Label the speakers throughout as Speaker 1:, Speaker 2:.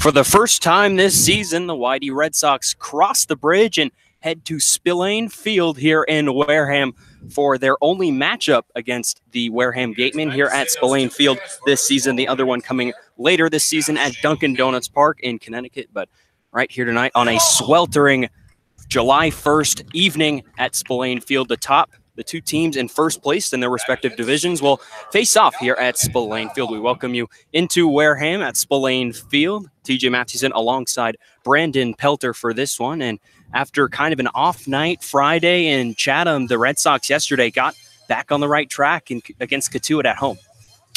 Speaker 1: For the first time this season, the YD Red Sox cross the bridge and head to Spillane Field here in Wareham for their only matchup against the Wareham Gateman here at Spillane Field this season. The other one coming later this season at Dunkin' Donuts Park in Connecticut. But right here tonight on a sweltering July 1st evening at Spillane Field, the two teams in first place in their respective divisions will face off here at Spillane Field. We welcome you into Wareham at Spillane Field. TJ Mathewson alongside Brandon Pelter for this one. And after kind of an off night Friday in Chatham, the Red Sox yesterday got back on the right track against Cotuit at home.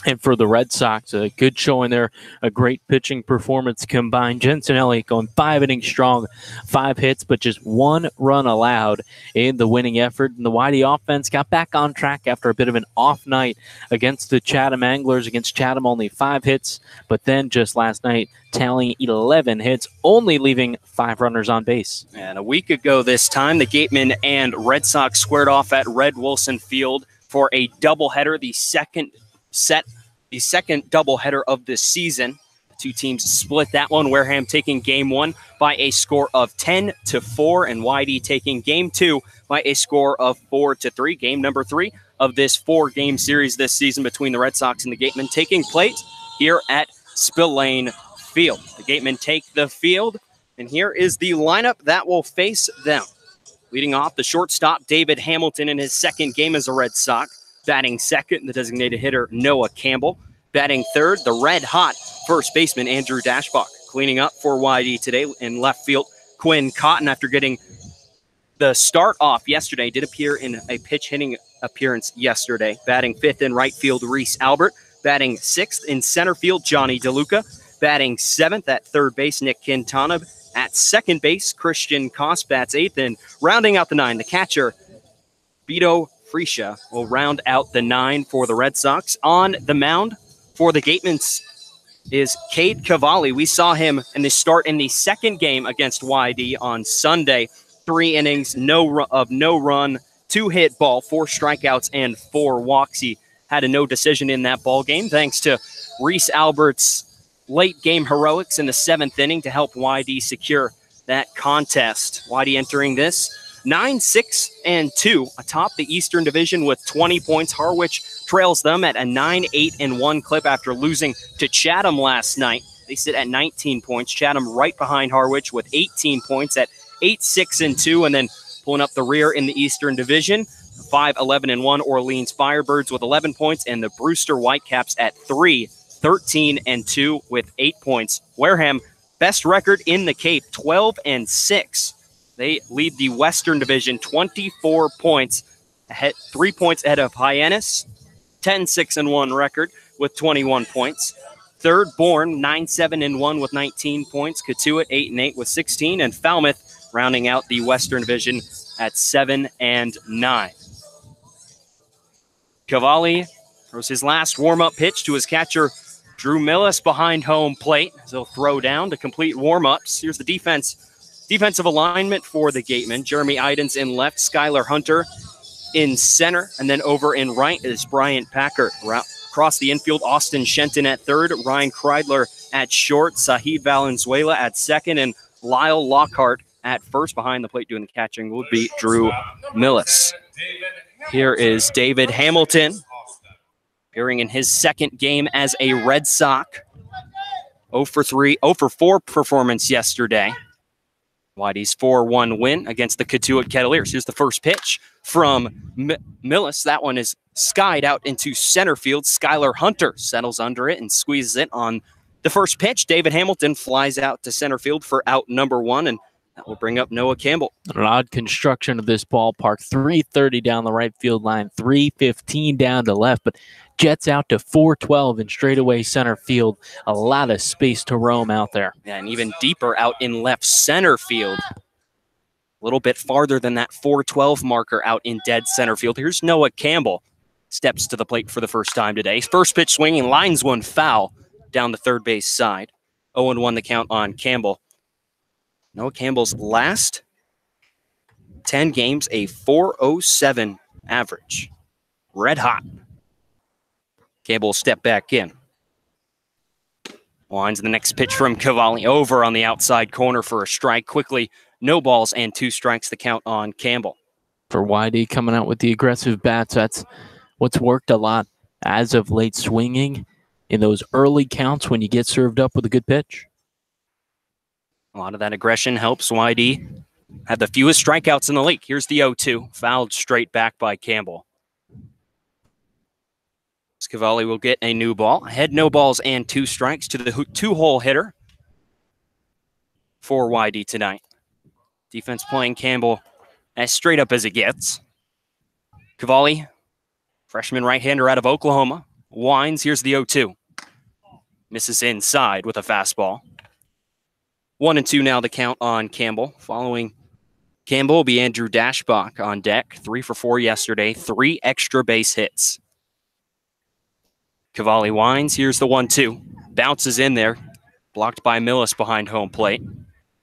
Speaker 2: And for the Red Sox, a good showing there, a great pitching performance combined. Jensen Elliott going 5 innings strong, 5 hits, but just 1 run allowed in the winning effort. And the YD offense got back on track after a bit of an off night against the Chatham Anglers. Against Chatham, only 5 hits, but then just last night, tallying 11 hits, only leaving 5 runners on base.
Speaker 1: And a week ago this time, the Gateman and Red Sox squared off at Red Wilson Field for a doubleheader, the second doubleheader of this season. The two teams split that one. Wareham taking game 1 by a score of 10-4, and YD taking game 2 by a score of 4-3. Game number 3 of this 4-game series this season between the Red Sox and the Gatemen taking place here at Spillane Field. The Gatemen take the field, and here is the lineup that will face them. Leading off, the shortstop, David Hamilton, in his second game as a Red Sox. Batting second, the designated hitter, Noah Campbell. Batting third, the red-hot first baseman, Andrew Dashbach. Cleaning up for YD today in left field, Quinn Cotton, after getting the start off yesterday, did appear in a pitch-hitting appearance yesterday. Batting fifth in right field, Reese Albert. Batting sixth in center field, Johnny DeLuca. Batting seventh at third base, Nick Quintana. At second base, Christian Koss bats eighth. And rounding out the 9, the catcher, Beto Freesia will round out the 9 for the Red Sox. On the mound for the Gatemans is Cade Cavalli. We saw him in the start in the second game against YD on Sunday. 3 innings, no run, 2 hit ball, 4 strikeouts, and 4 walks. He had a no decision in that ball game thanks to Reese Albert's late game heroics in the 7th inning to help YD secure that contest. YD entering this 9-6-2 atop the Eastern Division with 20 points. Harwich trails them at a 9-8-1 clip after losing to Chatham last night. They sit at 19 points. Chatham right behind Harwich with 18 points at 8-6-2, and then pulling up the rear in the Eastern Division, 5-11-1 Orleans Firebirds with 11 points, and the Brewster Whitecaps at 3-13-2 with 8 points. Wareham, best record in the Cape, 12-6. They lead the Western Division 24 points, 3 points ahead of Hyannis, 10-6-1 record with 21 points. Third, Bourne, 9-7-1 with 19 points. Cotuit, 8-8 with 16. And Falmouth rounding out the Western Division at 7-9. Cavalli throws his last warm-up pitch to his catcher, Drew Millis, behind home plate. He'll throw down to complete warm-ups. Here's the defense. Defensive alignment for the Gatemen. Jeremy Idens in left, Skylar Hunter in center, and then over in right is Bryant Packer. Across the infield, Austin Shenton at third, Ryan Kreidler at short, Sahid Valenzuela at second, and Lyle Lockhart at first. Behind the plate doing the catching would be Drew Millis. Here is David Hamilton, appearing in his second game as a Red Sox. 0 for 4 performance yesterday. YD's 4-1 win against the Cotuit Cavaliers. Here's the first pitch from Millis. That one is skied out into center field. Skylar Hunter settles under it and squeezes it on the first pitch. David Hamilton flies out to center field for out number 1, and that will bring up Noah Campbell.
Speaker 2: An odd construction of this ballpark. 330 down the right field line, 315 down to left, but jets out to 412 in straightaway center field. A lot of space to roam out there.
Speaker 1: Yeah, and even deeper out in left center field. A little bit farther than that 412 marker out in dead center field. Here's Noah Campbell. Steps to the plate for the first time today. First pitch swinging, lines one foul down the third base side. 0-1 the count on Campbell. Noah Campbell's last 10 games, a 4.07 average. Red hot. Campbell will step back in. Winds the next pitch from Cavalli over on the outside corner for a strike. Quickly, no balls and 2 strikes, the count on Campbell.
Speaker 2: For YD coming out with the aggressive bats, that's what's worked a lot as of late, swinging in those early counts when you get served up with a good pitch.
Speaker 1: A lot of that aggression helps YD have the fewest strikeouts in the league. Here's the 0-2, fouled straight back by Campbell. Cavalli will get a new ball. Ahead, no balls and 2 strikes to the 2-hole hitter for YD tonight. Defense playing Campbell as straight up as it gets. Cavalli, freshman right-hander out of Oklahoma, winds. Here's the 0-2. Misses inside with a fastball. 1-2 now, the count on Campbell. Following Campbell will be Andrew Dashbach on deck. 3 for 4 yesterday, 3 extra base hits. Cavalli winds. Here's the 1-2. Bounces in there. Blocked by Millis behind home plate.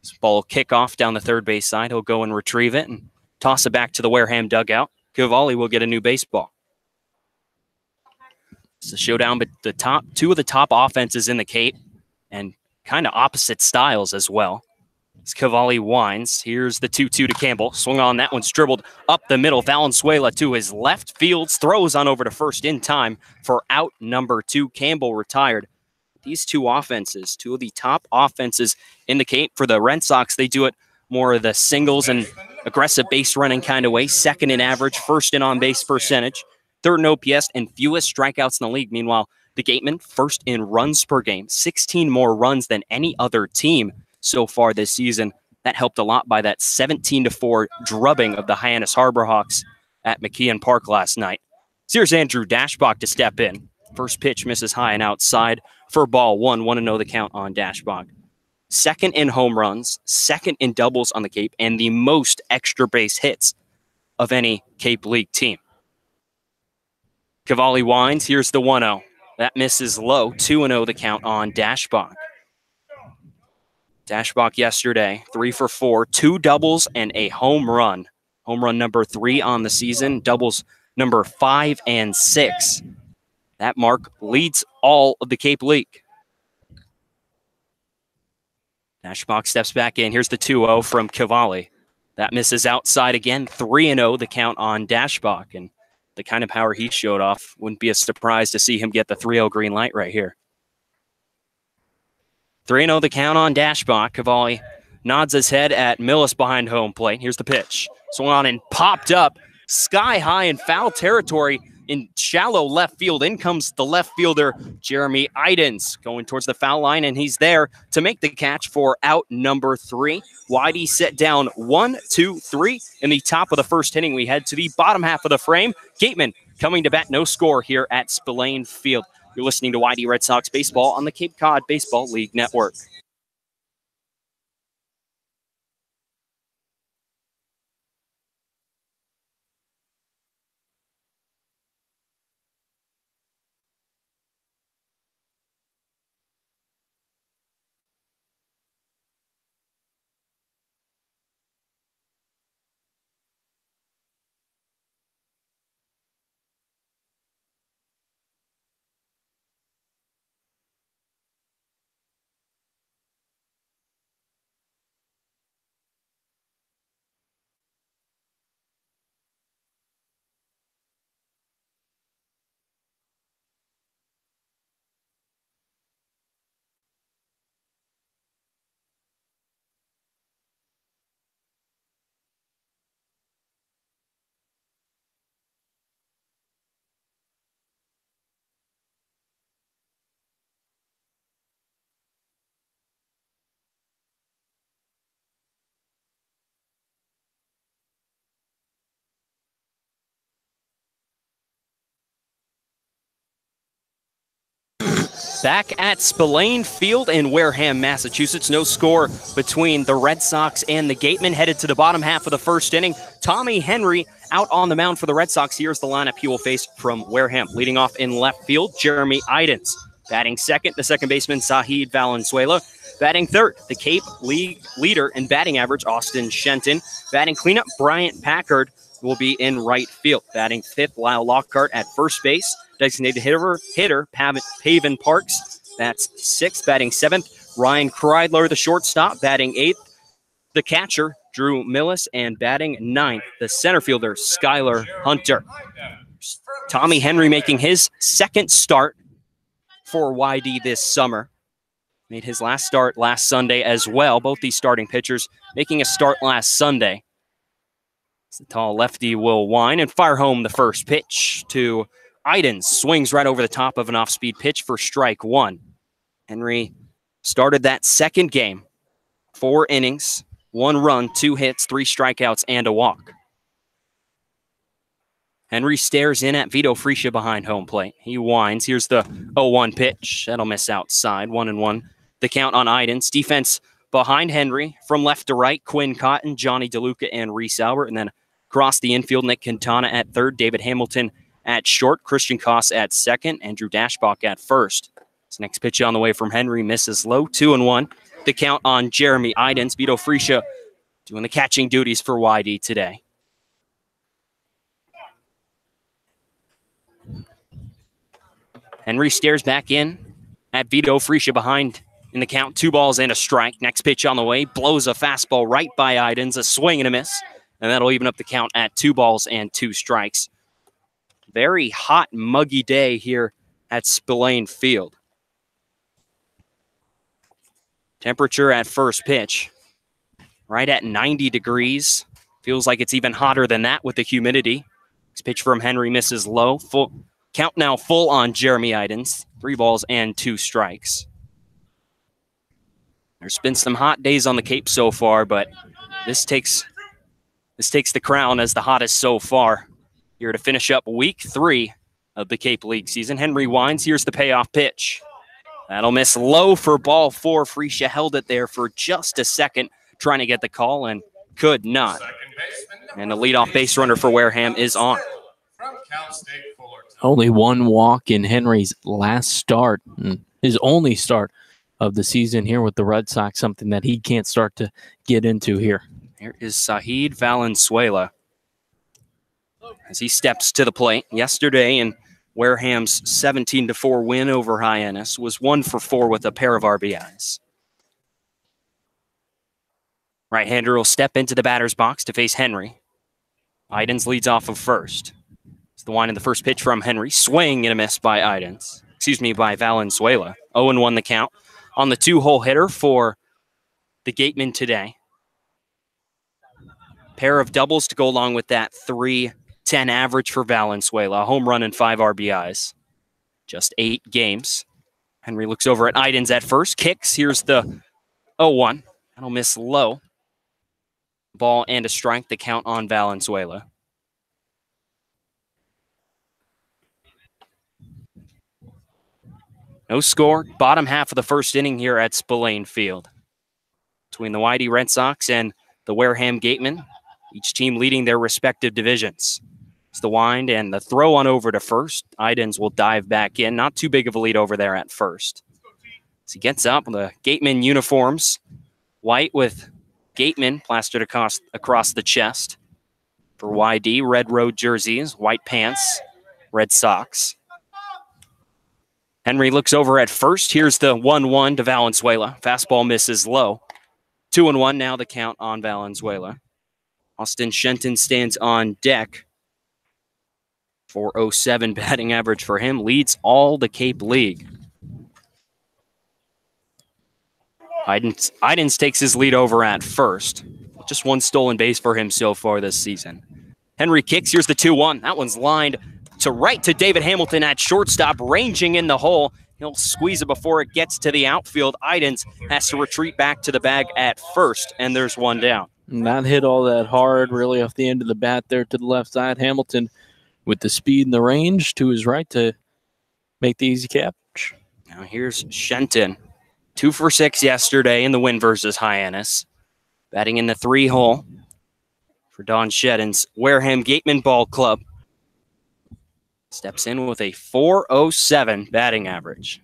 Speaker 1: This ball will kick off down the third base side. He'll go and retrieve it and toss it back to the Wareham dugout. Cavalli will get a new baseball. It's a showdown, but the top 2 of the top offenses in the Cape and kind of opposite styles as well. As Cavalli winds, here's the 2-2 to Campbell. Swung on, that one's dribbled up the middle. Valenzuela to his left field, throws on over to first in time for out number 2. Campbell retired. These 2 offenses, 2 of the top offenses in the Cape for the Red Sox, they do it more of the singles and aggressive base running kind of way. 2nd in average, 1st in on-base percentage, 3rd in OPS, and fewest strikeouts in the league. Meanwhile, the Gateman, 1st in runs per game, 16 more runs than any other team so far this season. That helped a lot by that 17-4 drubbing of the Hyannis Harbor Hawks at McKeon Park last night. So here's Andrew Dashbach to step in. First pitch misses high and outside for ball 1. 1-0 the count on Dashbach. 2nd in home runs, 2nd in doubles on the Cape, and the most extra base hits of any Cape League team. Cavalli winds. Here's the 1-0. That misses low. 2-0 the count on Dashbach. Dashbach yesterday, 3 for 4, 2 doubles and a home run. Home run number 3 on the season, doubles number 5 and 6. That mark leads all of the Cape League. Dashbach steps back in. Here's the 2-0 from Cavalli. That misses outside again. 3-0 the count on Dashbach. And the kind of power he showed off, wouldn't be a surprise to see him get the 3-0 green light right here. 3-0 the count on Dashbach. Cavalli nods his head at Millis behind home plate. Here's the pitch. Swung on and popped up sky high in foul territory in shallow left field. In comes the left fielder, Jeremy Idens, going towards the foul line, and he's there to make the catch for out number 3. Whitey set down 1, 2, 3 in the top of the first inning. We head to the bottom half of the frame. Gateman coming to bat, no score here at Spillane Field. You're listening to YD Red Sox Baseball on the Cape Cod Baseball League Network. Back at Spillane Field in Wareham, Massachusetts. No score between the Red Sox and the Gatemen. Headed to the bottom half of the first inning. Tommy Henry out on the mound for the Red Sox. Here's the lineup he will face from Wareham. Leading off in left field, Jeremy Idens. Batting second, the second baseman, Zahid Valenzuela. Batting third, the Cape League leader in batting average, Austin Shenton. Batting cleanup, Bryant Packard will be in right field. Batting fifth, Lyle Lockhart at first base. Designated hitter Pavin Parks That's 6th. Batting 7th, Ryan Kreidler, the shortstop. Batting 8th, the catcher, Drew Millis. And batting 9th, the center fielder, Skylar Hunter. Tommy Henry making his second start for YD this summer. Made his last start last Sunday as well. Both these starting pitchers making a start last Sunday. The tall lefty will wind and fire home the first pitch to Idens. Swings right over the top of an off-speed pitch for strike 1. Henry started that second game. 4 innings, 1 run, 2 hits, 3 strikeouts, and a walk. Henry stares in at Vito Freesia behind home plate. He winds. Here's the 0-1 pitch. That'll miss outside. 1-1. The count on Idens. Defense behind Henry from left to right. Quinn Cotton, Johnny DeLuca, and Reese Albert. And then across the infield, Nick Quintana at third. David Hamilton at short. Christian Koss at second. Andrew Dashbach at first. This next pitch on the way from Henry misses low. 2-1. The count on Jeremy Idens. Vito Freesia doing the catching duties for YD today. Henry stares back in at Vito Freesia behind in the count. 2 balls and a strike. Next pitch on the way. Blows a fastball right by Idens. A swing and a miss. And that'll even up the count at 2 balls and 2 strikes. Very hot, muggy day here at Spillane Field. Temperature at first pitch, right at 90 degrees. Feels like it's even hotter than that with the humidity. This pitch from Henry misses low. Full count now full on Jeremy Idens. 3 balls and 2 strikes. There's been some hot days on the Cape so far, but this takes the crown as the hottest so far here to finish up week 3 of the Cape League season. Henry winds. Here's the payoff pitch. That'll miss low for ball 4. Freesia held it there for just a second, trying to get the call and could not. And the leadoff base runner for Wareham is on.
Speaker 2: Only 1 walk in Henry's last start, his only start of the season here with the Red Sox, something that he can't start to get into here.
Speaker 1: Here is Sahid Valenzuela as he steps to the plate. Yesterday in Wareham's 17-4 win over Hyannis was 1 for 4 with a pair of RBIs. Right-hander will step into the batter's box to face Henry. Idens leads off of first. It's the wind of the first pitch from Henry. Swing and a miss by by Valenzuela. 0-1 the count on the 2-hole hitter for the Gateman today. Pair of doubles to go along with that 310 average for Valenzuela. A home run and 5 RBIs. Just 8 games. Henry looks over at Idens at first. Kicks. Here's the 0-1. That'll miss low. Ball and a strike. The count on Valenzuela. No score. Bottom half of the first inning here at Spillane Field. Between the YD Red Sox and the Wareham Gateman. Each team leading their respective divisions. It's the wind and the throw on over to first. Idens will dive back in. Not too big of a lead over there at first. As he gets up, the Gateman uniforms. White with Gateman plastered across the chest. For YD, red road jerseys, white pants, Red Sox. Henry looks over at first. Here's the 1-1 to Valenzuela. Fastball misses low. 2-1 now the count on Valenzuela. Austin Shenton stands on deck. 407 batting average for him. Leads all the Cape League. Idens takes his lead over at first. Just 1 stolen base for him so far this season. Henry kicks. Here's the 2-1. That one's lined to right to David Hamilton at shortstop, ranging in the hole. He'll squeeze it before it gets to the outfield. Idens has to retreat back to the bag at first, and there's 1 down.
Speaker 2: Not hit all that hard, really, off the end of the bat there to the left side. Hamilton with the speed and the range to his right to make the easy catch.
Speaker 1: Now here's Shenton. 2 for 6 yesterday in the win versus Hyannis. Batting in the 3-hole for Don Shedden's Wareham Gateman Ball Club. Steps in with a 407 batting average.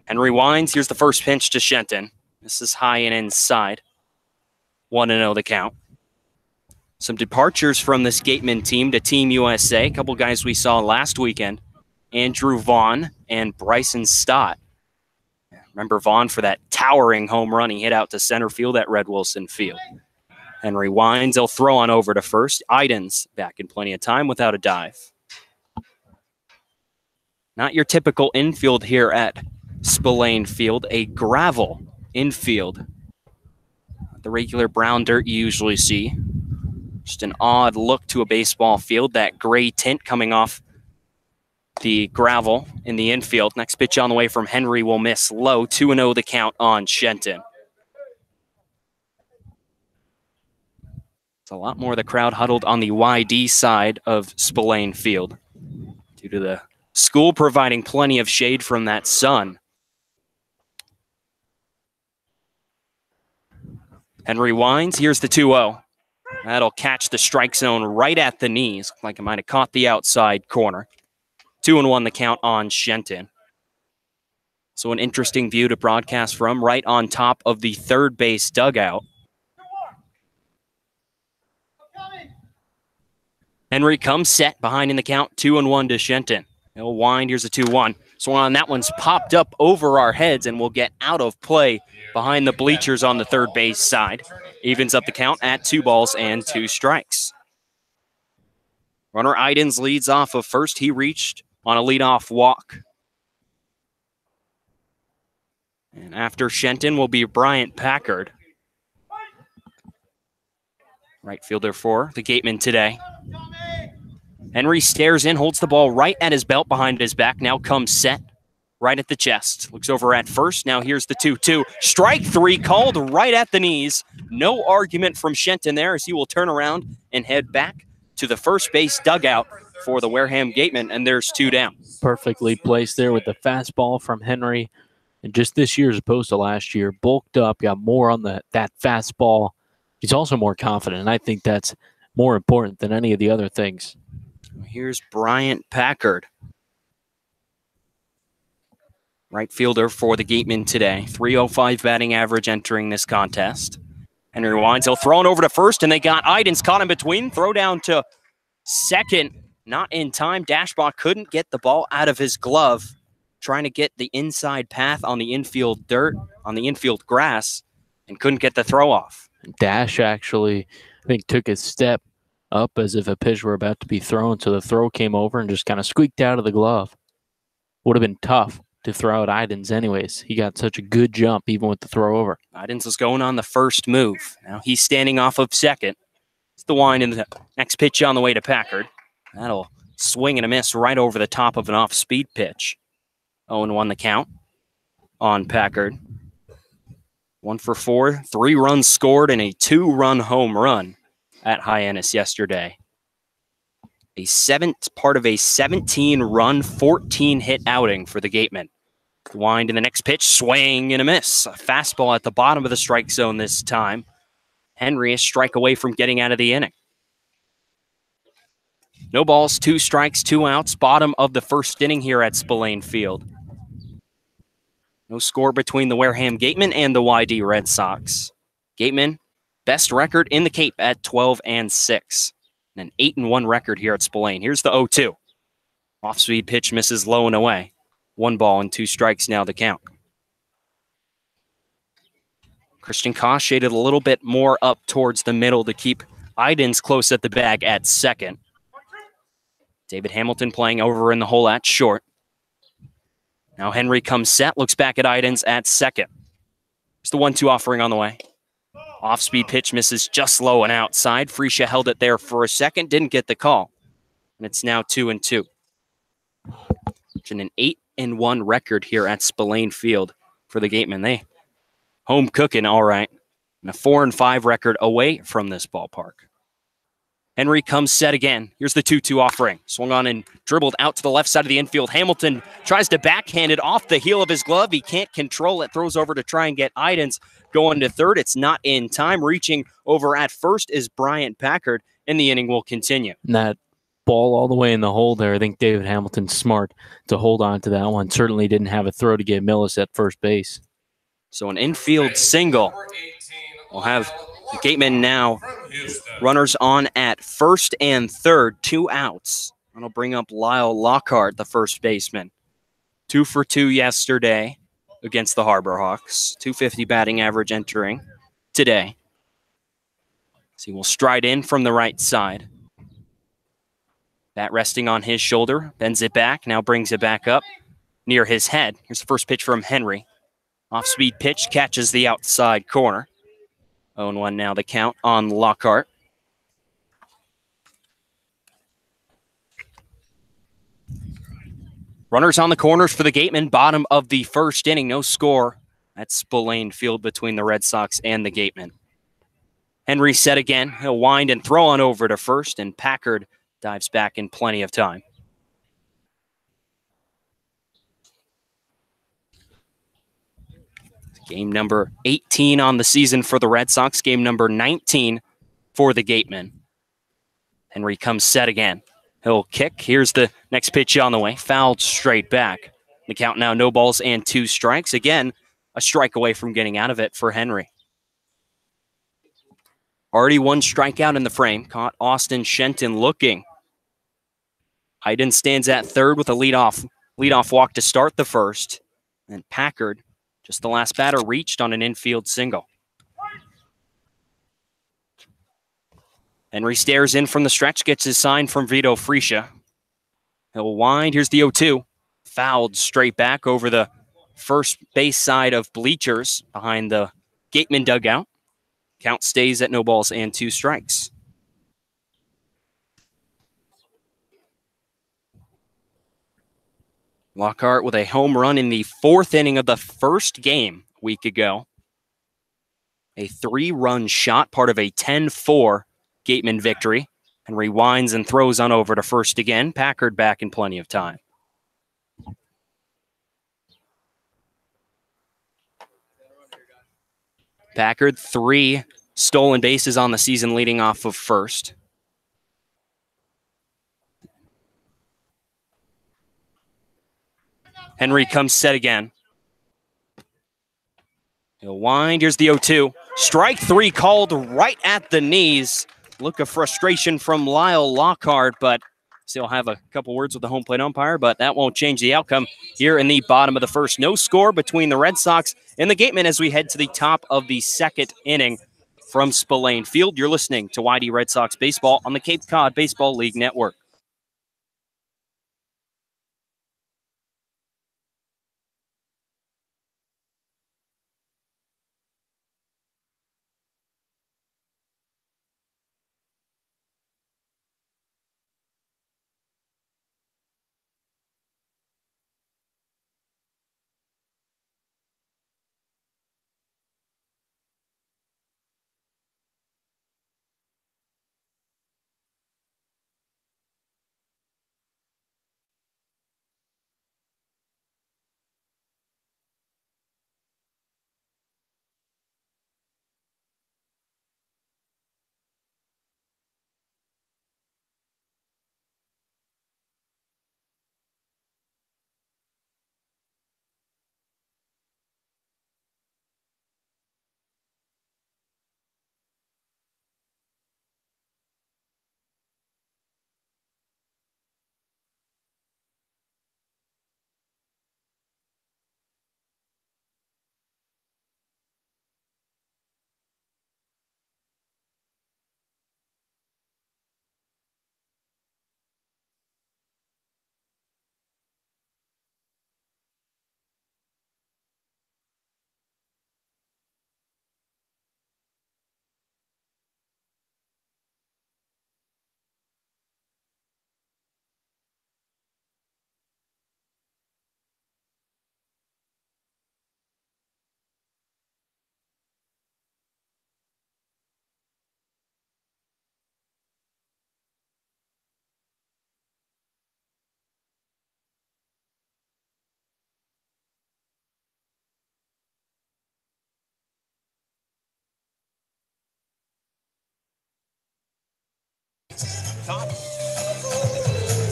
Speaker 1: Henry winds. Here's the first pitch to Shenton. This is high and inside. 1-0 the count. Some departures from this Gateman team to Team USA. A couple guys we saw last weekend. Andrew Vaughn and Bryson Stott Remember Vaughn for that towering home run he hit out to center field at Red Wilson Field. Henry winds. He'll throw on over to first. Idens back in plenty of time without a dive. Not your typical infield here at Spillane Field. A gravel infield. The regular brown dirt you usually see. Just an odd look to a baseball field. That gray tint coming off the gravel in the infield. Next pitch on the way from Henry will miss low. 2-0 the count on Shenton. It's a lot more of the crowd huddled on the YD side of Spillane Field due to the school providing plenty of shade from that sun. Henry winds. Here's the 2-0. That'll catch the strike zone right at the knees, like it might have caught the outside corner. 2-1 the count on Shenton. So an interesting view to broadcast from, right on top of the third base dugout. Henry comes set behind in the count, 2-1 to Shenton. He'll wind. Here's a 2-1. So on that one's popped up over our heads and will get out of play behind the bleachers on the third base side. Evens up the count at 2 balls and 2 strikes. Runner Idens leads off of first. He reached on a leadoff walk. And after Shenton will be Bryant Packard. Right fielder for the Gateman today. Henry stares in, holds the ball right at his belt behind his back. Now comes set right at the chest. Looks over at first. Now here's the 2-2. Strike 3 called right at the knees. No argument from Shenton there as he will turn around and head back to the first base dugout for the Wareham Gateman, and there's 2 down.
Speaker 2: Perfectly placed there with the fastball from Henry. And just this year as opposed to last year, bulked up, got more on that fastball. He's also more confident, and I think that's more important than any of the other things.
Speaker 1: Here's Bryant Packard. Right fielder for the Gateman today. 305 batting average entering this contest. Henry winds. He'll throw it over to first, and they got Idens caught in between. Throw down to second. Not in time. Dashbaugh couldn't get the ball out of his glove. Trying to get the inside path on the infield dirt, on the infield grass, and couldn't get the throw off.
Speaker 2: Dash actually, I think, took a step up as if a pitch were about to be thrown, so the throw came over and just kind of squeaked out of the glove. Would have been tough to throw out Idens anyways. He got such a good jump even with the throw over.
Speaker 1: Idens was going on the first move. Now he's standing off of second. It's the wind in the next pitch on the way to Packard. That'll swing and a miss right over the top of an off-speed pitch. 0-1 the count on Packard. 1 for 4, 3 runs scored, and a 2-run home run at Hyannis yesterday. Part of a 17-run, 14-hit outing for the Gatemen. Wind in the next pitch, swing and a miss. A fastball at the bottom of the strike zone this time. Henry a strike away from getting out of the inning. No balls, 2 strikes, 2 outs. Bottom of the first inning here at Spillane Field. No score between the Wareham Gateman and the YD Red Sox. Gateman, best record in the Cape at 12-6. And an 8-1 record here at Spillane. Here's the 0-2. Off-speed pitch misses low and away. 1 ball and 2 strikes now the count. Christian Koss shaded a little bit more up towards the middle to keep Idens close at the bag at second. David Hamilton playing over in the hole at short. Now Henry comes set, looks back at Idens at second. It's the 1-2 offering on the way. Off-speed pitch misses just low and outside. Freesia held it there for a second, didn't get the call. And it's now 2-2. And an 8-1 record here at Spillane Field for the Gatemen. They home cooking all right. And a 4-5 record away from this ballpark. Henry comes set again. Here's the 2-2 offering. Swung on and dribbled out to the left side of the infield. Hamilton tries to backhand it off the heel of his glove. He can't control it. Throws over to try and get Idens going to third. It's not in time. Reaching over at first is Bryant Packard, and the inning will continue.
Speaker 2: And that ball all the way in the hole there, I think David Hamilton's smart to hold on to that one. Certainly didn't have a throw to get Millis at first base.
Speaker 1: So an infield single. We'll have the Gatemen now runners on at first and third, 2 outs. That'll bring up Lyle Lockhart, the first baseman. 2 for 2 yesterday. against the Harbor Hawks. 250 batting average entering today. So he will stride in from the right side. Bat resting on his shoulder, bends it back, now brings it back up near his head. Here's the first pitch from Henry. Off-speed pitch, catches the outside corner. 0-1 now the count on Lockhart. Runners on the corners for the Gatemen, bottom of the first inning. No score at Spillane Field between the Red Sox and the Gatemen. Henry set again. He'll wind and throw on over to first, and Packard dives back in plenty of time. Game number 18 on the season for the Red Sox. Game number 19 for the Gatemen. Henry comes set again. He'll kick. Here's the next pitch on the way. Fouled straight back. The count now 0 balls and 2 strikes. Again, a strike away from getting out of it for Henry. Already 1 strikeout in the frame. Caught Austin Shenton looking. Hayden stands at third with a leadoff walk to start the first. And Packard, just the last batter, reached on an infield single. Henry stares in from the stretch, gets his sign from Vito Freesia. He'll wind. Here's the 0-2. Fouled straight back over the first base side of bleachers behind the Gateman dugout. Count stays at 0 balls and 2 strikes. Lockhart with a home run in the 4th inning of the first game a week ago. A 3-run shot, part of a 10-4 Gateman victory. And rewinds and throws on over to first again. Packard back in plenty of time. Packard, 3 stolen bases on the season leading off of first. Henry comes set again. He'll wind. Here's the 0-2. Strike 3 called right at the knees. Look of frustration from Lyle Lockhart, but still have a couple words with the home plate umpire, but that won't change the outcome here in the bottom of the first. No score between the Red Sox and the Gatemen as we head to the top of the 2nd inning from Spillane Field. You're listening to YD Red Sox Baseball on the Cape Cod Baseball League Network.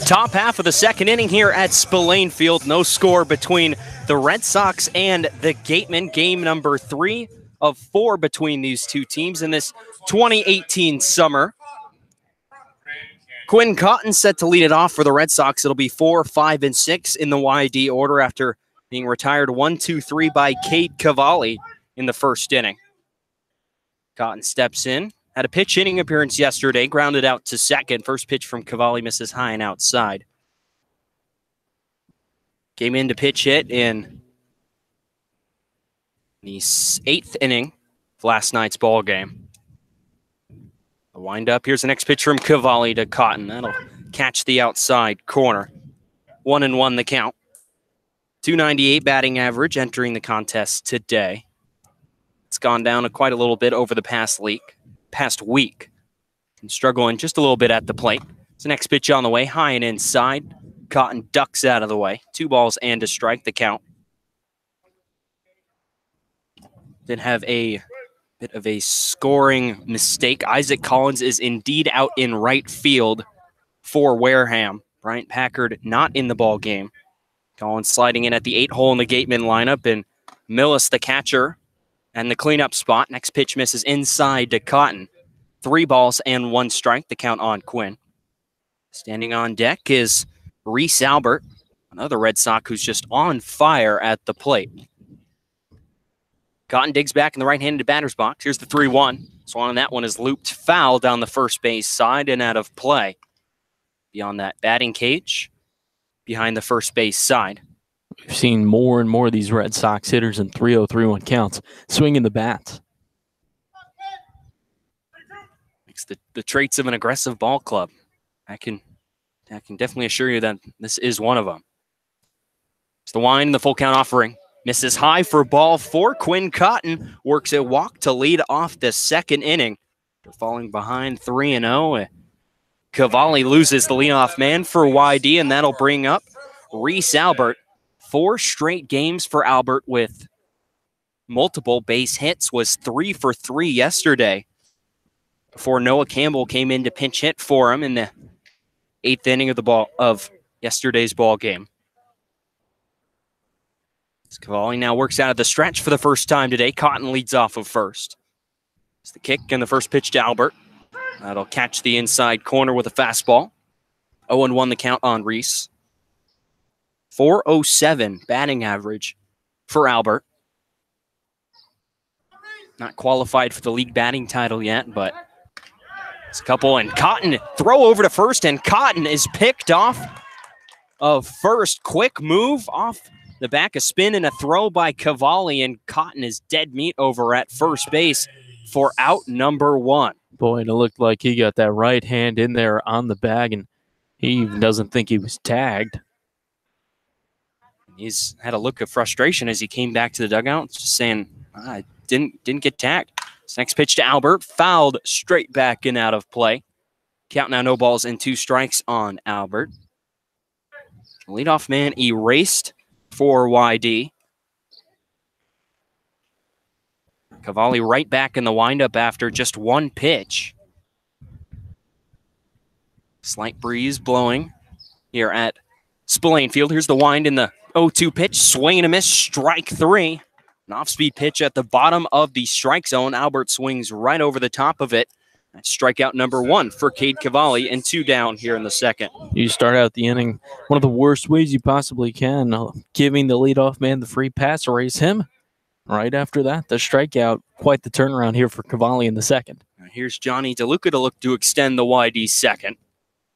Speaker 1: Top half of the 2nd inning here at Spillane Field. No score between the Red Sox and the Gatemen. Game number 3 of 4 between these two teams in this 2018 summer. Quinn Cotton set to lead it off for the Red Sox. It'll be 4, 5, and 6 in the YD order after being retired 1-2-3 by Cade Cavalli in the first inning. Cotton steps in. Had a pitch inning appearance yesterday, grounded out to second. First pitch from Cavalli misses high and outside. Came in to pitch hit in the 8th inning of last night's ball game. The windup. Here's the next pitch from Cavalli to Cotton. That'll catch the outside corner. 1-1 the count. .298 batting average entering the contest today. It's gone down quite a little bit over the past week. And struggling just a little bit at the plate. It's the next pitch on the way, high and inside. Cotton ducks out of the way. 2 balls and a strike, the count. Did have a bit of a scoring mistake. Isaac Collins is indeed out in right field for Wareham. Bryant Packard not in the ball game. Collins sliding in at the 8-hole in the Gateman lineup, and Millis, the catcher, and the cleanup spot. Next pitch misses inside to Cotton. 3 balls and 1 strike, the count on Quinn. Standing on deck is Reese Albert, another Red Sox who's just on fire at the plate. Cotton digs back in the right-handed batter's box. Here's the 3-1. Swung on that one is looped foul down the first base side and out of play. Beyond that batting cage, behind the first base side.
Speaker 2: We've seen more and more of these Red Sox hitters in 3-0, 3-1 counts, swinging the bats.
Speaker 1: It's the traits of an aggressive ball club. I can definitely assure you that this is one of them. It's the wind, the full count offering. Misses high for ball 4. Quinn Cotton works a walk to lead off the second inning. They're falling behind 3-0. Cavalli loses the leadoff man for YD, and that'll bring up Reese Albert. 4 straight games for Albert with multiple base hits. Was 3 for 3 yesterday before Noah Campbell came in to pinch hit for him in the 8th inning of yesterday's ball game. Cavalli now works out of the stretch for the first time today. Cotton leads off of first. It's the kick and the first pitch to Albert. That'll catch the inside corner with a fastball. 0-1 the count on Reese. .407 batting average for Albert. Not qualified for the league batting title yet, but it's a couple. And Cotton, throw over to first, and Cotton is picked off of first. Quick move off the back, a spin and a throw by Cavalli, and Cotton is dead meat over at first base for out number 1.
Speaker 2: Boy, and it looked like he got that right hand in there on the bag, and he even doesn't think he was tagged.
Speaker 1: He's had a look of frustration as he came back to the dugout, just saying, I didn't get tagged. This next pitch to Albert, fouled straight back and out of play. Count now, no balls and 2 strikes on Albert. Leadoff man erased for YD. Cavalli right back in the windup after just 1 pitch. Slight breeze blowing here at Spillane Field. Here's the wind in the 0-2 pitch. Swing and a miss, strike 3. An off-speed pitch at the bottom of the strike zone. Albert swings right over the top of it. That's strikeout number 1 for Cade Cavalli, and 2 down here in the second.
Speaker 2: You start out the inning one of the worst ways you possibly can, giving the leadoff man the free pass, erase him. Right after that, the strikeout. Quite the turnaround here for Cavalli in the second.
Speaker 1: Now here's Johnny DeLuca to look to extend the YD second.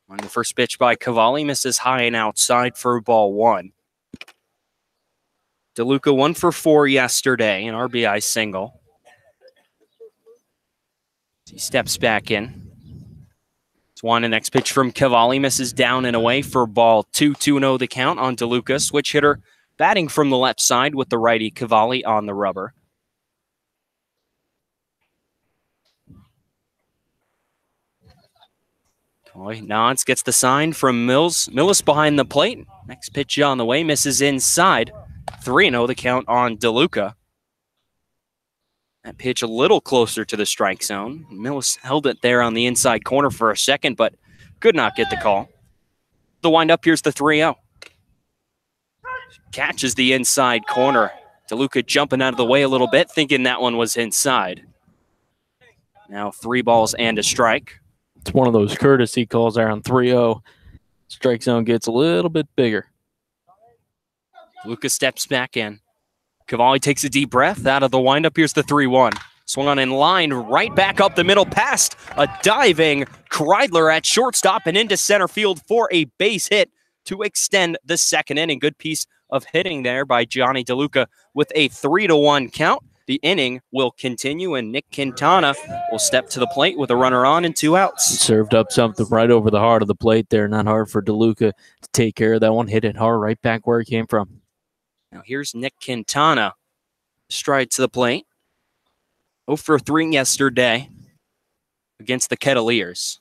Speaker 1: On the first pitch by Cavalli, misses high and outside for ball 1. DeLuca 1 for 4 yesterday, an RBI single. He steps back in. It's 1, the next pitch from Cavalli, misses down and away for ball 2. 2-0 the count on DeLuca. Switch hitter batting from the left side with the righty Cavalli on the rubber. Coy nods, gets the sign from Mills. Millis behind the plate. Next pitch on the way, misses inside. 3-0 the count on DeLuca. That pitch a little closer to the strike zone. Millis held it there on the inside corner for a second, but could not get the call. The windup, here's the 3-0. Catches the inside corner. DeLuca jumping out of the way a little bit, thinking that one was inside. Now 3 balls and a strike.
Speaker 2: It's one of those courtesy calls there on 3-0. Strike zone gets a little bit bigger.
Speaker 1: Lucas steps back in. Cavalli takes a deep breath out of the windup. Here's the 3-1. Swung on in line, right back up the middle, past a diving Kreidler at shortstop and into center field for a base hit to extend the second inning. Good piece of hitting there by Johnny DeLuca with a 3-1 count. The inning will continue, and Nick Quintana will step to the plate with a runner on and 2 outs.
Speaker 2: Served up something right over the heart of the plate there. Not hard for DeLuca to take care of that one. Hit it hard right back where it came from.
Speaker 1: Now here's Nick Quintana. Stride to the plate. 0 for 3 yesterday against the Kettleers.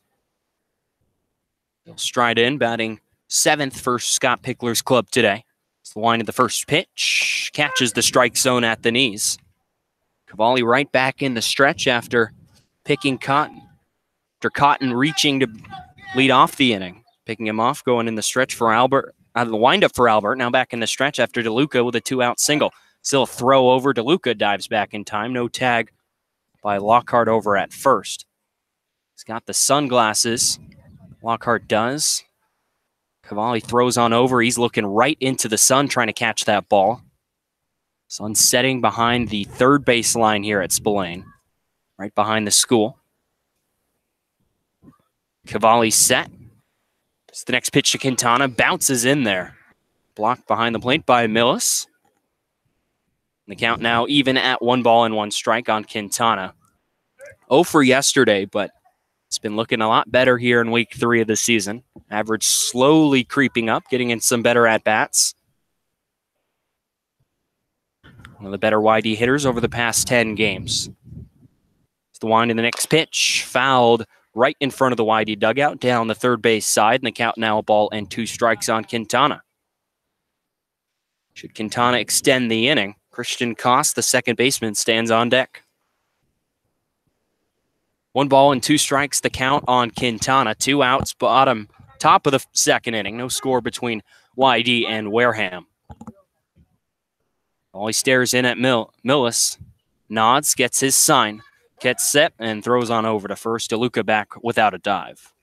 Speaker 1: He'll stride in, batting 7th for Scott Pickler's club today. It's the line of the first pitch. Catches the strike zone at the knees. Cavalli right back in the stretch after picking Cotton. After Cotton reaching to lead off the inning. Picking him off, going in the stretch for Albert. Out of the windup for Albert. Now back in the stretch after DeLuca with a 2-out single. Still a throw over. DeLuca dives back in time. No tag by Lockhart over at first. He's got the sunglasses. Lockhart does. Cavalli throws on over. He's looking right into the sun trying to catch that ball. Sun setting behind the third base line here at Spillane. Right behind the school. Cavalli set. It's the next pitch to Quintana. Bounces in there. Blocked behind the plate by Millis. The count now even at 1-1 strike on Quintana. 0 for yesterday, but it's been looking a lot better here in week 3 of the season. Average slowly creeping up, getting in some better at-bats. One of the better YD hitters over the past 10 games. It's the wind in the next pitch. Fouled right in front of the YD dugout down the third base side, and the count now 1-2 strikes on Quintana. Should Quintana extend the inning, Christian Koss, the second baseman, stands on deck. 1-2 strikes, the count on Quintana. 2 outs, top of the second inning. No score between YD and Wareham. All he stares in at Millis. Nods, gets his sign. Gets set and throws on over to first. DeLuca back without a dive.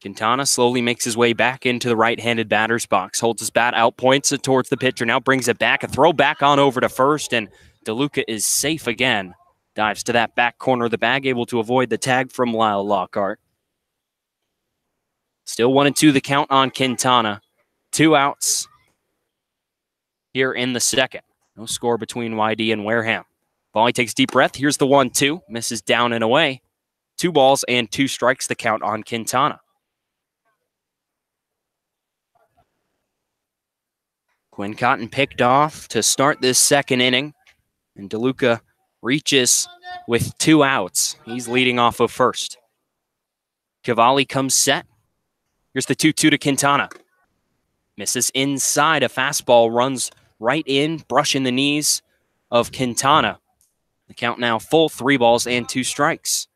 Speaker 1: Quintana slowly makes his way back into the right-handed batter's box. Holds his bat out, points it towards the pitcher. Now brings it back. A throw back on over to first, and DeLuca is safe again. Dives to that back corner of the bag, able to avoid the tag from Lyle Lockhart. Still 1-2 the count on Quintana. 2 outs here in the second. No score between YD and Wareham. Cavalli takes a deep breath. Here's the 1-2. Misses down and away. 2-2 strikes, the count on Quintana. Quinn Cotton picked off to start this second inning, and DeLuca reaches with 2 outs. He's leading off of first. Cavalli comes set. Here's the 2-2 to Quintana. Misses inside. A fastball runs right in, brushing the knees of Quintana. The count now full, 3-2 strikes.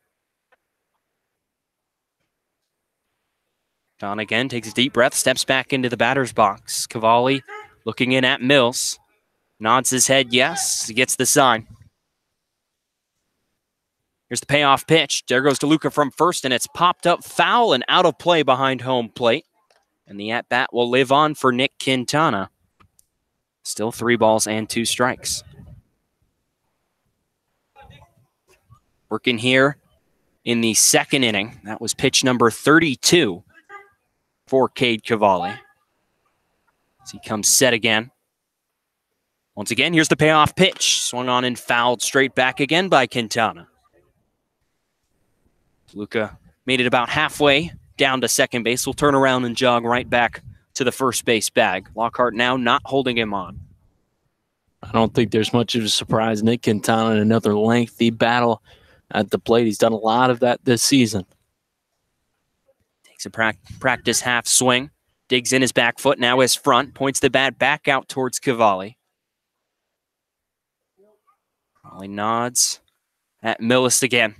Speaker 1: Don again takes a deep breath, steps back into the batter's box. Cavalli looking in at Mills. Nods his head yes. He gets the sign. Here's the payoff pitch. There goes DeLuca from first, and it's popped up foul and out of play behind home plate. And the at-bat will live on for Nick Quintana. Still 3-2 strikes. Working here in the second inning. That was pitch number 32 for Cade Cavalli. As he comes set again. Once again, here's the payoff pitch. Swung on and fouled straight back again by Quintana. DeLuca made it about halfway down to second base. Will turn around and jog right back to the first base bag. Lockhart now not holding him on.
Speaker 2: I don't think there's much of a surprise. Nick Quintana in another lengthy battle at the plate. He's done a lot of that this season.
Speaker 1: Takes a practice half swing. Digs in his back foot, now his front. Points the bat back out towards Cavalli. Cavalli nods at Millis again.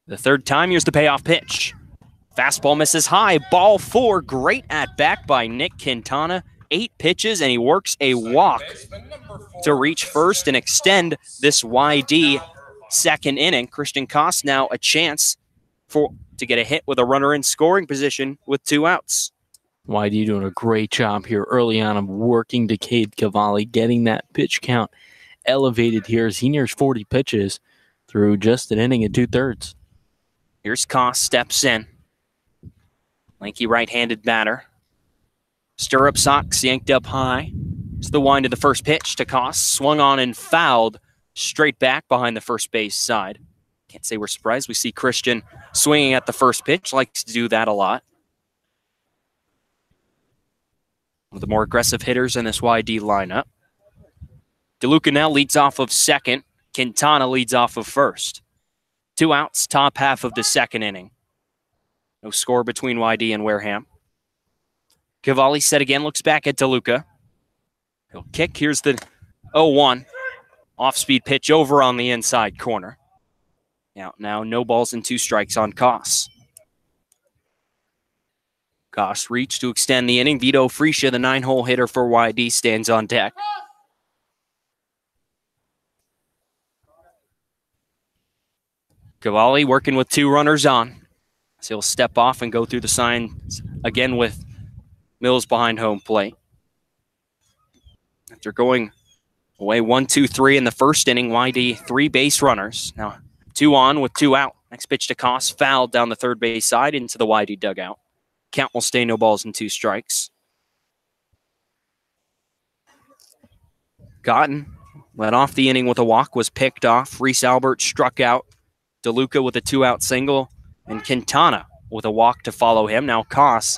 Speaker 1: The third time, here's the payoff pitch. Fastball misses high, ball 4. Great at bat by Nick Quintana. 8 pitches, and he works a walk to reach first and extend this YD second inning. Christian Koss now a chance to get a hit with a runner in scoring position with 2 outs.
Speaker 2: YD doing a great job here early on of working to Cade Cavalli, getting that pitch count elevated here as he nears 40 pitches through just an inning and 2/3.
Speaker 1: Here's Koss, steps in. Lanky right-handed batter. Stirrup socks yanked up high. It's the wind of the first pitch to Koss. Swung on and fouled straight back behind the first base side. Can't say we're surprised. We see Christian swinging at the first pitch. Likes to do that a lot. One of the more aggressive hitters in this YD lineup. DeLuca now leads off of second. Quintana leads off of first. 2 outs, top half of the second inning. No score between YD and Wareham. Cavalli set again, looks back at DeLuca. He'll kick. Here's the 0-1. Off-speed pitch over on the inside corner. Now no balls and 2 strikes on Koss. Koss reached to extend the inning. Vito Freesia, the 9-hole hitter for YD, stands on deck. Cavalli working with 2 runners on. So he'll step off and go through the signs again with Mills behind home plate. After going away 1-2-3 in the first inning, YD 3 base runners. Now 2 on with 2 out. Next pitch to Koss, fouled down the third base side into the YD dugout. Count will stay no balls and 2 strikes. Cotton led off the inning with a walk, was picked off. Reese Albert struck out. DeLuca with a 2-out single, and Quintana with a walk to follow him. Now Koss,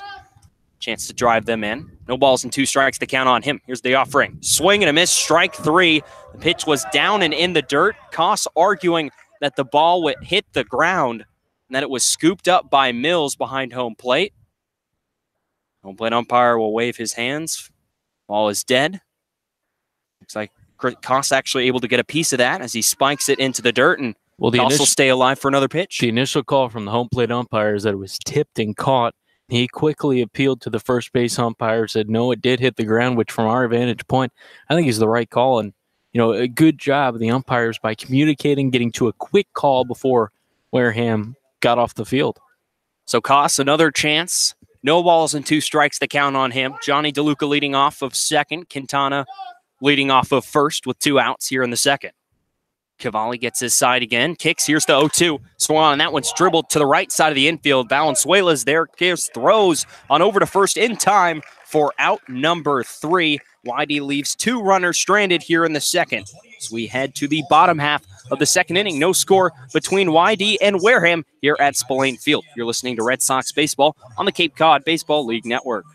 Speaker 1: chance to drive them in. No balls and 2 strikes to count on him. Here's the offering. Swing and a miss, strike 3. The pitch was down and in the dirt. Koss arguing that the ball would hit the ground and that it was scooped up by Mills behind home plate. Home plate umpire will wave his hands. Ball is dead. Looks like Koss actually able to get a piece of that as he spikes it into the dirt, and will also stay alive for another pitch.
Speaker 2: The initial call from the home plate umpire is that it was tipped and caught. He quickly appealed to the first base umpire, said, no, it did hit the ground, which from our vantage point, I think is the right call. And, a good job of the umpires by communicating, getting to a quick call before Wareham got off the field.
Speaker 1: So Koss, another chance. No balls and 2 strikes to count on him. Johnny DeLuca leading off of second. Quintana leading off of first with 2 outs here in the second. Cavalli gets his side again. Kicks. Here's the 0-2. Swung on. That one's dribbled to the right side of the infield. Valenzuela's there. Throws on over to first in time for out number 3. YD leaves 2 runners stranded here in the second. As we head to the bottom half of the second inning. No score between YD and Wareham here at Spillane Field. You're listening to Red Sox Baseball on the Cape Cod Baseball League Network.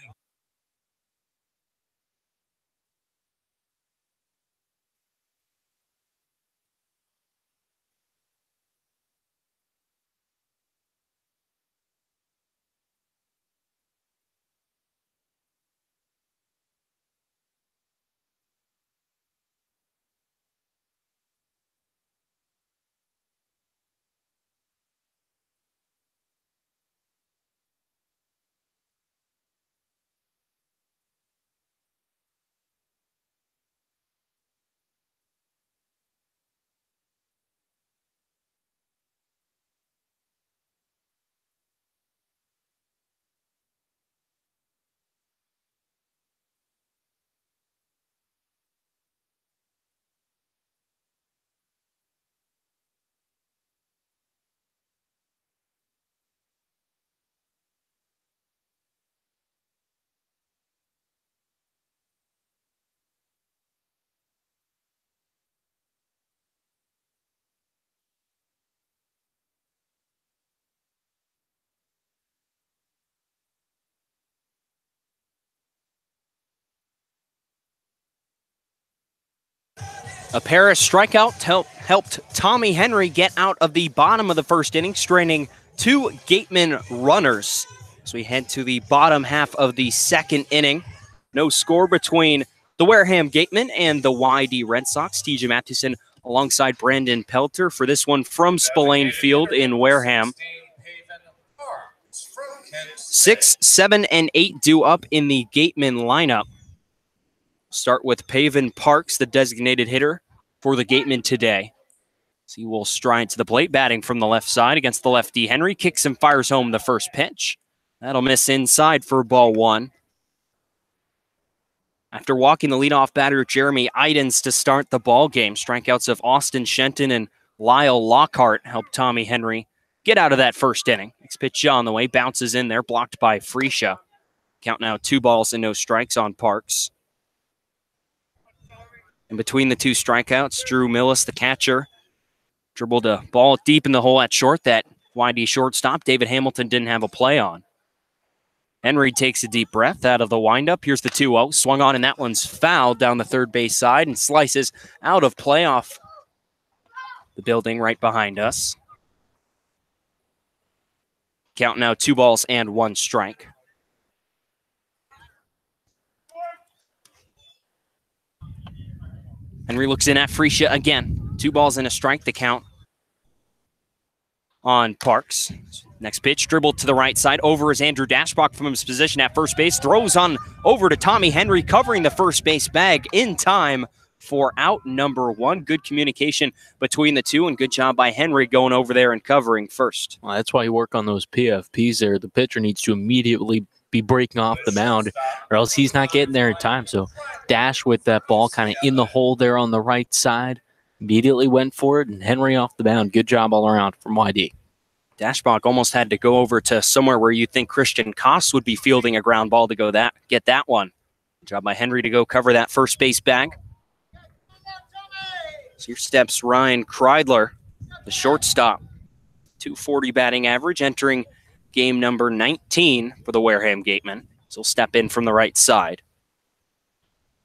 Speaker 1: A pair of strikeouts helped Tommy Henry get out of the bottom of the first inning, straining 2 Gateman runners. As we head to the bottom half of the second inning, no score between the Wareham Gateman and the YD Red Sox. TJ Matheson alongside Brandon Pelter for this one from Spillane Field in Wareham. 6, 7, and 8 due up in the Gateman lineup. Start with Paven Parks, the designated hitter for the Gateman today. So he will stride to the plate, batting from the left side against the lefty. Henry kicks and fires home the first pitch. That'll miss inside for ball one. After walking the leadoff batter, Jeremy Idens, to start the ball game. Strikeouts of Austin Shenton and Lyle Lockhart helped Tommy Henry get out of that first inning. Next pitch on the way, bounces in there, blocked by Freesia. Count now 2 balls and no strikes on Parks. In between the 2 strikeouts, Drew Millis, the catcher, dribbled a ball deep in the hole at short that YD shortstop David Hamilton didn't have a play on. Henry takes a deep breath out of the windup. Here's the 2-0. Swung on, and that one's fouled down the third base side and slices out of play off the building right behind us. Count now 2 balls and 1 strike. Henry looks in at Freesia again. 2 balls and a strike, the count on Parks. Next pitch, dribbled to the right side. Over is Andrew Dashbach from his position at first base. Throws on over to Tommy Henry, covering the first base bag in time for out number 1. Good communication between the two, and good job by Henry going over there and covering first.
Speaker 2: Well, that's why you work on those PFPs there. The pitcher needs to immediately be breaking off the mound, or else he's not getting there in time. So Dash with that ball kind of in the hole there on the right side, immediately went for it, and Henry off the mound. Good job all around from YD.
Speaker 1: Dashbach almost had to go over to somewhere where you think Christian Koss would be fielding a ground ball to go get that one. Good job by Henry to go cover that first base bag. So here steps Ryan Kreidler, the shortstop. 240 batting average, entering game number 19 for the Wareham Gateman. So he'll step in from the right side.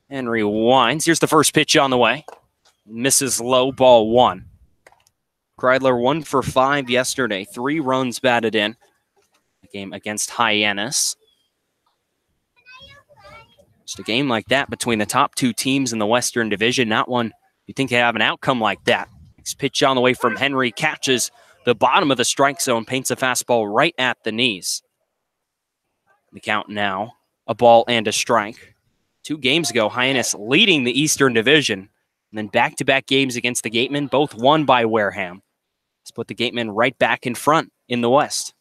Speaker 1: Henry winds. Here's the first pitch on the way. Misses low, ball 1. Kreidler 1 for 5 yesterday. 3 runs batted in. A game against Hyannis. Just a game like that between the top 2 teams in the Western Division. Not one you think you have an outcome like that. Next pitch on the way from Henry. Catches the bottom of the strike zone. Paints a fastball right at the knees. The count now, a ball and a strike. 2 games ago, Hyannis leading the Eastern Division. And then back-to-back games against the Gatemen, both won by Wareham. Let's put the Gatemen right back in front in the West.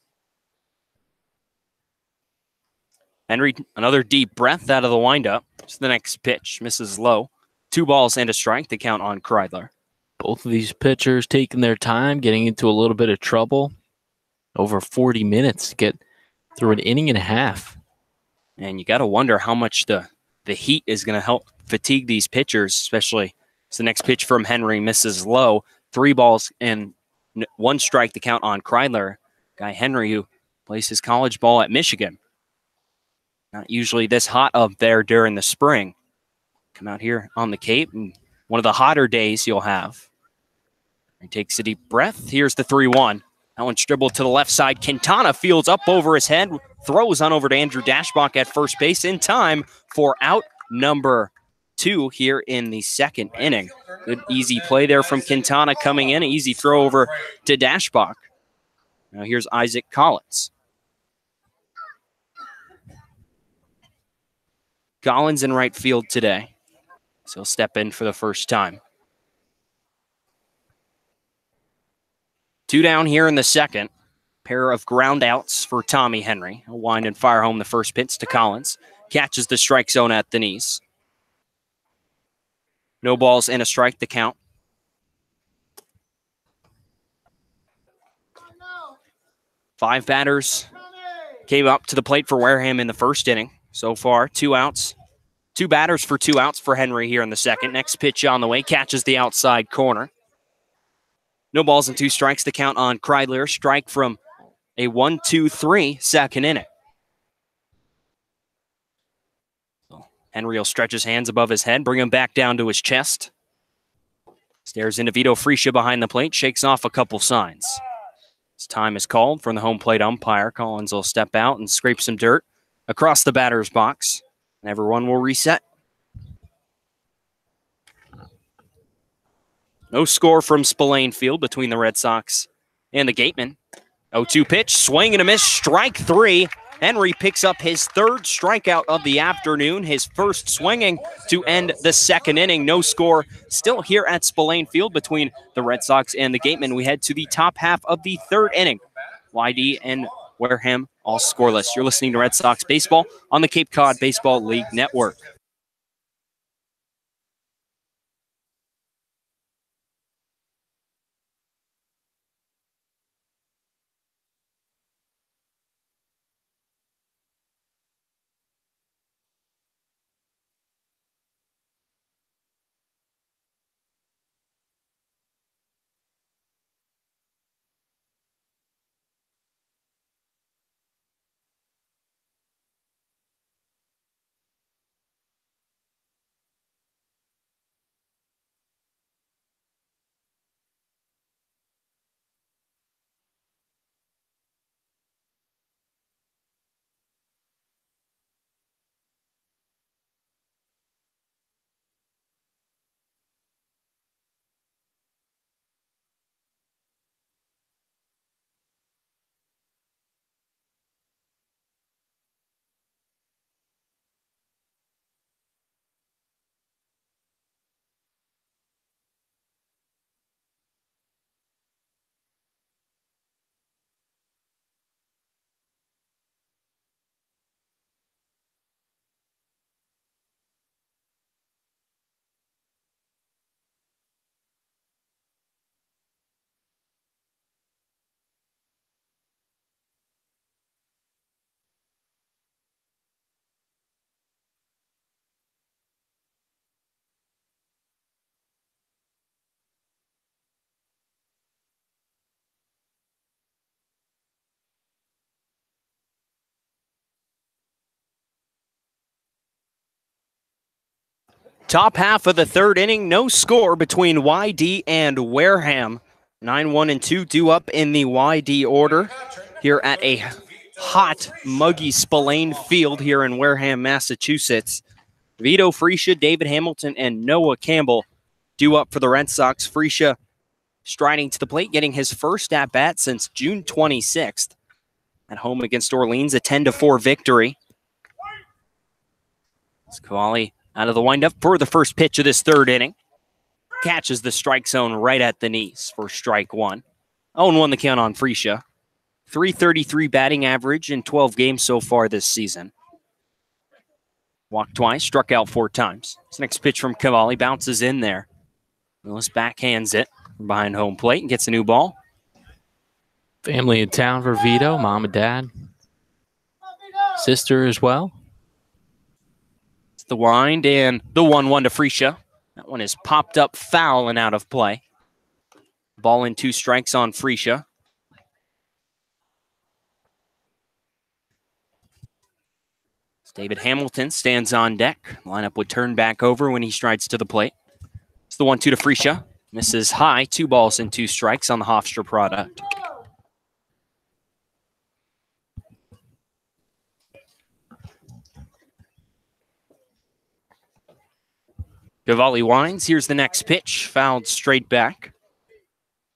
Speaker 1: Henry, another deep breath out of the windup. It's the next pitch. Misses low. 2 balls and a strike to count on Kreidler.
Speaker 2: Both of these pitchers taking their time, getting into a little bit of trouble. Over 40 minutes to get through an inning and a half.
Speaker 1: And you got to wonder how much the heat is going to help fatigue these pitchers, especially as the next pitch from Henry misses low. 3 balls and 1 strike to count on Kreidler. Guy Henry, who plays his college ball at Michigan. Not usually this hot up there during the spring. Come out here on the Cape, and one of the hotter days you'll have. He takes a deep breath. Here's the 3-1. That one's dribbled to the left side. Quintana fields up over his head, throws on over to Andrew Dashbach at first base in time for out number 2 here in the second inning. Good easy play there from Quintana coming in. An easy throw over to Dashbach. Now here's Isaac Collins. Collins in right field today. So he'll step in for the first time. 2 down here in the second. Pair of ground outs for Tommy Henry. He'll wind and fire home the first pitch to Collins. Catches the strike zone at the knees. No balls and a strike to count. Five batters came up to the plate for Wareham in the first inning. So far, 2 outs. 2 batters for 2 outs for Henry here in the second. Next pitch on the way, catches the outside corner. No balls and 2 strikes to count on Kreidler. Strike from a 1-2-3 second inning. So Henry will stretch his hands above his head, bring him back down to his chest. Stares into Vito Freesia behind the plate, shakes off a couple signs. As time is called from the home plate umpire, Collins will step out and scrape some dirt across the batter's box, and everyone will reset. No score from Spillane Field between the Red Sox and the Gatemen. 0-2 pitch, swing and a miss, strike 3 Henry picks up his third strikeout of the afternoon, his first swinging to end the second inning. No score still here at Spillane Field between the Red Sox and the Gatemen. We head to the top half of the third inning. YD and Wareham all scoreless. You're listening to Red Sox Baseball on the Cape Cod Baseball League Network. Top half of the third inning, no score between YD and Wareham. 9-1-2 due up in the YD order here at a hot, muggy Spillane Field here in Wareham, Massachusetts. Vito Freesia, David Hamilton, and Noah Campbell due up for the Red Sox. Freesia striding to the plate, getting his first at-bat since June 26th. At home against Orleans, a 10-4 victory. Cavalli out of the windup for the first pitch of this third inning. Catches the strike zone right at the knees for strike one. 0-1 the count on Freesia. .333 batting average in 12 games so far this season. Walked twice, struck out 4 times. This next pitch from Cavalli bounces in there. Willis backhands it from behind home plate and gets a new ball.
Speaker 2: Family in town for Vito, mom and dad. Sister as well.
Speaker 1: The wind and the 1-1 to Freesia. That one is popped up foul and out of play. Ball in 2 strikes on Freesia. David Hamilton stands on deck. Lineup would turn back over when he strides to the plate. It's the 1-2 to Freesia. Misses high. 2 balls and 2 strikes on the Hofstra product. Cavalli winds. Here's the next pitch. Fouled straight back.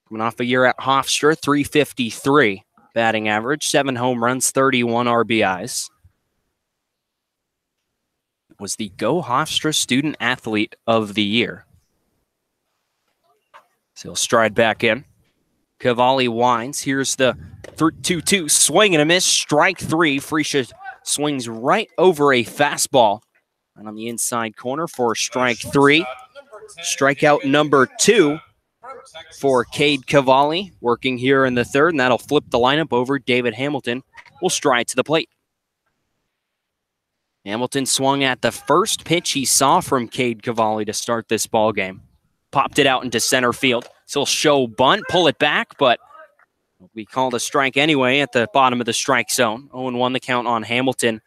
Speaker 1: Coming off a year at Hofstra, .353 batting average, 7 home runs, 31 RBIs. Was the Go Hofstra Student Athlete of the Year. So he'll stride back in. Cavalli winds. Here's the 2-2. Swing and a miss. Strike 3. Freesia swings right over a fastball. And on the inside corner for strike 3. Strikeout number 2 for Cade Cavalli, working here in the third, and that'll flip the lineup over. David Hamilton will stride to the plate. Hamilton swung at the first pitch he saw from Cade Cavalli to start this ball game. Popped it out into center field. So he'll show bunt, pull it back, but we called a strike anyway at the bottom of the strike zone. 0-1 the count on Hamilton.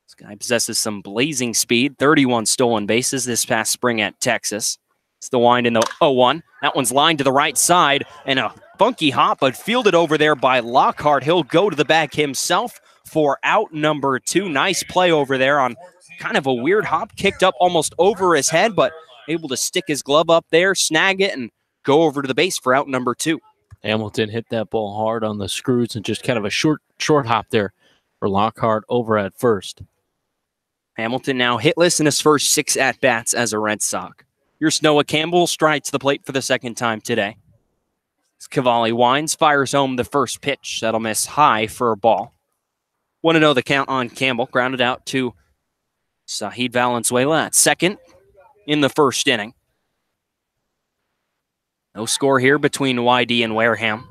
Speaker 1: This guy possesses some blazing speed, 31 stolen bases this past spring at Texas. It's the wind in the 0-1. That one's lined to the right side, and a funky hop, but fielded over there by Lockhart. He'll go to the bag himself for out number 2. Nice play over there on kind of a weird hop, kicked up almost over his head, but able to stick his glove up there, snag it, and go over to the base for out number 2.
Speaker 2: Hamilton hit that ball hard on the screws and just kind of a short hop there for Lockhart over at first.
Speaker 1: Hamilton now hitless in his first 6 at-bats as a Red Sox. Here's Noah Campbell, stride to the plate for the second time today. Cavalli winds, fires home the first pitch. That'll miss high for a ball. 1-0 the count on Campbell. Grounded out to Zahid Valenzuela at second in the first inning. No score here between YD and Wareham.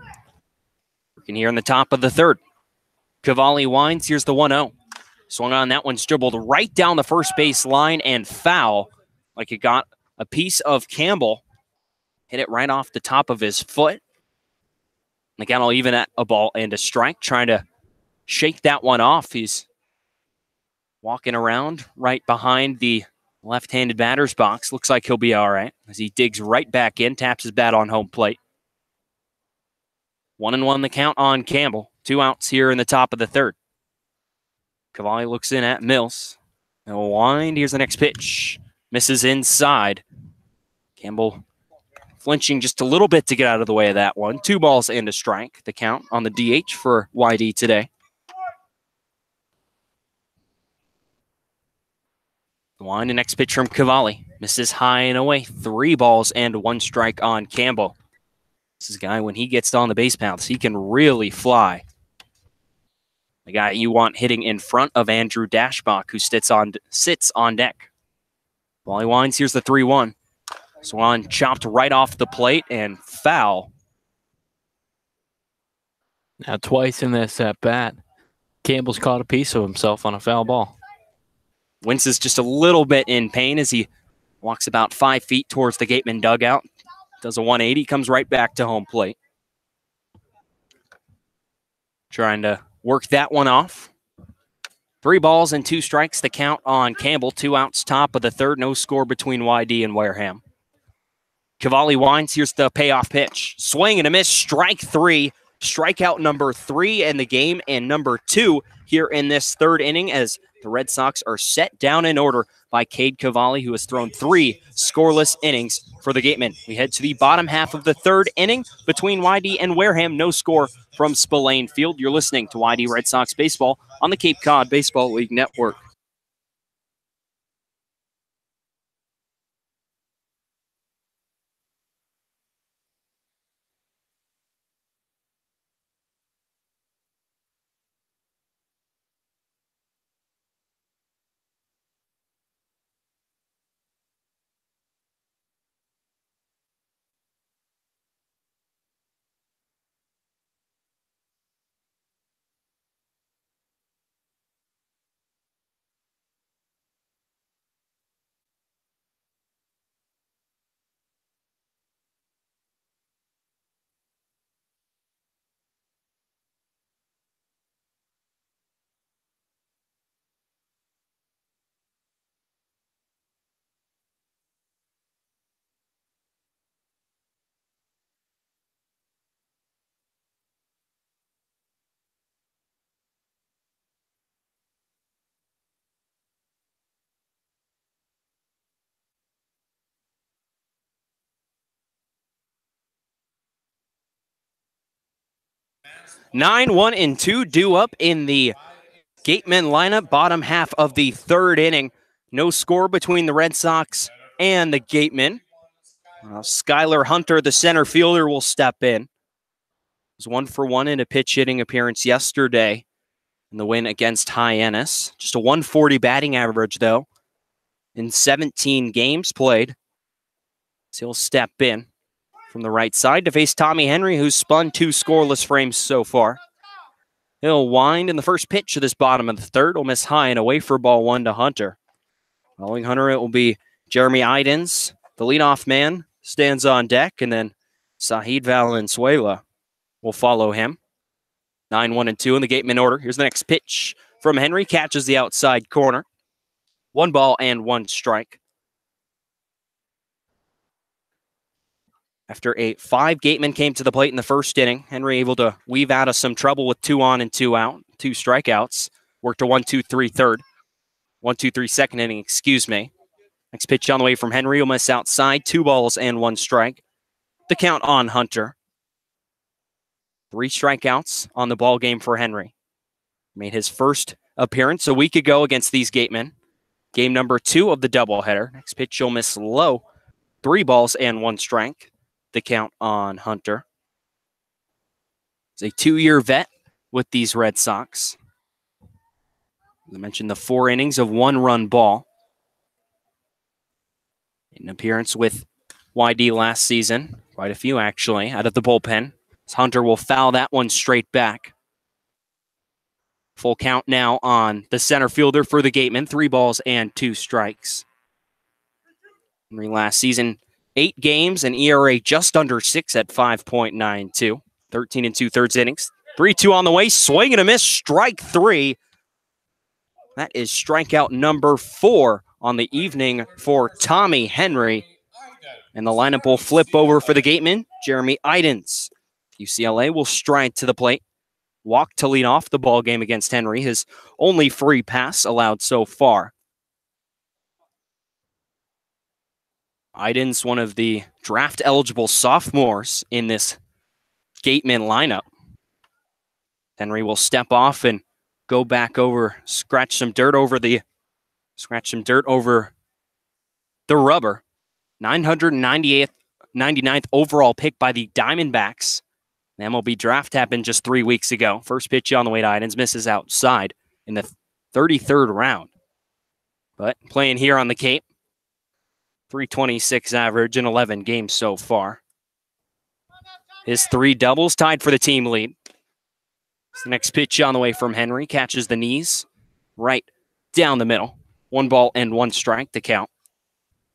Speaker 1: Working here in the top of the third. Cavalli winds. Here's the 1-0. Swung on, that one's dribbled right down the first base line and foul. Like it got a piece of Campbell. Hit it right off the top of his foot. Again, I'll even at a ball and a strike, trying to shake that one off. He's walking around right behind the left-handed batter's box. Looks like he'll be all right as he digs right back in, taps his bat on home plate. 1-1 the count on Campbell. 2 outs here in the top of the third. Cavalli looks in at Mills. He'll wind. Here's the next pitch. Misses inside. Campbell flinching just a little bit to get out of the way of that one. 2 balls and a strike. The count on the DH for YD today. The wind, the next pitch from Cavalli. Misses high and away. 3 balls and 1 strike on Campbell. This is a guy, when he gets on the base paths, he can really fly. The guy you want hitting in front of Andrew Dashbach, who sits on deck. Cavalli winds. Here's the 3-1. Swan chopped right off the plate and foul.
Speaker 2: Now twice in this at bat, Campbell's caught a piece of himself on a foul ball.
Speaker 1: Winces just a little bit in pain as he walks about 5 feet towards the Gateman dugout. Does a 180, comes right back to home plate. Trying to work that one off. 3 balls and 2 strikes, the count on Campbell. 2 outs, top of the third. No score between YD and Wareham. Cavalli winds. Here's the payoff pitch. Swing and a miss. Strike 3. Strikeout number 3 in the game and number 2 here in this third inning as the Red Sox are set down in order by Cade Cavalli, who has thrown 3 scoreless innings for the Gatemen. We head to the bottom half of the third inning between YD and Wareham. No score from Spillane Field. You're listening to YD Red Sox Baseball on the Cape Cod Baseball League Network. Nine, 1, and 2 due up in the Gateman lineup, bottom half of the third inning. No score between the Red Sox and the Gatemen. Skylar Hunter, the center fielder, will step in. Was 1 for 1 in a pitch hitting appearance yesterday in the win against Hyannis. Just a 140 batting average, though, in 17 games played. So he'll step in from the right side to face Tommy Henry, who's spun 2 scoreless frames so far. He'll wind in the first pitch of this bottom of the third. Will miss high and away for ball 1 to Hunter. Following Hunter, it will be Jeremy Idens. The leadoff man stands on deck, and then Zahid Valenzuela will follow him. 9, 1, and 2 in the Gateman order. Here's the next pitch from Henry. Catches the outside corner. 1 ball and 1 strike. After a 5, Gateman came to the plate in the first inning. Henry able to weave out of some trouble with 2 on and 2 out. 2 strikeouts. Worked a 1-2-3 third. 1-2-3 second inning, excuse me. Next pitch on the way from Henry. Will miss outside. 2 balls and 1 strike. The count on Hunter. 3 strikeouts on the ball game for Henry. Made his first appearance a week ago against these Gatemen. Game number 2 of the doubleheader. Next pitch, he'll miss low. 3 balls and 1 strike. The count on Hunter. He's a 2-year vet with these Red Sox. I mentioned the 4 innings of 1-run ball. An appearance with YD last season. Quite a few, actually, out of the bullpen. As Hunter will foul that one straight back. Full count now on the center fielder for the Gatemen. 3 balls and 2 strikes. Henry last season, 8 games, an ERA just under 6 at 5.92. 13 2/3 innings. 3-2 on the way. Swing and a miss. Strike 3. That is strikeout number 4 on the evening for Tommy Henry. And the lineup will flip over for the Gateman. Jeremy Idens. UCLA will stride to the plate. Walk to lead off the ball game against Henry. His only free pass allowed so far. Idens, one of the draft-eligible sophomores in this Gateman lineup. Henry will step off and go back over, scratch some dirt over the rubber. 99th overall pick by the Diamondbacks. The MLB draft happened just 3 weeks ago. First pitch on the way to Idens, misses outside in the 33rd round. But playing here on the Cape, 326 average in 11 games so far. His 3 doubles tied for the team lead. The next pitch on the way from Henry, catches the knees right down the middle. 1 ball and 1 strike to count.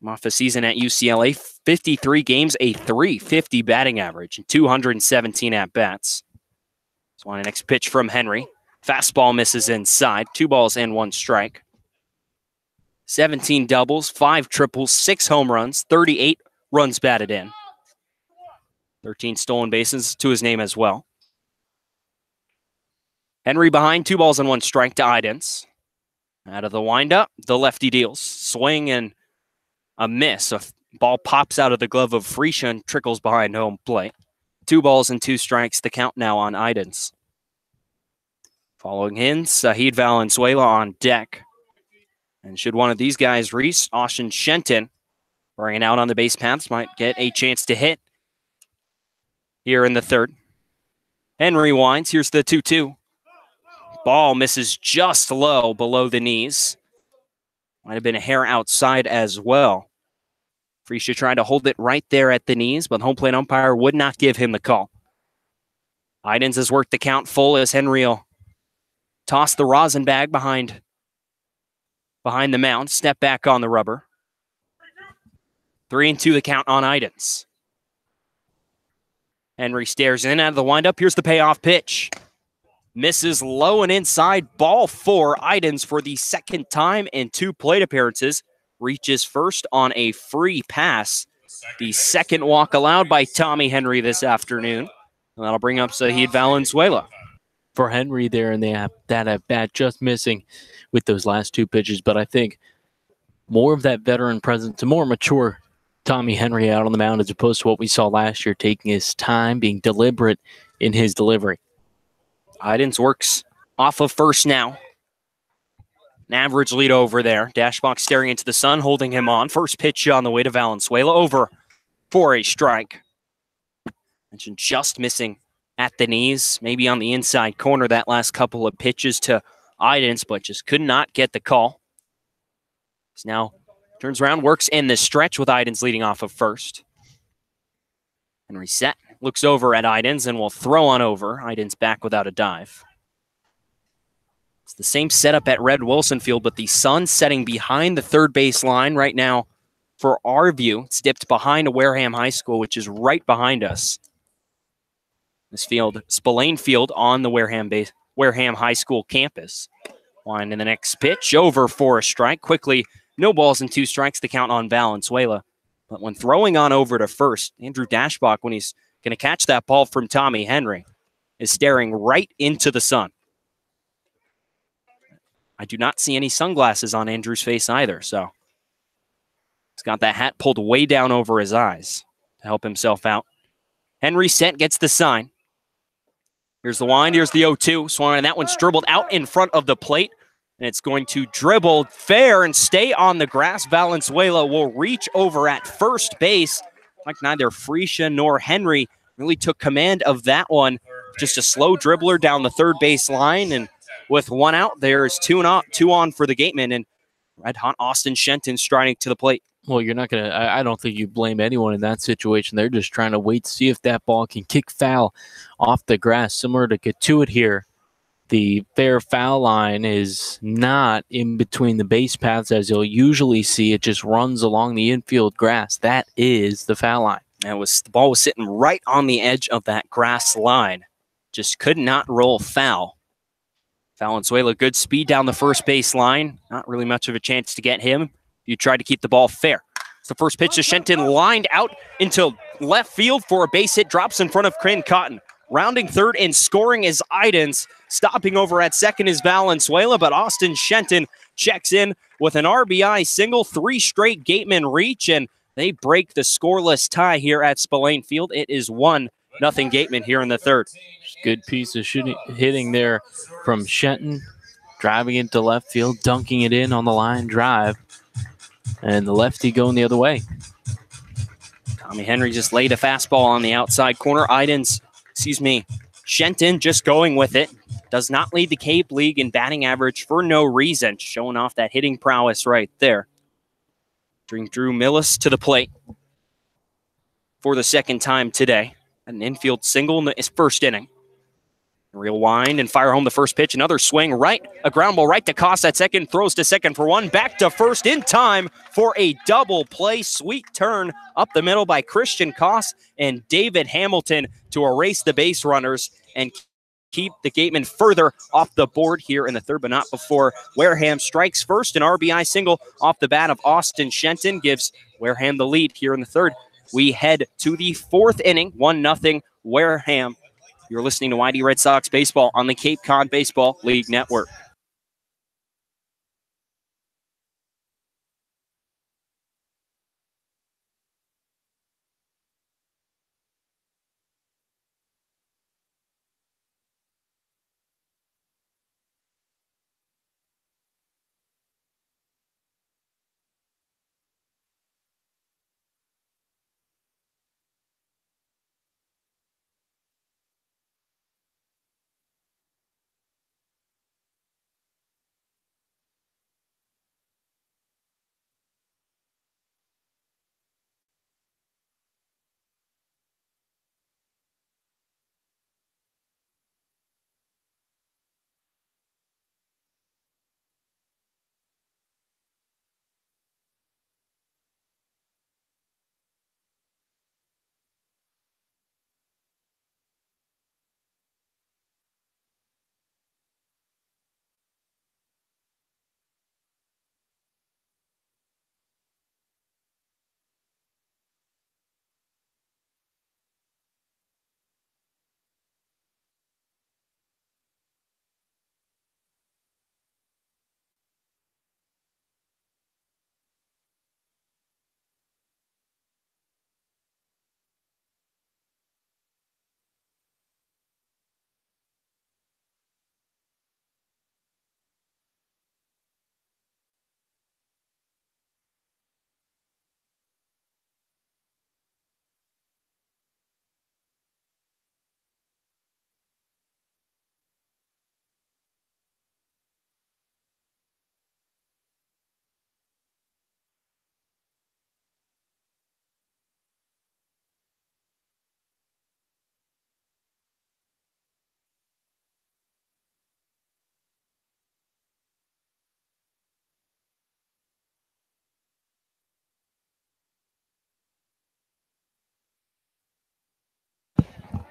Speaker 1: Off a season at UCLA, 53 games, a .350 batting average, and 217 at-bats. So on the next pitch from Henry, fastball misses inside, 2 balls and 1 strike. 17 doubles, 5 triples, 6 home runs, 38 runs batted in. 13 stolen bases to his name as well. Henry behind, 2 balls and 1 strike to Idens. Out of the windup, the lefty deals. Swing and a miss. A ball pops out of the glove of Freesia and trickles behind home plate. 2 balls and 2 strikes, the count now on Idens. Following him, Sahid Valenzuela on deck. And should one of these guys reach, Austin Shenton, bringing out on the base paths, might get a chance to hit here in the 3rd. Henry winds. Here's the 2-2. Ball misses just low below the knees. Might have been a hair outside as well. Freesia tried to hold it right there at the knees, but the home plate umpire would not give him the call. Idens has worked the count full as Henry will toss the rosin bag behind the mound, step back on the rubber. 3-2 the count on Idens. Henry stares in out of the windup. Here's the payoff pitch. Misses low and inside. Ball 4. Idens for the 2nd time in 2 plate appearances. Reaches first on a free pass. The 2nd walk allowed by Tommy Henry this afternoon. And that'll bring up Sahid Valenzuela.
Speaker 2: For Henry there, and they have that at bat just missing with those last 2 pitches. But I think more of that veteran presence, a more mature Tommy Henry out on the mound as opposed to what we saw last year, taking his time, being deliberate in his delivery.
Speaker 1: Idens works off of first now. An average lead over there. Dashbox staring into the sun, holding him on. First pitch on the way to Valenzuela, over for a strike. Mentioned just missing at the knees, maybe on the inside corner that last couple of pitches to Idens, but just could not get the call. He's now turns around, works in the stretch with Idens leading off of first. And reset. Looks over at Idens and will throw on over. Idens back without a dive. It's the same setup at Red Wilson Field, but the sun setting behind the 3rd base line right now. For our view, it's dipped behind Wareham High School, which is right behind us. This field, Spillane Field on the Wareham High School campus. Line in the next pitch, over for a strike. Quickly, no balls and 2 strikes to count on Valenzuela. But when throwing on over to first, Andrew Dashbach, when he's going to catch that ball from Tommy Henry, is staring right into the sun. I do not see any sunglasses on Andrew's face either, so he's got that hat pulled way down over his eyes to help himself out. Henry set, gets the sign. Here's the wind. Here's the 0-2. Swung, and that one's dribbled out in front of the plate. And it's going to dribble fair and stay on the grass. Valenzuela will reach over at first base. Like neither Freesia nor Henry really took command of that one. Just a slow dribbler down the third base line. And with one out, there's two on for the Gateman. And red-hot Austin Shenton striding to the plate.
Speaker 2: Well, you're not going to – I don't think you blame anyone in that situation. They're just trying to wait to see if that ball can kick foul off the grass. Similar to Katuit here, the fair foul line is not in between the base paths as you'll usually see. It just runs along the infield grass. That is the foul line.
Speaker 1: The ball was sitting right on the edge of that grass line. Just could not roll foul. Valenzuela, good speed down the first base line. Not really much of a chance to get him. You tried to keep the ball fair. It's the first pitch to Shenton, lined out into left field for a base hit. Drops in front of Crane Cotton. Rounding third and scoring is Idens. Stopping over at second is Valenzuela, but Austin Shenton checks in with an RBI single. 3 straight Gateman reach, and they break the scoreless tie here at Spillane Field. It is 1-0 Gateman here in the third.
Speaker 2: Good piece of hitting there from Shenton. Driving into left field, dunking it in on the line drive. And the lefty going the other way.
Speaker 1: Tommy Henry just laid a fastball on the outside corner. Shenton just going with it. Does not lead the Cape League in batting average for no reason. Showing off that hitting prowess right there. Bring Drew Millis to the plate for the second time today. An infield single in his first inning. Real wind and fire home the first pitch. Another swing right. A ground ball right to Koss at second. Throws to second for one. Back to first in time for a double play. Sweet turn up the middle by Christian Koss and David Hamilton to erase the base runners and keep the Gateman further off the board here in the third, but not before Wareham strikes first. An RBI single off the bat of Austin Shenton gives Wareham the lead here in the third. We head to the fourth inning. 1-0 Wareham. You're listening to YD Red Sox Baseball on the Cape Cod Baseball League Network.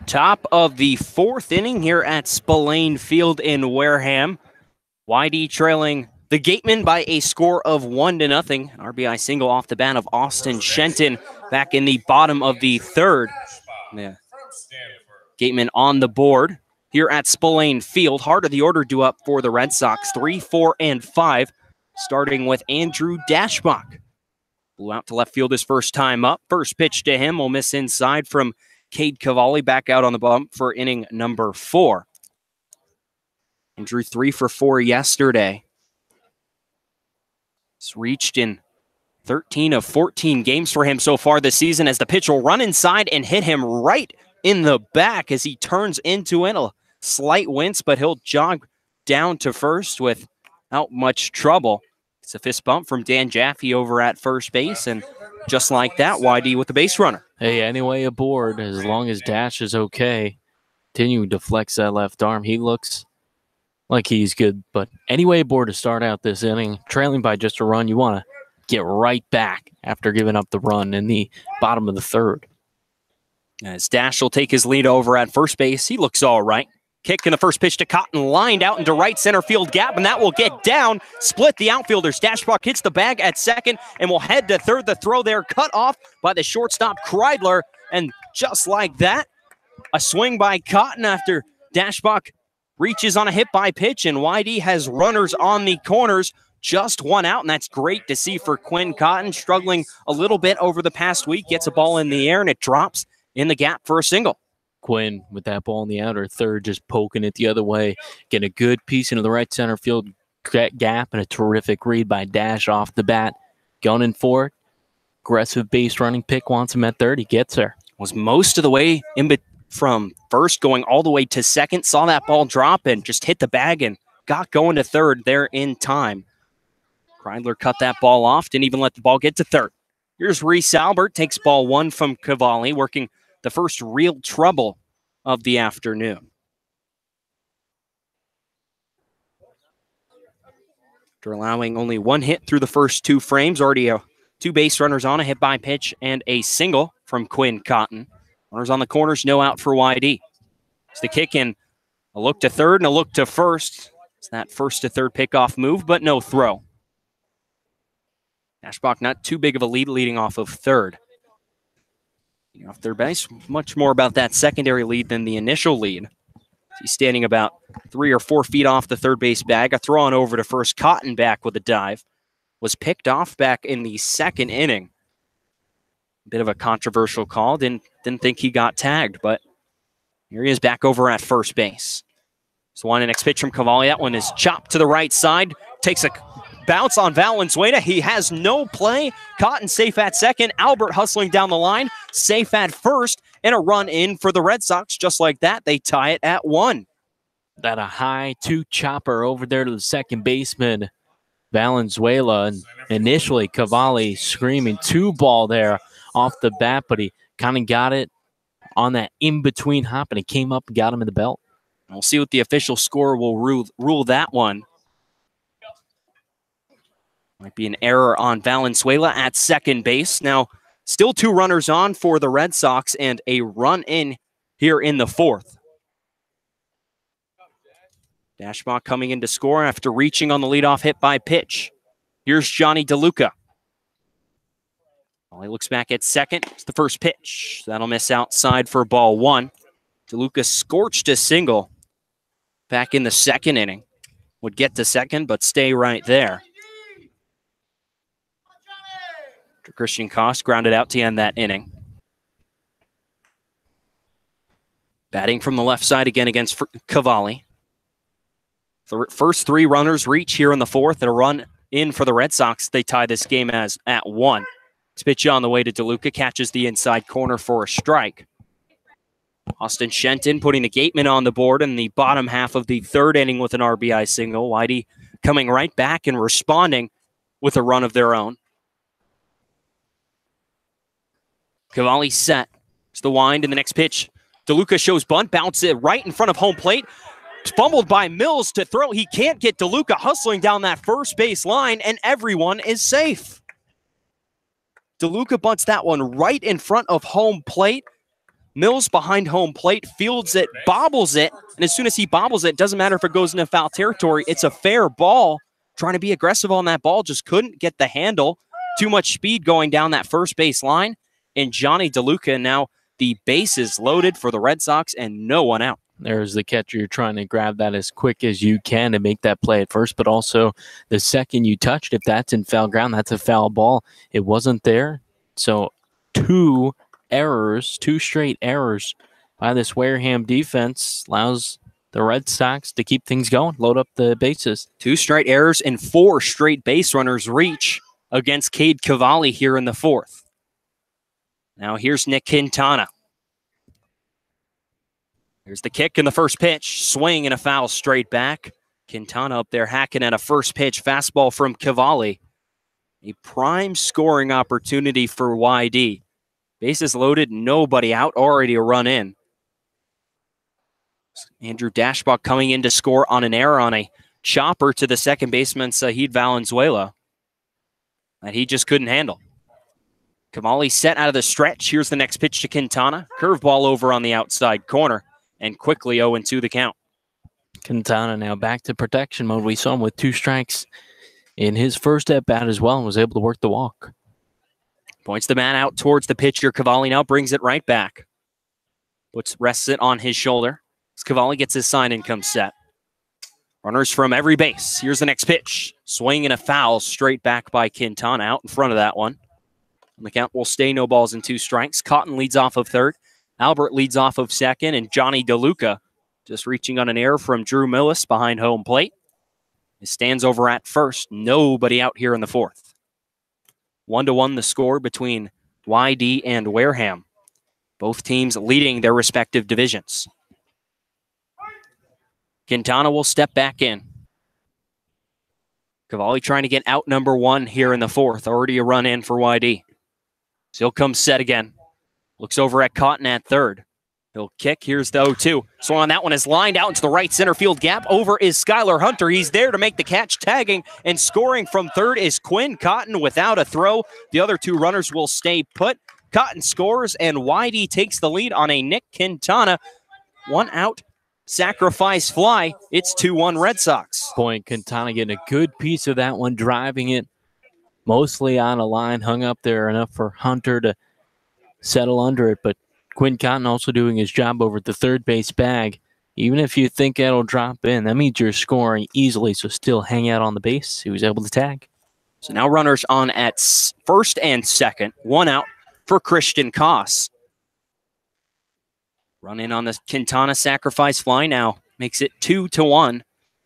Speaker 1: Top of the fourth inning here at Spillane Field in Wareham. YD trailing the Gateman by a score of 1-0. An RBI single off the bat of Austin Shenton back in the bottom of the third. Yeah. Gateman on the board here at Spillane Field. Heart of the order due up for the Red Sox. 3, 4, and 5. Starting with Andrew Dashbach. Blew out to left field his first time up. First pitch to him will miss inside from Cade Cavalli back out on the bump for inning number 4. And drew 3 for 4 yesterday. It's reached in 13 of 14 games for him so far this season as the pitch will run inside and hit him right in the back as he turns into it. A slight wince, but he'll jog down to first without much trouble. It's a fist bump from Dan Jaffe over at first base, and just like that, YD with the base runner.
Speaker 2: Hey, anyway aboard, as long as Dash is okay. Continuing to flex that left arm. He looks like he's good, but anyway aboard to start out this inning. Trailing by just a run, you want to get right back after giving up the run in the bottom of the third.
Speaker 1: As Dash will take his lead over at first base, he looks all right. Kick in the first pitch to Cotton, lined out into right center field gap, and that will get down. Split the outfielders. Dashbach hits the bag at second and will head to third. The throw there cut off by the shortstop Kreidler, and just like that, a swing by Cotton after Dashbach reaches on a hit by pitch, and YD has runners on the corners. Just one out, and that's great to see for Quinn Cotton. Struggling a little bit over the past week. Gets a ball in the air, and it drops in the gap for a single.
Speaker 2: Quinn with that ball in the outer third, just poking it the other way. Getting a good piece into the right center field gap, and a terrific read by Dash off the bat. Gunning for it. Aggressive base running pick wants him at third. He gets there.
Speaker 1: Was most of the way from first going all the way to second. Saw that ball drop and just hit the bag and got going to third there in time. Kreidler cut that ball off, didn't even let the ball get to third. Here's Reese Albert, takes ball 1 from Cavalli, working the first real trouble of the afternoon. After allowing only 1 hit through the first 2 frames, already 2 base runners on, a hit by pitch and a single from Quinn Cotton. Runners on the corners, no out for YD. It's the kick in, a look to third and a look to first. It's that first to third pickoff move, but no throw. Dashbach not too big of a lead leading off of third. Off third base, much more about that secondary lead than the initial lead. He's standing about 3 or 4 feet off the third base bag. A throw on over to first. Cotton back with a dive. Was picked off back in the second inning. Bit of a controversial call. Didn't think he got tagged, but here he is back over at first base. So on the next pitch from Cavalli. That one is chopped to the right side. Takes a bounce on Valenzuela. He has no play. Cotton safe at second. Albert hustling down the line. Safe at first. And a run in for the Red Sox. Just like that, they tie it at 1.
Speaker 2: That a high 2 chopper over there to the second baseman, Valenzuela. And initially, Cavalli screaming 2 ball there off the bat, but he kind of got it on that in-between hop, and it came up and got him in the belt.
Speaker 1: We'll see what the official score will rule that one. Might be an error on Valenzuela at second base. Now, still 2 runners on for the Red Sox and a run in here in the 4th. Dashbach coming in to score after reaching on the leadoff hit by pitch. Here's Johnny DeLuca. He looks back at second. It's the first pitch. That'll miss outside for ball 1. DeLuca scorched a single back in the second inning. Would get to second, but stay right there. Christian Koss grounded out to end that inning. Batting from the left side again against Cavalli. The first 3 runners reach here in the 4th, and a run in for the Red Sox. They tie this game as at 1. Pitch on the way to DeLuca, catches the inside corner for a strike. Austin Shenton putting the Gateman on the board in the bottom half of the 3rd inning with an RBI single. Whitey coming right back and responding with a run of their own. Cavalli set. It's the wind in the next pitch. DeLuca shows bunt, bounce it right in front of home plate. Fumbled by Mills to throw. He can't get DeLuca hustling down that first base line, and everyone is safe. DeLuca bunts that one right in front of home plate. Mills behind home plate, fields it, bobbles it, and as soon as he bobbles it, doesn't matter if it goes into foul territory, it's a fair ball. Trying to be aggressive on that ball, just couldn't get the handle. Too much speed going down that first base line. And Johnny DeLuca, now the base is loaded for the Red Sox and no one out.
Speaker 2: There's the catcher. You're trying to grab that as quick as you can to make that play at first, but also the second you touched, if that's in foul ground, that's a foul ball. It wasn't there. So 2 errors, 2 straight errors by this Wareham defense allows the Red Sox to keep things going, load up the bases.
Speaker 1: 2 straight errors and 4 straight base runners reach against Cade Cavalli here in the 4th. Now here's Nick Quintana. Here's the kick and the first pitch. Swing and a foul straight back. Quintana up there hacking at a first pitch fastball from Cavalli. A prime scoring opportunity for YD. Bases loaded, nobody out, already a run in. Andrew Dashbach coming in to score on an error on a chopper to the second baseman, Sahid Valenzuela, that he just couldn't handle. Cavalli set out of the stretch. Here's the next pitch to Quintana. Curveball over on the outside corner. And quickly 0-2 the count.
Speaker 2: Quintana now back to protection mode. We saw him with 2 strikes in his first at-bat as well and was able to work the walk.
Speaker 1: Points the man out towards the pitcher. Cavalli now brings it right back. Rests it on his shoulder. As Cavalli gets his sign and comes set. Runners from every base. Here's the next pitch. Swing and a foul straight back by Quintana out in front of that one. The count will stay no balls and 2 strikes. Cotton leads off of third. Albert leads off of second, and Johnny DeLuca just reaching on an error from Drew Millis behind home plate. He stands over at first. Nobody out here in the 4th. 1-1 the score between YD and Wareham. Both teams leading their respective divisions. Quintana will step back in. Cavalli trying to get out number 1 here in the 4th. Already a run in for YD. So he'll come set again. Looks over at Cotton at third. He'll kick. Here's the 0-2. Swung on that one is lined out into the right center field gap. Over is Skylar Hunter. He's there to make the catch. Tagging and scoring from third is Quinn Cotton without a throw. The other 2 runners will stay put. Cotton scores, and YD takes the lead on a Nick Quintana 1-out sacrifice fly. It's 2-1 Red Sox.
Speaker 2: Point Quintana getting a good piece of that one, driving it mostly on a line, hung up there enough for Hunter to settle under it, but Quinn Cotton also doing his job over at the third base bag. Even if you think it'll drop in, that means you're scoring easily, so still hang out on the base. He was able to tag.
Speaker 1: So now runners on at first and second. 1 out for Christian Koss. Run in on the Quintana sacrifice fly now. Makes it 2-1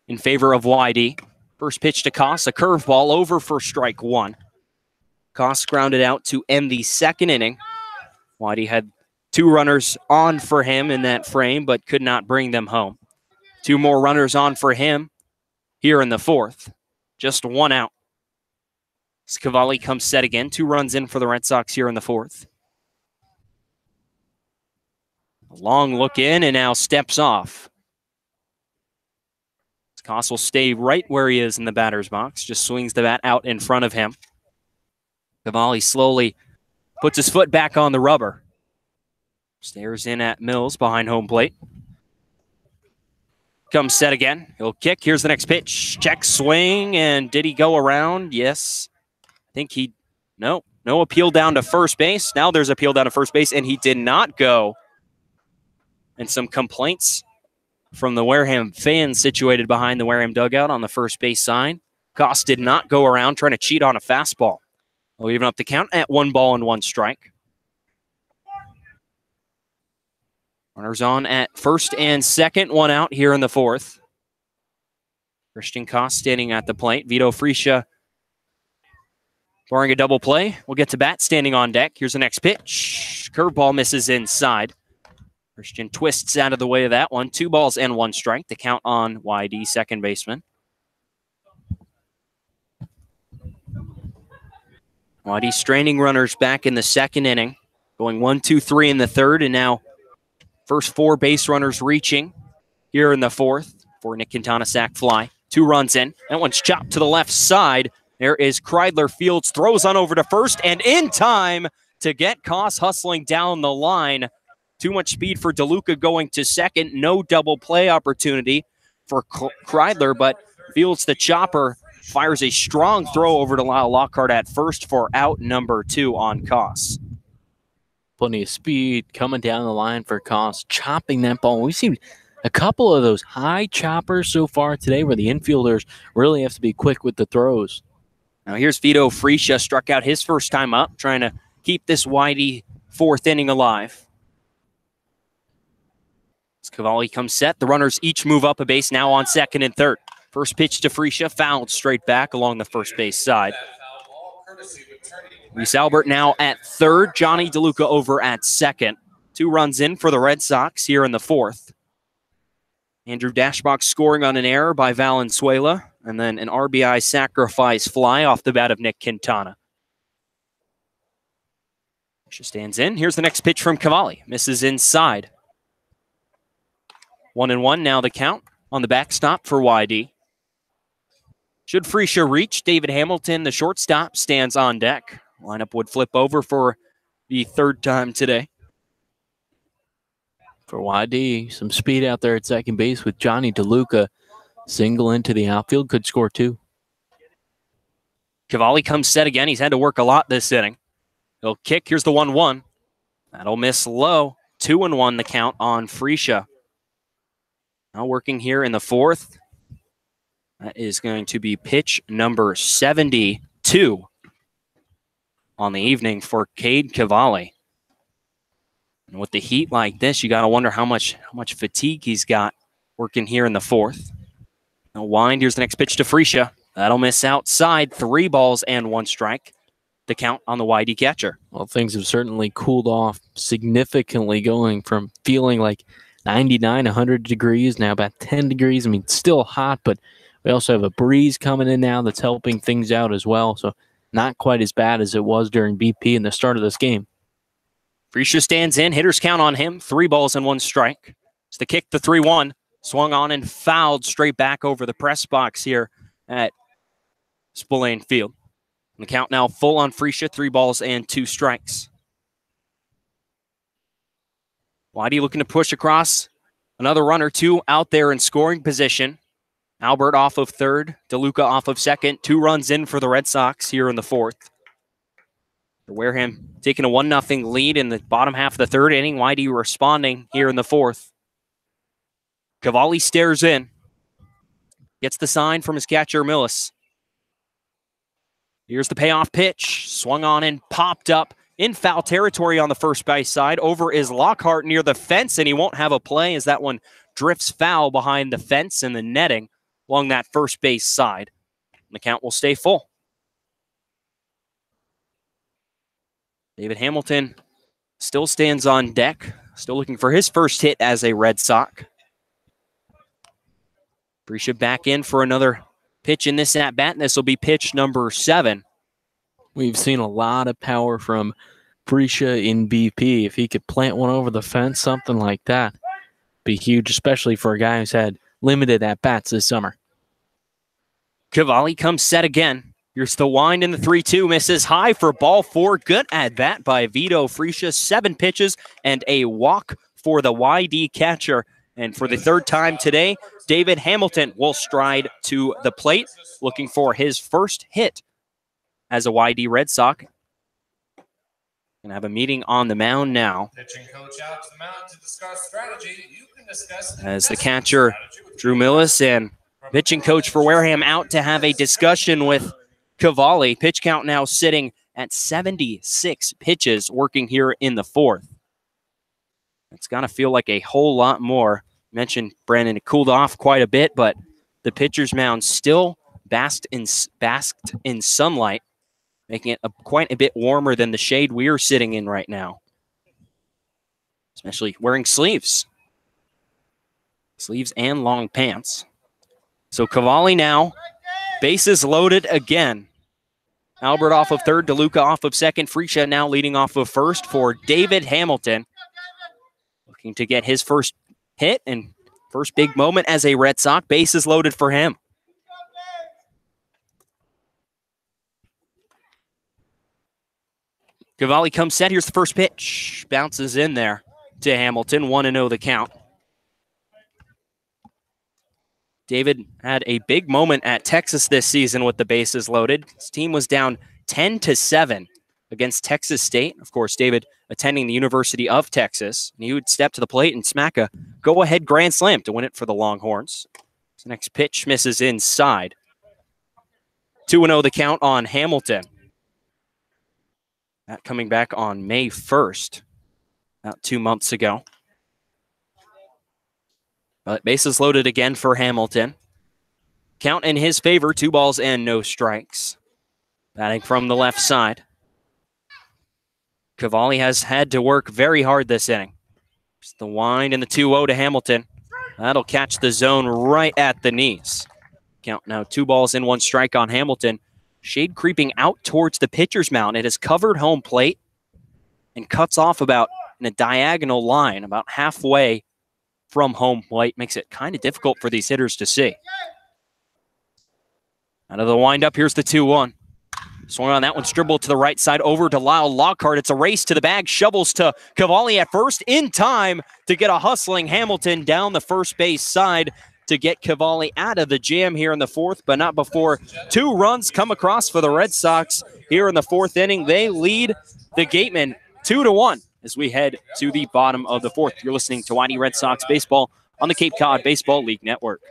Speaker 1: in favor of YD. First pitch to Koss, a curveball over for strike 1. Koss grounded out to end the second inning. YD had 2 runners on for him in that frame, but could not bring them home. 2 more runners on for him here in the 4th. Just 1 out. Cavalli comes set again. 2 runs in for the Red Sox here in the 4th. A long look in and now steps off. Koss will stay right where he is in the batter's box. Just swings the bat out in front of him. Cavalli slowly puts his foot back on the rubber. Stares in at Mills behind home plate. Comes set again. He'll kick. Here's the next pitch. Check swing. And did he go around? Yes. I think he... No appeal down to first base. Now there's appeal down to first base, and he did not go. And some complaints from the Wareham fans situated behind the Wareham dugout on the first base sign. Koss did not go around trying to cheat on a fastball. We'll even up the count at 1 ball and 1 strike. Runners on at first and second, 1 out here in the 4th. Christian Koss standing at the plate. Vito Freesia barring a double play. We'll get to bat standing on deck. Here's the next pitch. Curveball misses inside. Christian twists out of the way of that one. 2 balls and 1 strike. The count on YD, second baseman. YD straining runners back in the second inning. Going 1-2-3 in the third, and now first 4 base runners reaching here in the 4th for Nick Quintana sac fly. 2 runs in. That one's chopped to the left side. There is Kreidler Fields. Throws on over to first and in time to get Koss hustling down the line. Too much speed for DeLuca going to second. No double play opportunity for Kreidler, but Fields, the chopper, fires a strong throw over to Lyle Lockhart at first for out number 2 on Koss.
Speaker 2: Plenty of speed coming down the line for Koss, chopping that ball. We've seen a couple of those high choppers so far today where the infielders really have to be quick with the throws.
Speaker 1: Now here's Vito Freesia, struck out his first time up, trying to keep this YD fourth inning alive. As Cavalli comes set, the runners each move up a base now on second and third. First pitch to Freesia, fouled straight back along the first base side. Reese Albert now at third, Johnny DeLuca over at second. 2 runs in for the Red Sox here in the fourth. Andrew Dashbach scoring on an error by Valenzuela, and then an RBI sacrifice fly off the bat of Nick Quintana. She stands in. Here's the next pitch from Cavalli. Misses inside. 1-1 now the count on the backstop for YD. Should Freesia reach, David Hamilton, the shortstop, stands on deck. Lineup would flip over for the third time today.
Speaker 2: For YD, some speed out there at second base with Johnny DeLuca. Single into the outfield, could score 2.
Speaker 1: Cavalli comes set again. He's had to work a lot this inning. He'll kick. Here's the 1-1. That'll miss low. 2-1 the count on Freesia. Now working here in the fourth. That is going to be pitch number 72 on the evening for Cade Cavalli. And with the heat like this, you got to wonder how much fatigue he's got working here in the fourth. Now wind. Here's the next pitch to Freesia. That'll miss outside. 3 balls and 1 strike. The count on the YD catcher.
Speaker 2: Well, things have certainly cooled off significantly, going from feeling like 99, 100 degrees, now about 10 degrees. I mean, still hot, but we also have a breeze coming in now that's helping things out as well. So not quite as bad as it was during BP in the start of this game.
Speaker 1: Freesia stands in. Hitters count on him. 3 balls and 1 strike. It's the kick, the 3-1. Swung on and fouled straight back over the press box here at Spillane Field. And the count now full on Freesia. 3 balls and 2 strikes. Whitey looking to push across. Another runner, 2 out there in scoring position. Albert off of third. DeLuca off of second. 2 runs in for the Red Sox here in the fourth. Wareham taking a 1-0 lead in the bottom half of the third inning. Whitey responding here in the fourth. Cavalli stares in. Gets the sign from his catcher, Millis. Here's the payoff pitch. Swung on and popped up in foul territory on the first base side. Over is Lockhart near the fence, and he won't have a play as that one drifts foul behind the fence and the netting along that first base side. And the count will stay full. David Hamilton still stands on deck, still looking for his first hit as a Red Sox. Freesia back in for another pitch in this at-bat, and this will be pitch number 7.
Speaker 2: We've seen a lot of power from Freesia in BP. If he could plant one over the fence, something like that, be huge, especially for a guy who's had limited at-bats this summer.
Speaker 1: Cavalli comes set again. Here's the wind in the 3-2. Misses high for ball 4. Good at-bat by Vito Freesia. 7 pitches and a walk for the YD catcher. And for the third time today, David Hamilton will stride to the plate, looking for his first hit as a YD Red Sox. Gonna have a meeting on the mound now.
Speaker 3: Pitching coach out to the mound to discuss strategy. You can discuss
Speaker 1: as the catcher, Drew Millis, and pitching coach for Wareham out to have a discussion with Cavalli. Pitch count now sitting at 76 pitches, working here in the fourth. It's got to feel like a whole lot more. Mentioned, Brandon, it cooled off quite a bit, but the pitcher's mound still basked in sunlight, making it quite a bit warmer than the shade we are sitting in right now. Especially wearing sleeves. Sleeves and long pants. So Cavalli now, bases loaded again. Albert off of third, DeLuca off of second. Freesia now leading off of first for David Hamilton. Looking to get his first hit and first big moment as a Red Sox. Bases loaded for him. Cavalli comes set. Here's the first pitch. Bounces in there to Hamilton. 1-0 the count. David had a big moment at Texas this season with the bases loaded. His team was down 10-7 against Texas State. Of course, David attending the University of Texas. And he would step to the plate and smack a go-ahead grand slam to win it for the Longhorns. His next pitch misses inside. 2-0 the count on Hamilton. That coming back on May 1st, about 2 months ago. But bases loaded again for Hamilton. Count in his favor, 2 balls and no strikes. Batting from the left side. Cavalli has had to work very hard this inning. Just the wind and the 2-0 to Hamilton. That'll catch the zone right at the knees. Count now 2 balls and 1 strike on Hamilton. Shade creeping out towards the pitcher's mound. It has covered home plate and cuts off about in a diagonal line, about halfway from home plate. Makes it kind of difficult for these hitters to see. Out of the windup, here's the 2-1. Swung on that one, dribbled to the right side over to Lyle Lockhart. It's a race to the bag, shovels to Cavalli at first, in time to get a hustling Hamilton down the first base side to get Cavalli out of the jam here in the 4th, but not before 2 runs come across for the Red Sox here in the 4th inning. They lead the Gateman 2-1 as we head to the bottom of the 4th. You're listening to YD Red Sox Baseball on the Cape Cod Baseball League Network.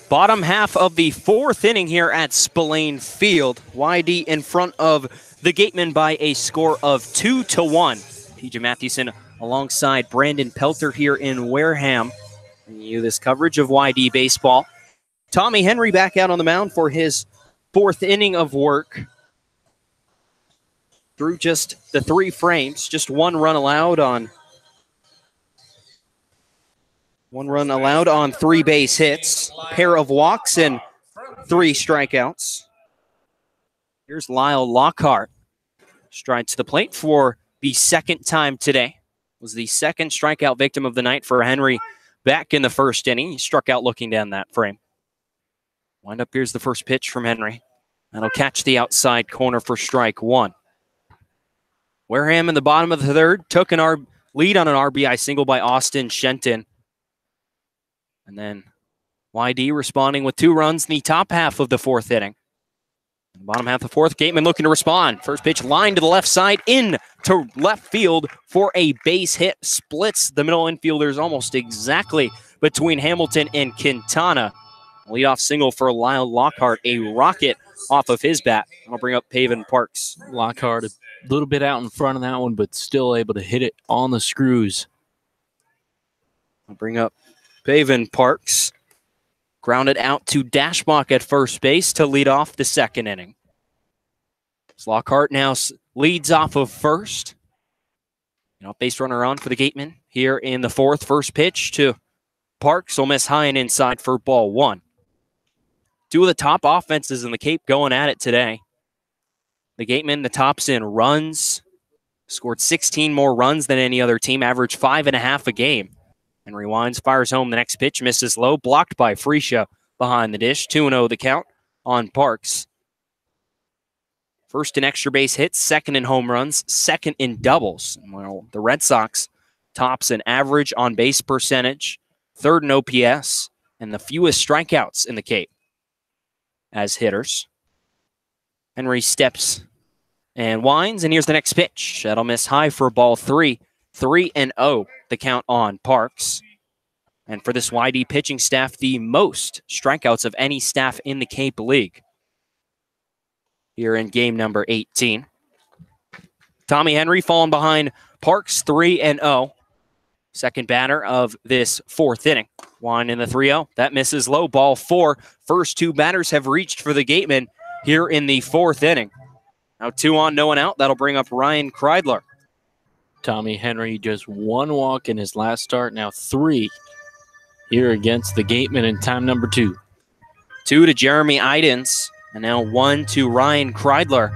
Speaker 1: Bottom half of the 4th inning here at Spillane Field. YD in front of the Gateman by a score of 2-1. TJ Mathewson alongside Brandon Pelter here in Wareham. Bringing you this coverage of YD baseball. Tommy Henry back out on the mound for his 4th inning of work. Through just the 3 frames, just 1 run allowed on 3 base hits, a pair of walks, and 3 strikeouts. Here's Lyle Lockhart. Stride to the plate for the 2nd time today. Was the 2nd strikeout victim of the night for Henry back in the 1st inning. He struck out looking down that frame. Wind up, here's the first pitch from Henry. That'll catch the outside corner for strike 1. Wareham in the bottom of the 3rd took an lead on an RBI single by Austin Shenton. And then YD responding with 2 runs in the top half of the 4th inning. In the bottom half of the 4th, Gateman looking to respond. First pitch line to the left side, in to left field for a base hit. Splits the middle infielders almost exactly between Hamilton and Quintana. Leadoff single for Lyle Lockhart, a rocket off of his bat. I'll bring up Pavin Parks.
Speaker 2: Lockhart a little bit out in front of that one, but still able to hit it on the screws.
Speaker 1: I'll bring up Pavin Parks. Grounded out to Dashbach at first base to lead off the 2nd inning. Lockhart now leads off of first. Base runner on for the Gateman here in the 4th. First pitch to Parks will miss high and inside for ball 1. 2 of the top offenses in the Cape going at it today. The Gateman, the tops in runs, scored 16 more runs than any other team, averaged 5.5 a game. And rewinds, fires home the next pitch, misses low, blocked by Freesia behind the dish. 2-0 the count on Parks. First in extra base hits, 2nd in home runs, 2nd in doubles. Well, the Red Sox tops in average on base percentage, 3rd in OPS, and the fewest strikeouts in the Cape as hitters. Henry steps and winds, and here's the next pitch. That'll miss high for ball 3. 3-0, the count on Parks. And for this YD pitching staff, the most strikeouts of any staff in the Cape League here in game number 18. Tommy Henry falling behind Parks 3-0. Second batter of this fourth inning. One in the 3-0. That misses low. Ball 4. First two batters have reached for the Gateman here in the fourth inning. Now 2 on, no one out. That'll bring up Ryan Kreidler.
Speaker 2: Tommy Henry just 1 walk in his last start. Now 3 here against the Gateman in time number 2.
Speaker 1: 2 to Jeremy Idens. And now 1 to Ryan Kreidler.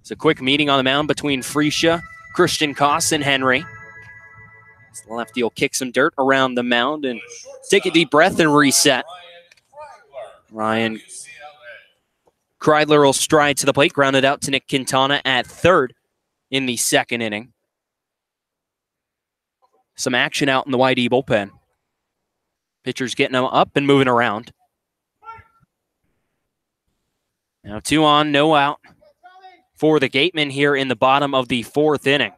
Speaker 1: It's a quick meeting on the mound between Freesia, Christian Koss, and Henry. The lefty will kick some dirt around the mound and take a deep breath and reset. Ryan Kreidler will stride to the plate, grounded out to Nick Quintana at third in the second inning. Some action out in the YD bullpen. Pitchers getting them up and moving around. Now 2 on, no out for the Gateman here in the bottom of the fourth inning.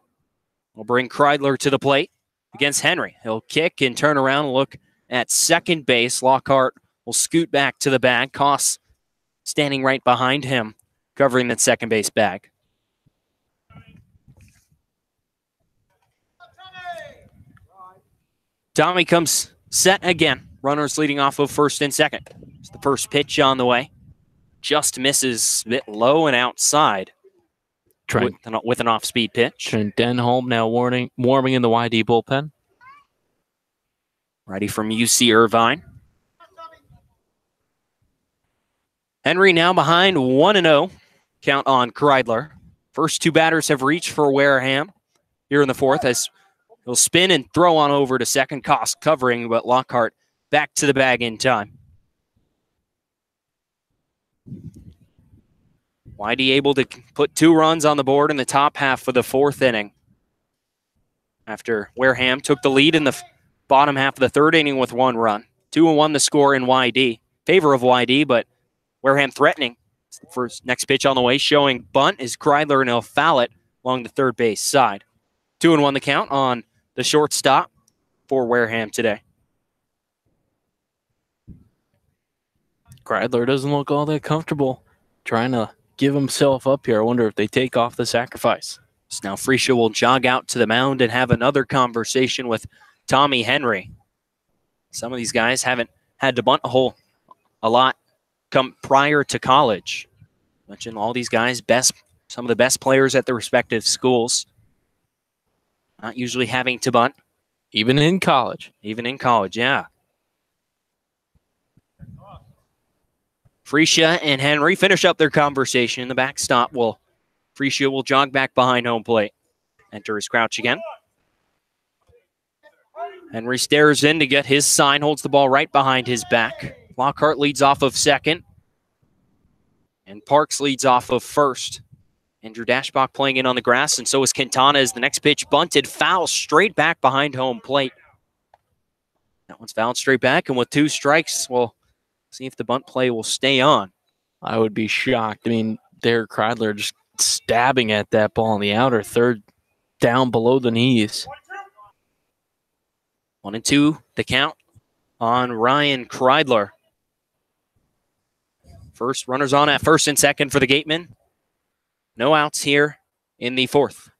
Speaker 1: We'll bring Kreidler to the plate against Henry. He'll kick and turn around and look at second base. Lockhart will scoot back to the bag. Koss standing right behind him, covering that second base bag. Tommy comes set again. Runners leading off of first and second. It's the first pitch on the way. Just misses a bit low and outside with an off-speed pitch.
Speaker 2: Trent Denholm now warming in the YD bullpen.
Speaker 1: Ready from UC Irvine. Henry now behind 1-0. Count on Kreidler. First two batters have reached for Wareham here in the fourth as he'll spin and throw on over to second. Koss covering, but Lockhart back to the bag in time. YD able to put 2 runs on the board in the top half of the fourth inning. After Wareham took the lead in the bottom half of the third inning with 1 run. 2-1 the score in YD. Favor of YD, but Wareham threatening. It's the first next pitch on the way, showing bunt is Kreidler, and he'll foul it along the third base side. 2-1 the count on the shortstop for Wareham today.
Speaker 2: Kreidler doesn't look all that comfortable trying to give himself up here. I wonder if they take off the sacrifice.
Speaker 1: So now Freesia will jog out to the mound and have another conversation with Tommy Henry. Some of these guys haven't had to bunt a lot come prior to college. Mentioned all these guys, some of the best players at their respective schools. Not usually having to bunt.
Speaker 2: Even in college.
Speaker 1: Even in college, yeah. Freesia and Henry finish up their conversation. The backstop Freesia will jog back behind home plate. Enter his crouch again. Henry stares in to get his sign, holds the ball right behind his back. Lockhart leads off of second. And Parks leads off of first. Andrew Dashbach playing in on the grass, and so is Quintana as the next pitch bunted, foul straight back behind home plate. That one's fouled straight back, and with 2 strikes, we'll see if the bunt play will stay on.
Speaker 2: I would be shocked. I mean, Derek Kreidler just stabbing at that ball in the outer third, down below the knees.
Speaker 1: 1-2, the count on Ryan Kreidler. First runners on at first and second for the Gateman. No outs here in the fourth.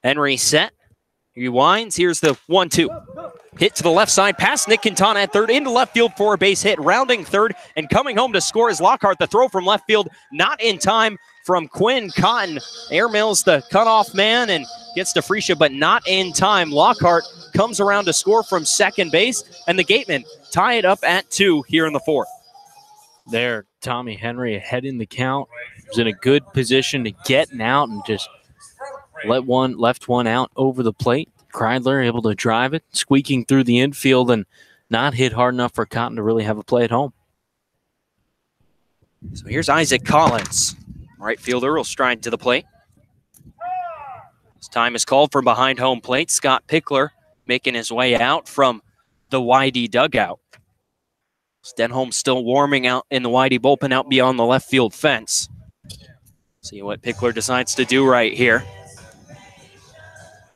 Speaker 1: Henry set. He winds. Here's the 1-2. Hit to the left side, past Nick Quintana at third, into left field for a base hit, rounding third, and coming home to score is Lockhart. The throw from left field, not in time from Quinn Cotton. Airmails the cutoff man and gets to Freesia, but not in time. Lockhart comes around to score from second base, and the Gatemen tie it up at 2 here in the fourth.
Speaker 2: There, Tommy Henry ahead in the count. Was in a good position to get out and just left one out over the plate. Kreidler able to drive it, squeaking through the infield and not hit hard enough for Cotton to really have a play at home.
Speaker 1: So here's Isaac Collins. Right fielder will stride to the plate. This time is called from behind home plate. Scott Pickler making his way out from the YD dugout. Stenholm still warming out in the YD bullpen out beyond the left field fence. See what Pickler decides to do right here.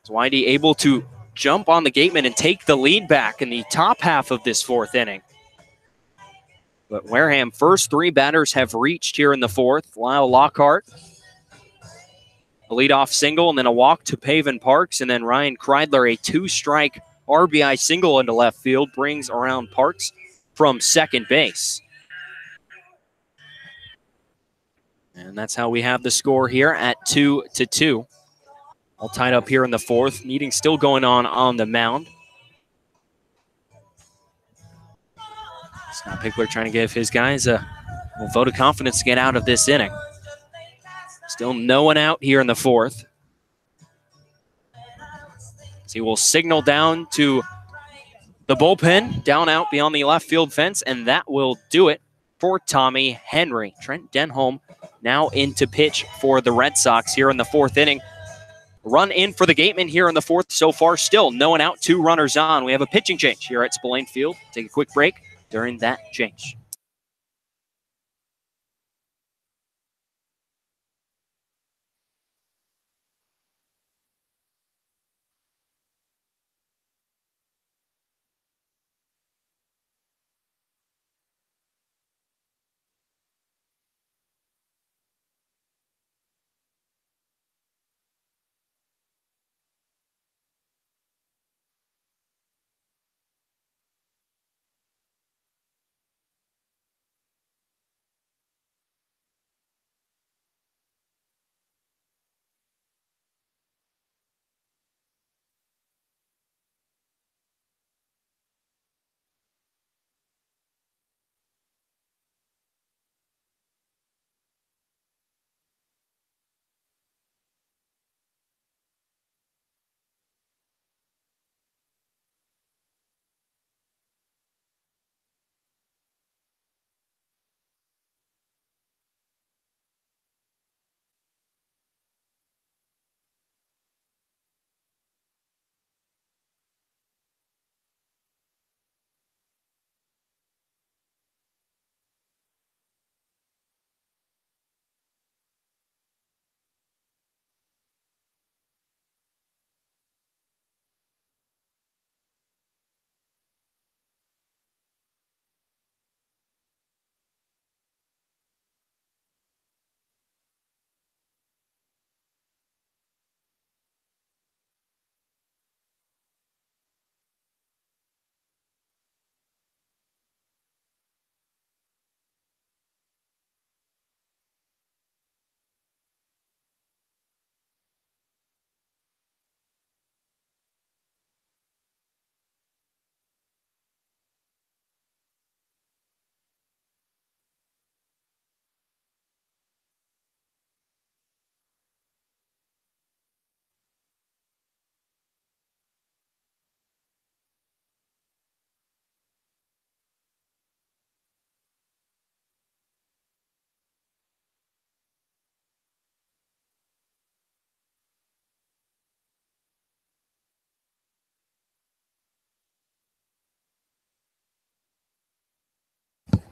Speaker 1: Is Whitey able to jump on the Gateman and take the lead back in the top half of this fourth inning? But Wareham, first three batters have reached here in the fourth. Lyle Lockhart, a leadoff single, and then a walk to Paven Parks, and then Ryan Kreidler, a two-strike RBI single into left field, brings around Parks from second base. And that's how we have the score here at 2-2. All tied up here in the fourth. Meeting still going on the mound. Scott Pickler trying to give his guys a vote of confidence to get out of this inning. Still no one out here in the fourth. So he will signal down to the bullpen, down out beyond the left field fence, and that will do it for Tommy Henry. Trent Denholm now in to pitch for the Red Sox here in the fourth inning. Run in for the Gateman here in the fourth so far. Still no one out, two runners on. We have a pitching change here at Spillane Field. Take a quick break during that change.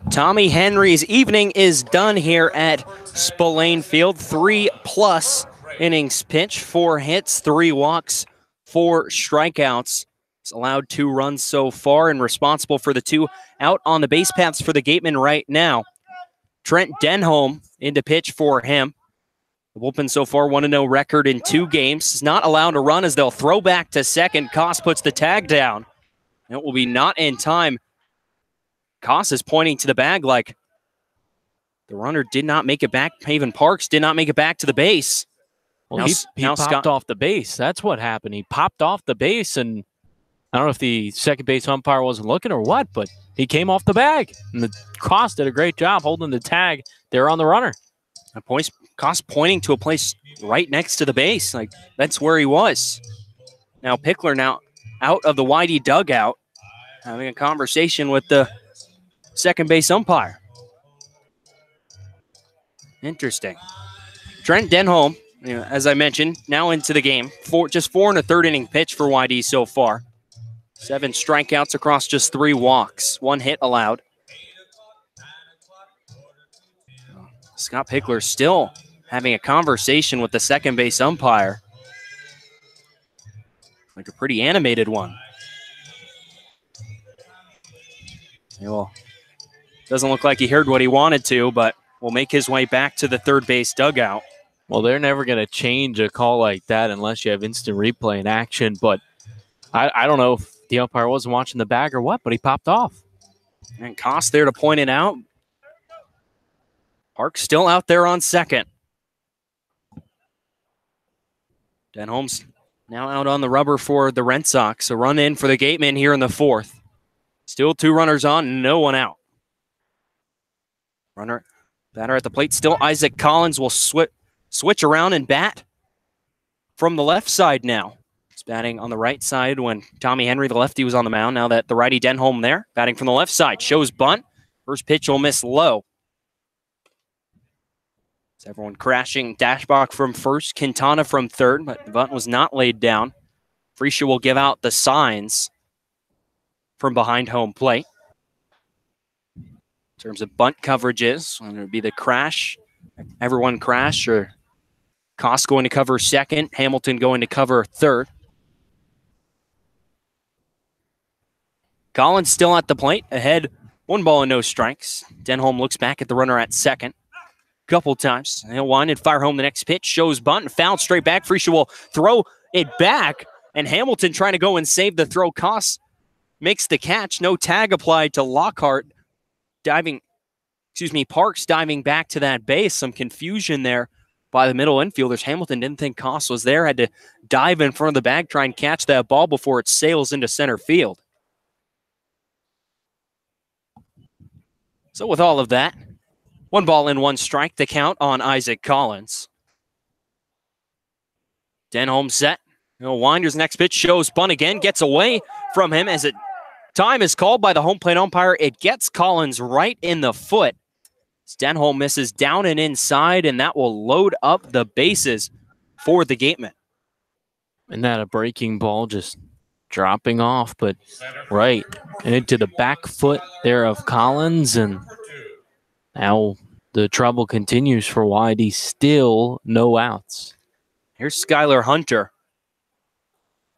Speaker 1: Tommy Henry's evening is done here at Spillane Field. 3+ innings pitched, 4 hits, 3 walks, 4 strikeouts. He's allowed 2 runs so far and responsible for the 2 out on the base paths for the Gateman right now. Trent Denholm in to pitch for him. The bullpen so far 1-0 record in 2 games. He's not allowed to run as they'll throw back to second. Koss puts the tag down. It will be not in time. Koss is pointing to the bag like the runner did not make it back. Paven Parks did not make it back to the base.
Speaker 2: Well, he popped off the base. That's what happened. He popped off the base, and I don't know if the second base umpire wasn't looking or what, but he came off the bag. And the Koss did a great job holding the tag there on the runner.
Speaker 1: Koss pointing to a place right next to the base. Like, that's where he was. Now Pickler now out of the Whitey dugout, having a conversation with the second base umpire. Interesting. Trent Denholm, as I mentioned, now into the game. Just 4 1/3 inning pitch for YD so far. 7 strikeouts across just 3 walks. 1 hit allowed. Scott Pickler still having a conversation with the second base umpire. Like a pretty animated one. Well, doesn't look like he heard what he wanted to, but will make his way back to the third base dugout.
Speaker 2: Well, they're never going to change a call like that unless you have instant replay in action. But I don't know if the umpire wasn't watching the bag or what, but he popped off.
Speaker 1: And Koss there to point it out. Park still out there on second. Denholm's now out on the rubber for the Red Sox. A run in for the Gateman here in the fourth. Still 2 runners on, no one out. Batter at the plate. Still Isaac Collins will switch around and bat from the left side now. He's batting on the right side when Tommy Henry, the lefty, was on the mound. Now that the righty Denholm there, batting from the left side. Shows bunt. First pitch will miss low. So everyone crashing. Dashbach from first. Quintana from third, but the bunt was not laid down. Freesia will give out the signs from behind home plate. In terms of bunt coverages, whether it be the crash, everyone crash, or Koss going to cover second, Hamilton going to cover third. Collins still at the plate, ahead, 1 ball and no strikes. Denholm looks back at the runner at second a couple times. He'll wind and fire home the next pitch, shows bunt and fouled straight back. Freesia will throw it back, and Hamilton trying to go and save the throw. Koss makes the catch, no tag applied to Lockhart. Parks diving back to that base. Some confusion there by the middle infielders. Hamilton didn't think Koss was there, had to dive in front of the bag, try and catch that ball before it sails into center field. So with all of that, 1 ball and 1 strike, the count on Isaac Collins. Denholm set. Winder's next pitch shows bunt again, gets away from him as time is called by the home plate umpire. It gets Collins right in the foot. Denholm misses down and inside, and that will load up the bases for the Gateman.
Speaker 2: And that a breaking ball just dropping off, but right into the back foot there of Collins, and now the trouble continues for YD. Still no outs.
Speaker 1: Here's Skylar Hunter.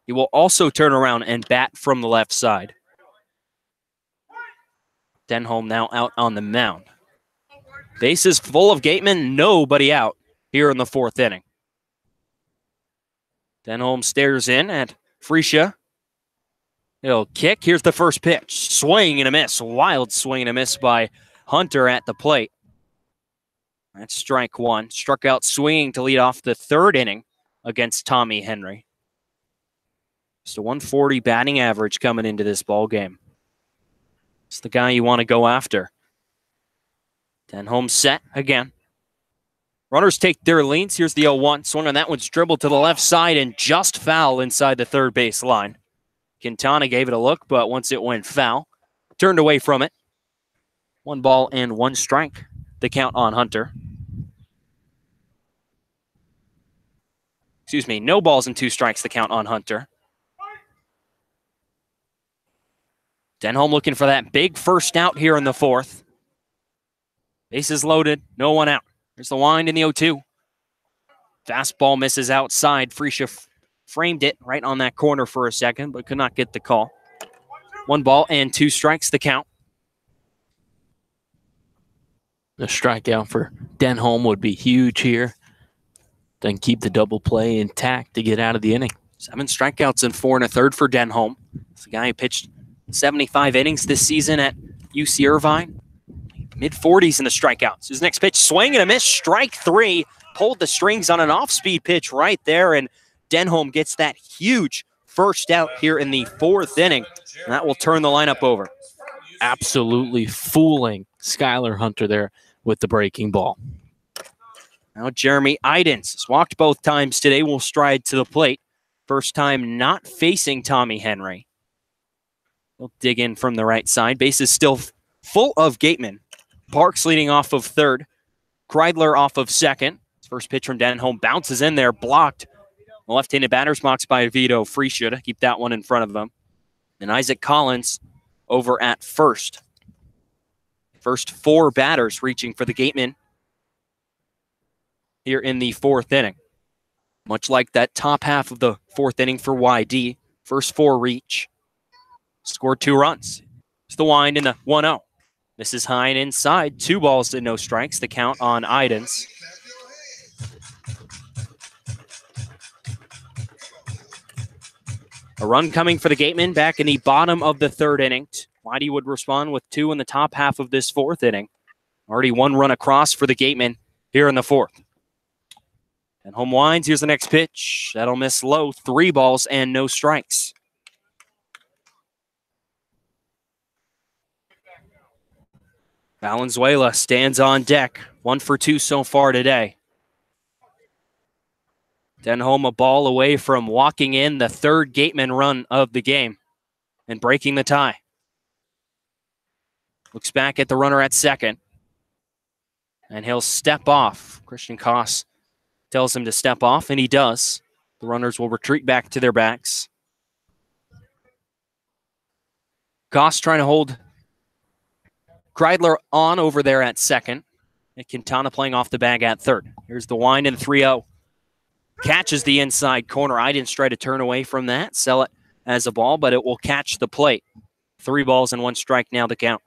Speaker 1: He will also turn around and bat from the left side. Denholm now out on the mound. Bases full of Gateman, nobody out here in the 4th inning. Denholm stares in at Freesia. He'll kick. Here's the first pitch. Swing and a miss. Wild swing and a miss by Hunter at the plate. That's strike 1. Struck out swinging to lead off the 3rd inning against Tommy Henry. Just a 140 batting average coming into this ball game. It's the guy you want to go after. Denholm set again. Runners take their leads. Here's the 0-1. Swung on that one's dribbled to the left side and just foul inside the third base line. Quintana gave it a look, but once it went foul, turned away from it. 1 ball and 1 strike. The count on Hunter. No balls and 2 strikes. The count on Hunter. Denholm looking for that big first out here in the 4th. Bases loaded, no one out. Here's the wind in the 0-2. Fastball misses outside. Freesia framed it right on that corner for a second, but could not get the call. 1 ball and 2 strikes, the count.
Speaker 2: A strikeout for Denholm would be huge here. Then keep the double play intact to get out of the inning.
Speaker 1: 7 strikeouts and 4 1/3 for Denholm. It's the guy who pitched 75 innings this season at UC Irvine. Mid-40s in the strikeouts. His next pitch, swing and a miss, strike 3. Pulled the strings on an off-speed pitch right there, and Denholm gets that huge first out here in the 4th inning. And that will turn the lineup over.
Speaker 2: Absolutely fooling Skylar Hunter there with the breaking ball.
Speaker 1: Now Jeremy Idens has walked both times today, will stride to the plate. First time not facing Tommy Henry. He'll dig in from the right side. Base is still full of Gateman. Parks leading off of 3rd. Kreidler off of 2nd. First pitch from Denholm bounces in there, blocked. The left-handed batter's box by Vito Freesia to keep that one in front of him. And Isaac Collins over at 1st. First 4 batters reaching for the Gateman here in the fourth inning. Much like that top half of the fourth inning for YD. First 4 reach. Scored 2 runs. It's the wind in the 1-0. This is high and inside. 2 balls and no strikes. The count on Idens. A run coming for the Gateman back in the bottom of the third inning. Whitey would respond with 2 in the top half of this fourth inning. Already 1 run across for the Gateman here in the fourth. And home winds. Here's the next pitch. That'll miss low. 3 balls and no strikes. Valenzuela stands on deck. 1 for 2 so far today. Denholm a ball away from walking in the third Gateman run of the game and breaking the tie. Looks back at the runner at second. And he'll step off. Christian Koss tells him to step off, and he does. The runners will retreat back to their backs. Koss trying to hold Kreidler on over there at second. And Quintana playing off the bag at third. Here's the wind in 3-0. Catches the inside corner. Idens try to turn away from that, sell it as a ball, but it will catch the plate. 3 balls and 1 strike now the count.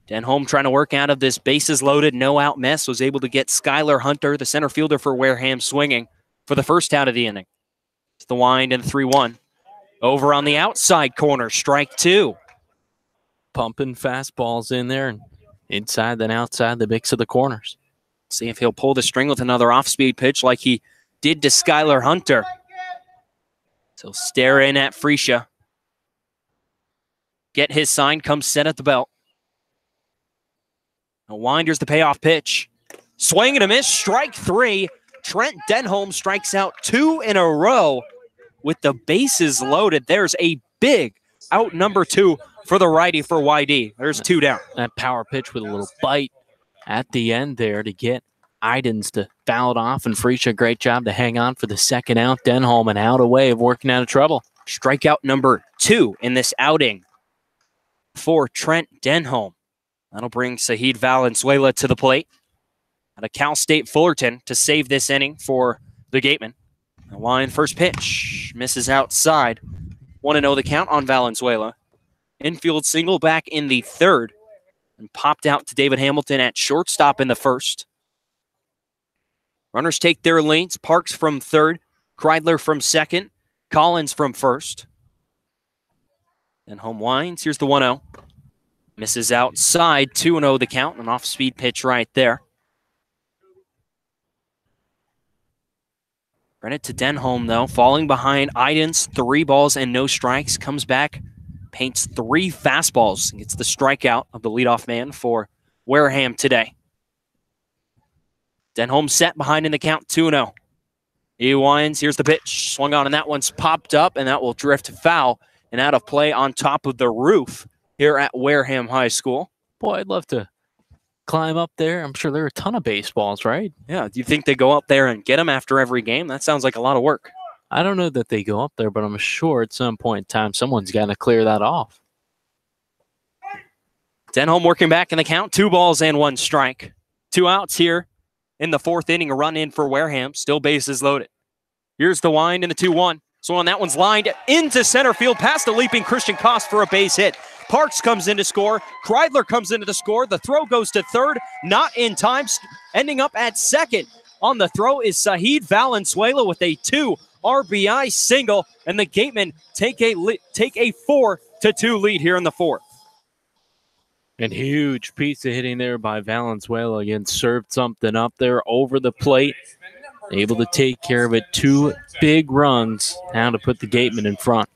Speaker 1: Denholm trying to work out of this bases loaded, no out mess. Was able to get Skylar Hunter, the center fielder for Wareham, swinging for the first out of the inning. It's the wind and 3-1. Over on the outside corner, strike 2.
Speaker 2: Pumping fastballs in there and inside then outside the mix of the corners.
Speaker 1: See if he'll pull the string with another off-speed pitch like he did to Skylar Hunter. So stare in at Freesia. Get his sign, come set at the belt. A winder's the payoff pitch. Swing and a miss, strike 3. Trent Denholm strikes out 2 in a row with the bases loaded. There's a big out number 2 for the righty for YD. There's 2 down.
Speaker 2: That power pitch with a little bite at the end there to get Idens to foul it off, and Freesia, great job to hang on for the second out. Denholm an out away of working out of trouble.
Speaker 1: Strikeout number 2 in this outing for Trent Denholm. That'll bring Sahid Valenzuela to the plate out of Cal State Fullerton to save this inning for the Gateman. The line first pitch misses outside. 1-0 the count on Valenzuela. Infield single back in the third and popped out to David Hamilton at shortstop in the first. Runners take their lanes. Parks from third, Kreidler from second, Collins from first. And home winds. Here's the 1-0. Misses outside. 2-0 the count. An off-speed pitch right there. Credit to Denholm, though. Falling behind Idens. 3 balls and no strikes. Comes back. Paints 3 fastballs. Gets the strikeout of the leadoff man for Wareham today. Denholm set behind in the count. 2-0. He winds. Here's the pitch. Swung on, and that one's popped up, and that will drift foul and out of play on top of the roof here at Wareham High School.
Speaker 2: Boy, I'd love to climb up there. I'm sure there are a ton of baseballs, right?
Speaker 1: Yeah. Do you think they go up there and get them after every game? That sounds like a lot of work.
Speaker 2: I don't know that they go up there, but I'm sure at some point in time someone's got to clear that off.
Speaker 1: Denholm working back in the count. 2 balls and 1 strike. 2 outs here in the fourth inning. A run in for Wareham. Still bases loaded. Here's the wind and the 2-1. So on that one's lined into center field past the leaping Christian Koss for a base hit. Parks comes in to score. Kreidler comes into the score. The throw goes to third. Not in time. Ending up at second. On the throw is Sahid Valenzuela with a 2 RBI single. And the Gatemen take a 4-2 lead here in the fourth.
Speaker 2: And huge piece of hitting there by Valenzuela. Again, served something up there over the plate. Able to take care of it. 2 big runs now to put the Gatemen in front.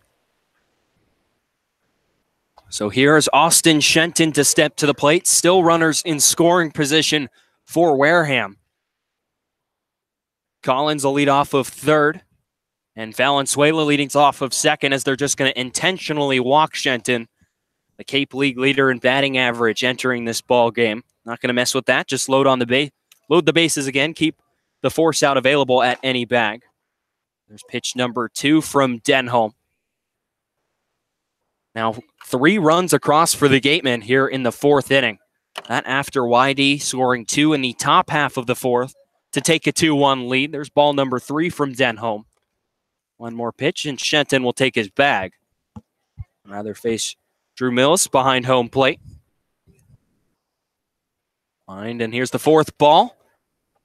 Speaker 1: So here is Austin Shenton to step to the plate. Still runners in scoring position for Wareham. Collins will lead off of third. And Valenzuela leading off of second as they're just going to intentionally walk Shenton, the Cape League leader in batting average entering this ball game. Not going to mess with that. Just load the bases again. Keep the force out available at any bag. There's pitch number 2 from Denholm. Now 3 runs across for the Gatemen here in the fourth inning. That after YD scoring 2 in the top half of the fourth to take a 2-1 lead. There's ball number 3 from Denholm. One more pitch, and Shenton will take his bag. Rather face Drew Mills behind home plate. And here's the fourth ball.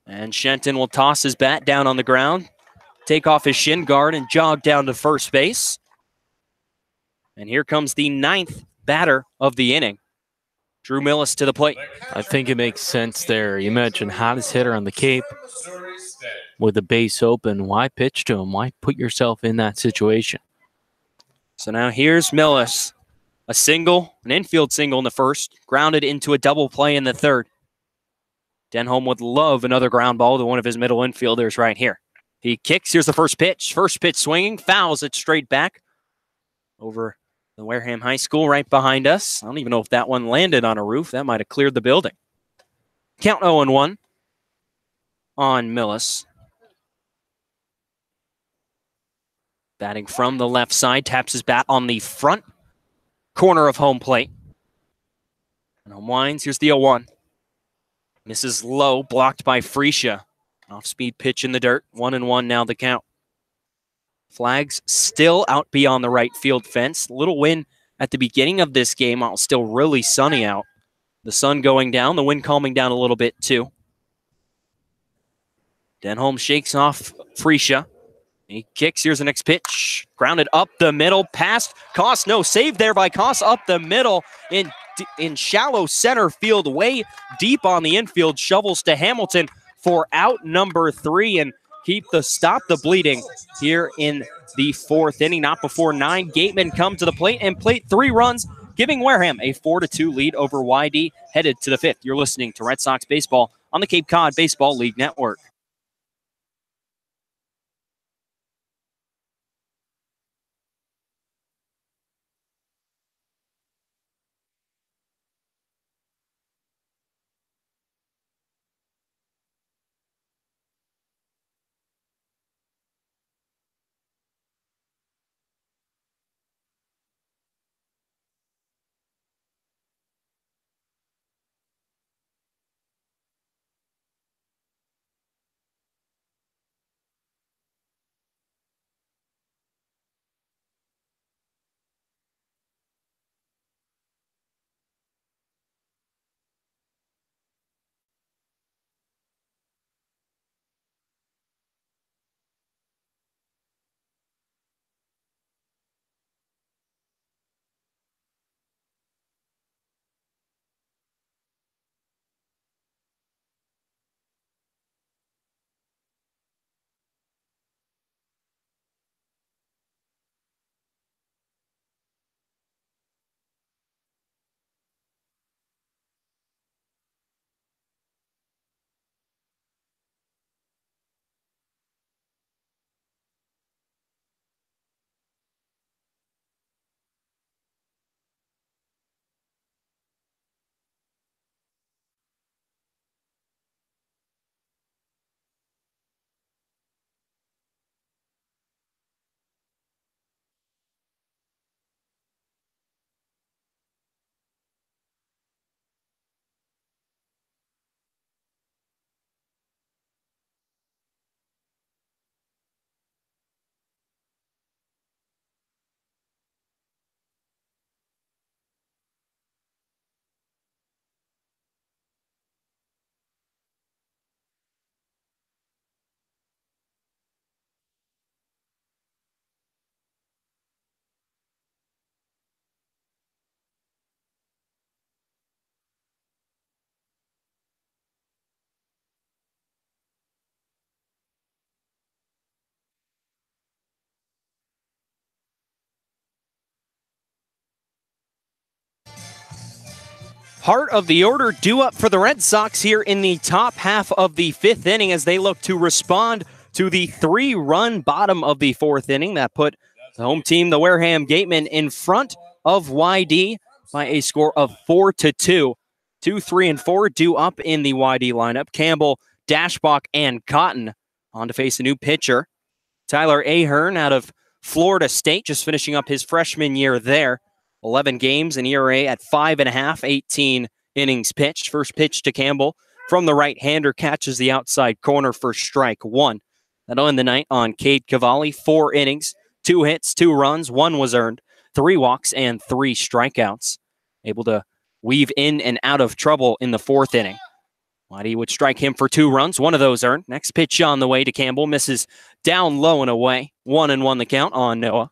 Speaker 1: And Shenton will toss his bat down on the ground, take off his shin guard, and jog down to first base. And here comes the 9th batter of the inning. Drew Millis to the plate.
Speaker 2: I think it makes sense there. You mentioned hottest hitter on the Cape with the base open. Why pitch to him? Why put yourself in that situation?
Speaker 1: So now here's Millis. A single, an infield single in the first, grounded into a double play in the third. Denholm would love another ground ball to one of his middle infielders right here. He kicks. Here's the first pitch. First pitch swinging, fouls it straight back over the Wareham High School right behind us. I don't even know if that one landed on a roof. That might have cleared the building. Count 0-1 on Millis. Batting from the left side, taps his bat on the front corner of home plate. And unwinds. Here's the 0-1. Misses low, blocked by Freesia. Off-speed pitch in the dirt. 1-1 now the count. Flags still out beyond the right field fence. Little wind at the beginning of this game while it's still really sunny out. The sun going down, the wind calming down a little bit too. Denholm shakes off Freesia. He kicks. Here's the next pitch. Grounded up the middle. Past Koss. No save there by Koss up the middle in shallow center field. Way deep on the infield. Shovels to Hamilton for out number 3 and stop the bleeding here in the fourth inning. Not before 9. Gateman come to the plate and plate 3 runs, giving Wareham a 4-2 lead over YD headed to the 5th. You're listening to Red Sox Baseball on the Cape Cod Baseball League Network. Heart of the order due up for the Red Sox here in the top half of the 5th inning as they look to respond to the 3-run bottom of the 4th inning that put the home team, the Wareham Gateman, in front of YD by a score of 4-2. 2, 3, and 4 due up in the YD lineup. Campbell, Dashbach, and Cotton on to face a new pitcher. Tyler Ahern out of Florida State, just finishing up his freshman year there. 11 games, an ERA at 5.5, 18 innings pitched. First pitch to Campbell from the right-hander, catches the outside corner for strike one. That'll end the night on Cade Cavalli. 4 innings, 2 hits, 2 runs, 1 was earned, 3 walks, and 3 strikeouts. Able to weave in and out of trouble in the 4th inning. Whitey would strike him for 2 runs, 1 of those earned. Next pitch on the way to Campbell, misses down low and away. 1-1 the count on Noah.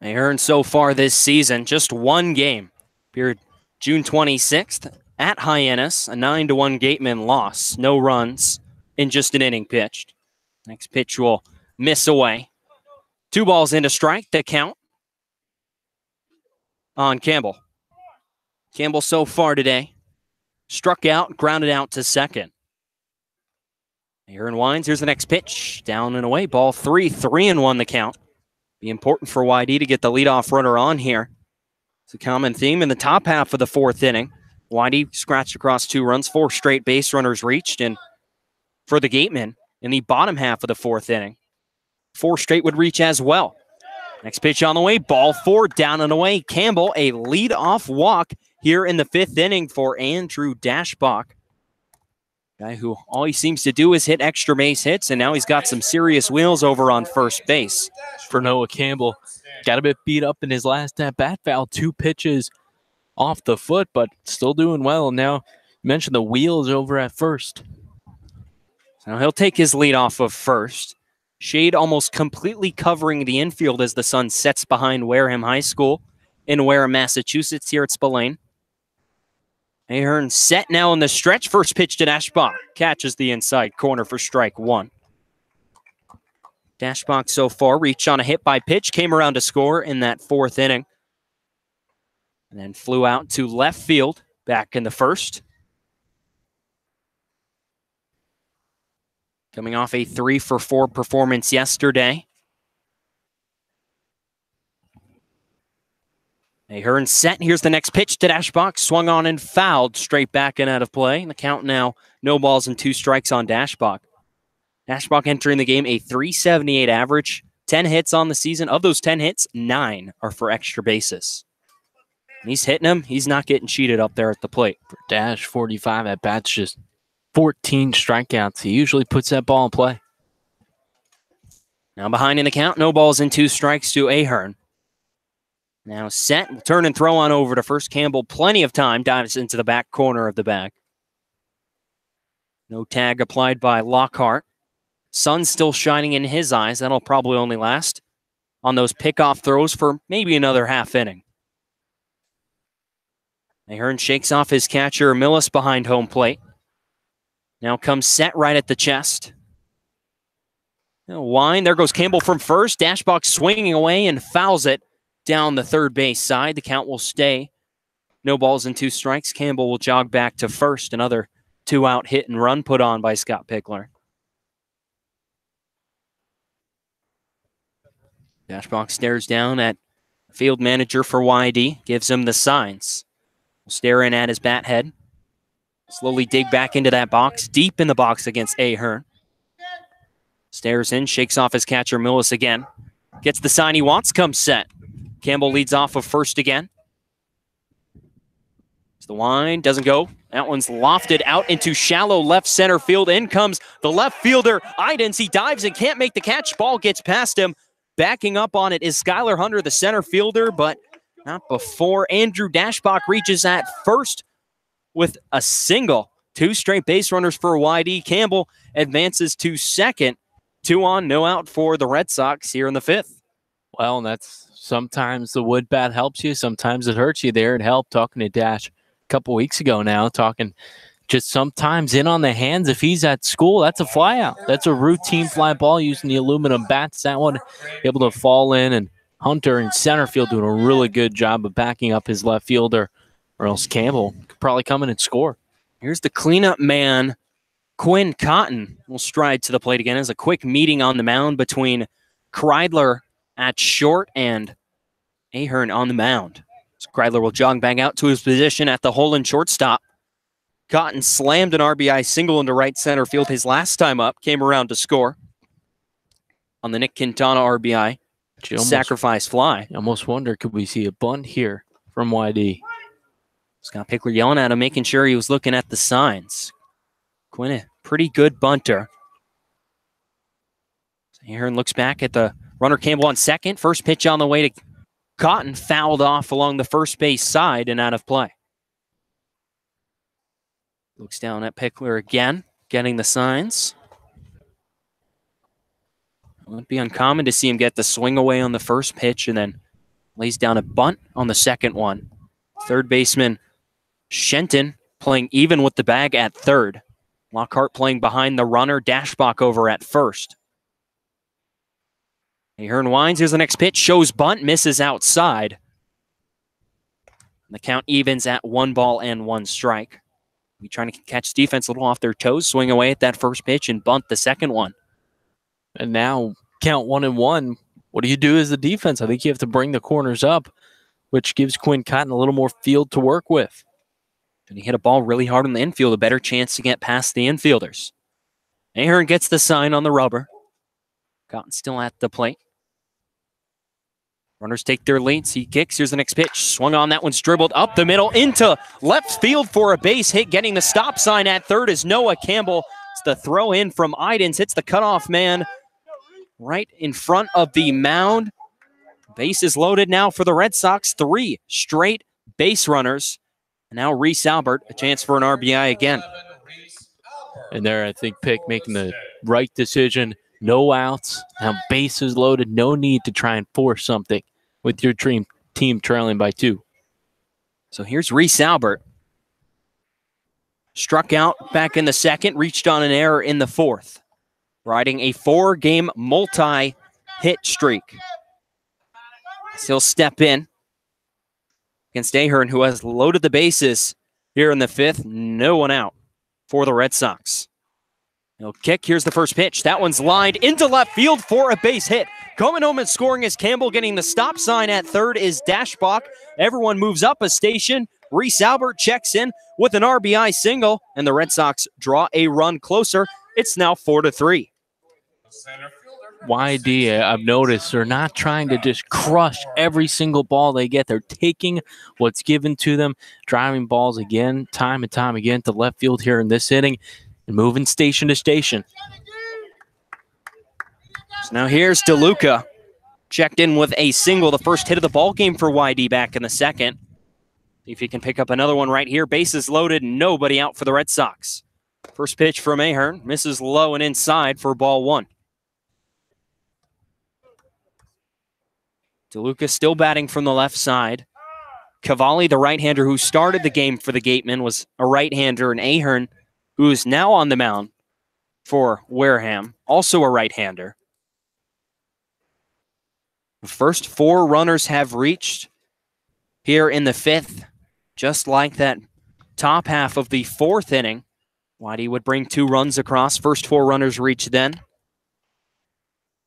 Speaker 1: They earned so far this season just 1 game. Appeared June 26th at Hyannis, a 9-1 Gateman loss. No runs in just an inning pitched. Next pitch will miss away. 2 balls into strike, the count on Campbell. Campbell so far today struck out, grounded out to second. Aaron winds, here's the next pitch. Down and away, ball 3, 3-1 the count. Be important for YD to get the leadoff runner on here. It's a common theme in the top half of the 4th inning. YD scratched across 2 runs, 4 straight base runners reached, and for the Gateman in the bottom half of the 4th inning, 4 straight would reach as well. Next pitch on the way, ball 4, down and away. Campbell, a leadoff walk here in the 5th inning for Andrew Dashbach. Guy who all he seems to do is hit extra base hits, and now he's got some serious wheels over on first base.
Speaker 2: For Noah Campbell, got a bit beat up in his last at-bat, fouled 2 pitches off the foot, but still doing well. Now, you mentioned the wheels over at first.
Speaker 1: So he'll take his lead off of first. Shade almost completely covering the infield as the sun sets behind Wareham High School in Wareham, Massachusetts, here at Spillane. Ahern set now in the stretch. First pitch to Dashbach. Catches the inside corner for strike 1. Dashbach so far reached on a hit by pitch. Came around to score in that 4th inning. And then flew out to left field back in the 1st. Coming off a 3-for-4 performance yesterday. Ahern set. Here's the next pitch to Dashbach. Swung on and fouled straight back and out of play. The count now, no balls and 2 strikes on Dashbach. Dashbach entering the game a .378 average, 10 hits on the season. Of those 10 hits, 9 are for extra bases. And he's hitting them. He's not getting cheated up there at the plate.
Speaker 2: For Dash, 45 at-bats, just 14 strikeouts. He usually puts that ball in play.
Speaker 1: Now behind in the count, no balls and 2 strikes to Ahern. Now set, turn and throw on over to first. Campbell, plenty of time, dives into the back corner of the bag. No tag applied by Lockhart. Sun still shining in his eyes. That'll probably only last on those pickoff throws for maybe another half inning. Ahern shakes off his catcher, Millis, behind home plate. Now comes set right at the chest. Wind, there goes Campbell from first. Dashbach swinging away and fouls it down the third base side. The count will stay. No balls and 2 strikes. Campbell will jog back to first. Another 2-out hit and run put on by Scott Pickler. Dashbach stares down at field manager for YD. Gives him the signs. We'll stare in at his bat head. Slowly dig back into that box. Deep in the box against Ahern. Stares in, shakes off his catcher Millis again. Gets the sign he wants, comes set. Campbell leads off of first again. It's the wind, doesn't go. That one's lofted out into shallow left center field. In comes the left fielder, Idens. He dives and can't make the catch. Ball gets past him. Backing up on it is Skylar Hunter, the center fielder, but not before Andrew Dashbach reaches at first with a single. 2 straight base runners for YD. Campbell advances to second. 2 on, no out for the Red Sox here in the 5th.
Speaker 2: Well, and that's sometimes the wood bat helps you. Sometimes it hurts you there. It helped talking to Dash a couple weeks ago now, talking just sometimes in on the hands. If he's at school, that's a fly out. That's a routine fly ball using the aluminum bats. That one able to fall in, and Hunter in center field doing a really good job of backing up his left fielder, or else Campbell could probably come in and score.
Speaker 1: Here's the cleanup man, Quinn Cotton, will stride to the plate again. As a quick meeting on the mound between Kreidler at short and Ahern on the mound. So Kreidler will jog back out to his position at the hole in shortstop. Cotton slammed an RBI single into right center field his last time up. Came around to score on the Nick Quintana RBI. sacrifice fly.
Speaker 2: I almost wonder, could we see a bunt here from YD?
Speaker 1: Scott Pickler yelling at him, making sure he was looking at the signs. Quinn, a pretty good bunter. Aaron looks back at the runner Campbell on second. First pitch on the way to Cotton, fouled off along the first base side and out of play. Looks down at Pickler again, getting the signs. It wouldn't be uncommon to see him get the swing away on the first pitch and then lays down a bunt on the second one. Third baseman Shenton playing even with the bag at third. Lockhart playing behind the runner, Dashbach over at first. Ahern winds, here's the next pitch, shows bunt, misses outside. And the count evens at 1-1 strike. We trying to catch defense a little off their toes, swing away at that first pitch and bunt the second one.
Speaker 2: And now count 1-1. What do you do as the defense? I think you have to bring the corners up, which gives Quinn Cotton a little more field to work with. And he hit a ball really hard in the infield, a better chance to get past the infielders.
Speaker 1: Ahern gets the sign on the rubber. Cotton still at the plate. Runners take their leads. He kicks. Here's the next pitch. Swung on. That one's dribbled up the middle into left field for a base hit. Getting the stop sign at third is Noah Campbell. It's the throw in from Idens. Hits the cutoff man right in front of the mound. Base is loaded now for the Red Sox. 3 straight base runners. And now Reese Albert, a chance for an RBI again.
Speaker 2: And there, I think Pick making the right decision. No outs. Now bases loaded. No need to try and force something with your team trailing by 2.
Speaker 1: So here's Reese Albert. Struck out back in the second. Reached on an error in the fourth. Riding a 4-game multi-hit streak. He'll step in against Ahern, who has loaded the bases here in the 5th. No one out for the Red Sox. He'll kick. Here's the first pitch. That one's lined into left field for a base hit. Coming home and scoring is Campbell. Getting the stop sign at third is Dashbach. Everyone moves up a station. Reese Albert checks in with an RBI single, and the Red Sox draw a run closer. It's now 4-3.
Speaker 2: YD, I've noticed, they're not trying to just crush every single ball they get. They're taking what's given to them, driving balls again, time and time again to left field here in this inning, and moving station to station.
Speaker 1: So now here's DeLuca. Checked in with a single, the first hit of the ball game for YD back in the second. See if he can pick up another one right here. Bases loaded, nobody out for the Red Sox. First pitch from Ahern, misses low and inside for ball 1. DeLuca still batting from the left side. Cavalli, the right-hander who started the game for the Gateman, was a right-hander, and Ahern, who is now on the mound for Wareham, also a right-hander. The first 4 runners have reached here in the 5th, just like that top half of the 4th inning. Whitey would bring 2 runs across. First 4 runners reach then.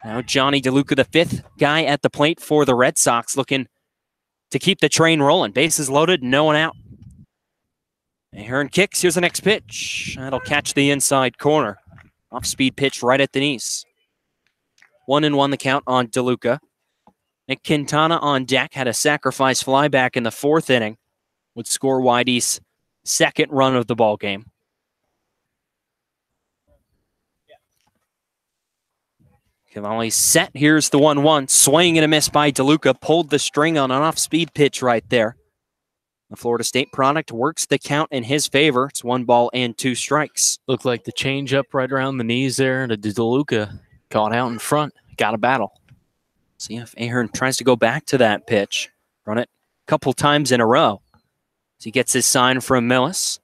Speaker 1: Now Johnny DeLuca, the 5th guy at the plate for the Red Sox, looking to keep the train rolling. Bases loaded, no one out. Ahern kicks. Here's the next pitch. That'll catch the inside corner. Off-speed pitch right at the knees. 1-1 the count on DeLuca. Nick Quintana on deck had a sacrifice fly back in the 4th inning. Would score YD's 2nd run of the ball game. Cavalli set. Here's the 1-1. Swing and a miss by DeLuca. Pulled the string on an off-speed pitch right there. The Florida State product works the count in his favor. It's 1 ball and 2 strikes.
Speaker 2: Looked like the change up right around the knees there. The DeLuca caught out in front. Got a battle.
Speaker 1: See if Ahern tries to go back to that pitch. Run it a couple times in a row. So he gets his sign from Millis.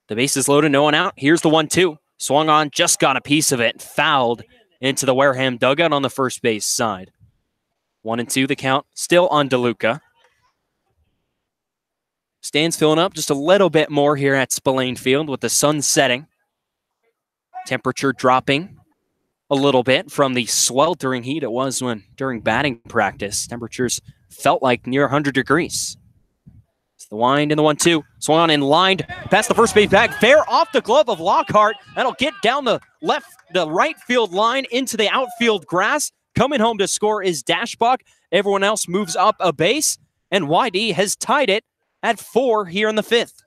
Speaker 1: The base is loaded, no one out. Here's the 1-2. Swung on, just got a piece of it. Fouled into the Wareham dugout on the first base side. 1-2 the count, still on DeLuca. Stands filling up just a little bit more here at Spillane Field with the sun setting. Temperature dropping a little bit from the sweltering heat it was during batting practice. Temperatures felt like near 100 degrees. It's the wind and the 1-2. Swung on and lined past the first base bag. Fair off the glove of Lockhart. That'll get down the right field line into the outfield grass. coming home to score is Dashbach. Everyone else moves up a base, and YD has tied it at 4 here in the 5th.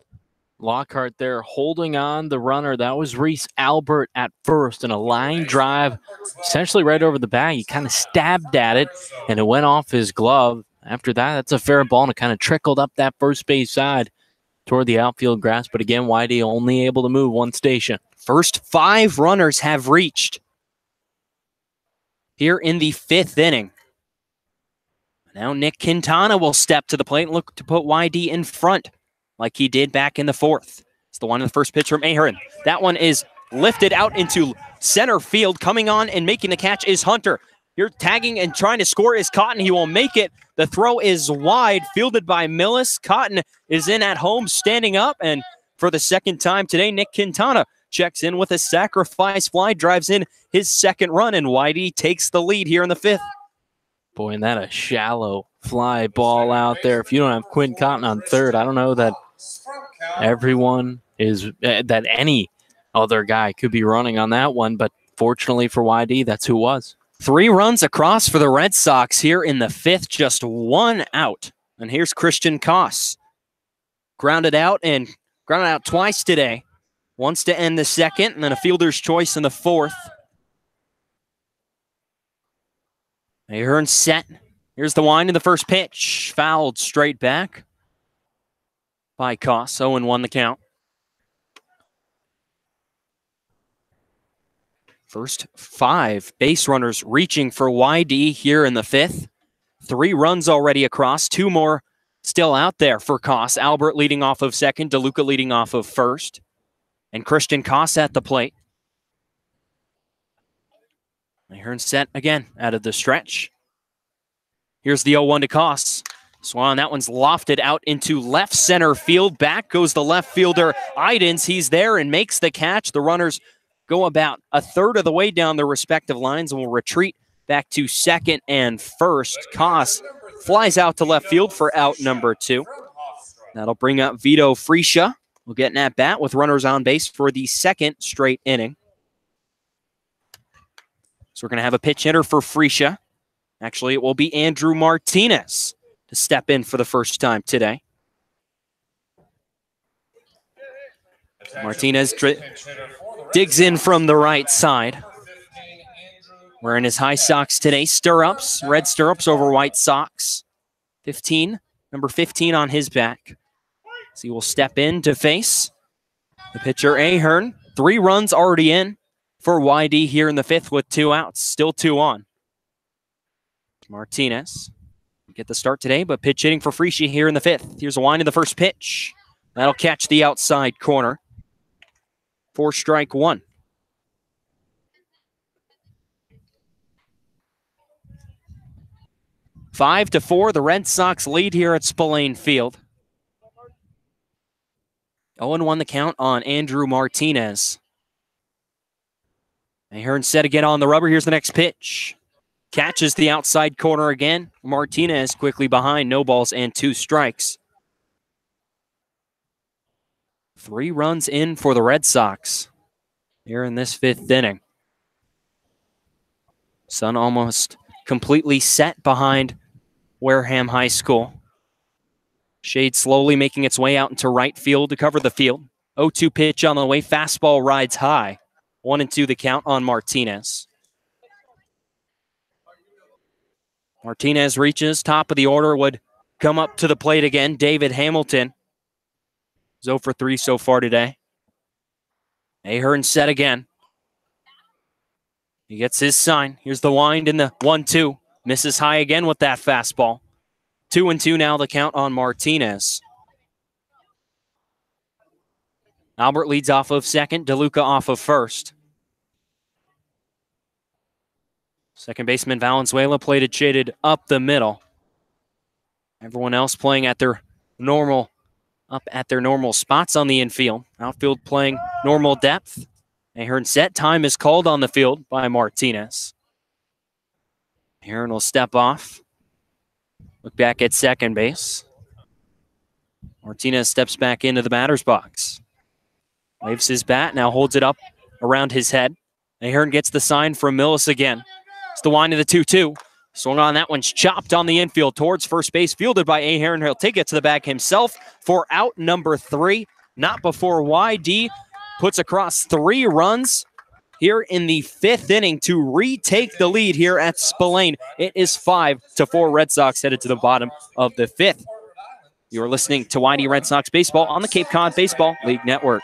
Speaker 2: Lockhart there holding on the runner. That was Reese Albert at first, and a line drive essentially right over the bag. He kind of stabbed at it, and it went off his glove. After that, that's a fair ball, and it kind of trickled up that first base side toward the outfield grass. But again, YD only able to move one station.
Speaker 1: First 5 runners have reached here in the 5th inning. Now Nick Quintana will step to the plate and look to put YD in front like he did back in the 4th. It's the one in the first pitch from Ahern. That one is lifted out into center field. Coming on and making the catch is Hunter. Here tagging and trying to score is Cotton. He will make it. The throw is wide, fielded by Millis. Cotton is in at home, standing up. And for the second time today, Nick Quintana checks in with a sacrifice fly, drives in his 2nd run, and YD takes the lead here in the 5th.
Speaker 2: Boy, and that a shallow fly ball out there. If you don't have Quinn Cotton on 3rd, I don't know that everyone is, that any other guy could be running on that one. But fortunately for YD, that's who it was.
Speaker 1: 3 runs across for the Red Sox here in the 5th, just 1 out. And here's Christian Koss. Grounded out twice today. Once to end the 2nd, and then a fielder's choice in the 4th. Ahern set. Here's the wind in the first pitch. Fouled straight back by Koss. 0-1 the count. First 5 base runners reaching for YD here in the 5th. 3 runs already across. 2 more still out there for Koss. Albert leading off of 2nd. DeLuca leading off of 1st. And Christian Koss at the plate. Ahern set again out of the stretch. Here's the 0-1 to Koss. Swan, that one's lofted out into left center field. Back goes the left fielder, Idens. He's there and makes the catch. The runners go about a 1/3 of the way down their respective lines and will retreat back to 2nd and 1st. Koss flies out to left field for out number 2. That'll bring up Vito Freesia. We'll get an at-bat with runners on base for the 2nd straight inning. So we're going to have a pitch hitter for Freesia. Actually, it will be Andrew Martinez to step in for the first time today. Martinez digs in from the right side. Wearing his high socks today. Stirrups, red stirrups over white socks. 15, number 15 on his back. So he will step in to face the pitcher, Ahern. 3 runs already in for YD here in the 5th with 2 outs. Still 2 on. Martinez get the start today, but pitch hitting for Freesia here in the 5th. Here's a wind in the first pitch. That'll catch the outside corner. 4 strike 1. Five to 4, the Red Sox lead here at Spillane Field. 0-1 the count on Andrew Martinez. Ahern set again on the rubber. Here's the next pitch. Catches the outside corner again. Martinez quickly behind. No balls and 2 strikes. 3 runs in for the Red Sox here in this 5th inning. Sun almost completely set behind Wareham High School. Shade slowly making its way out into right field to cover the field. 0-2 pitch on the way. Fastball rides high. 1-2 the count on Martinez. Martinez reaches, top of the order, would come up to the plate again. David Hamilton. 0 for 3 so far today. Ahern set again. He gets his sign. Here's the wind in the 1-2. Misses high again with that fastball. 2-2 now the count on Martinez. Albert leads off of 2nd. DeLuca off of 1st. Second baseman Valenzuela plated shaded up the middle. Everyone else playing at their normal spots on the infield. Outfield playing normal depth. Ahern set. Time is called on the field by Martinez. Ahern will step off. Look back at second base. Martinez steps back into the batter's box. Waves his bat, now holds it up around his head. Ahern gets the sign from Millis again. It's the wind of the 2-2. Swung on, that one's chopped on the infield towards first base, fielded by Ahearn. He'll take it to the bag himself for out number 3. Not before YD puts across 3 runs here in the 5th inning to retake the lead here at Spillane. It is 5-4 Red Sox headed to the bottom of the 5th. You're listening to YD Red Sox Baseball on the Cape Cod Baseball League Network.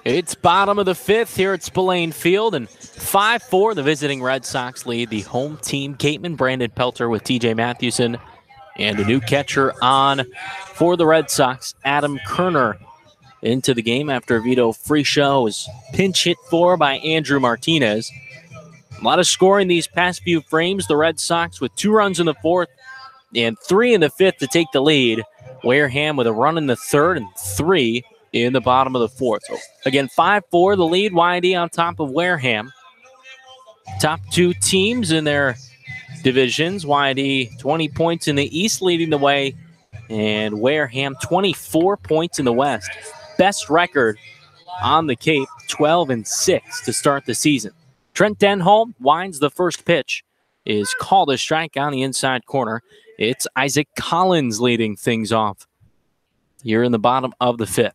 Speaker 2: It's bottom of the 5th here at Spillane Field, and 5-4, the visiting Red Sox lead the home team. Gateman, Brandon Pelter with TJ Mathewson, and a new catcher on for the Red Sox, Adam Kerner, into the game after Vito Frischio was pinch hit for by Andrew Martinez. A lot of scoring these past few frames. The Red Sox with 2 runs in the 4th and 3 in the 5th to take the lead. Wareham with a run in the 3rd and 3 in the bottom of the 4th. So again, 5-4, the lead. YD on top of Wareham. Top 2 teams in their divisions. YD 20 points in the East leading the way, and Wareham 24 points in the West. Best record on the Cape, 12-6 to start the season. Trent Denholm winds the first pitch, is called a strike on the inside corner. It's Isaac Collins leading things off here in the bottom of the 5th.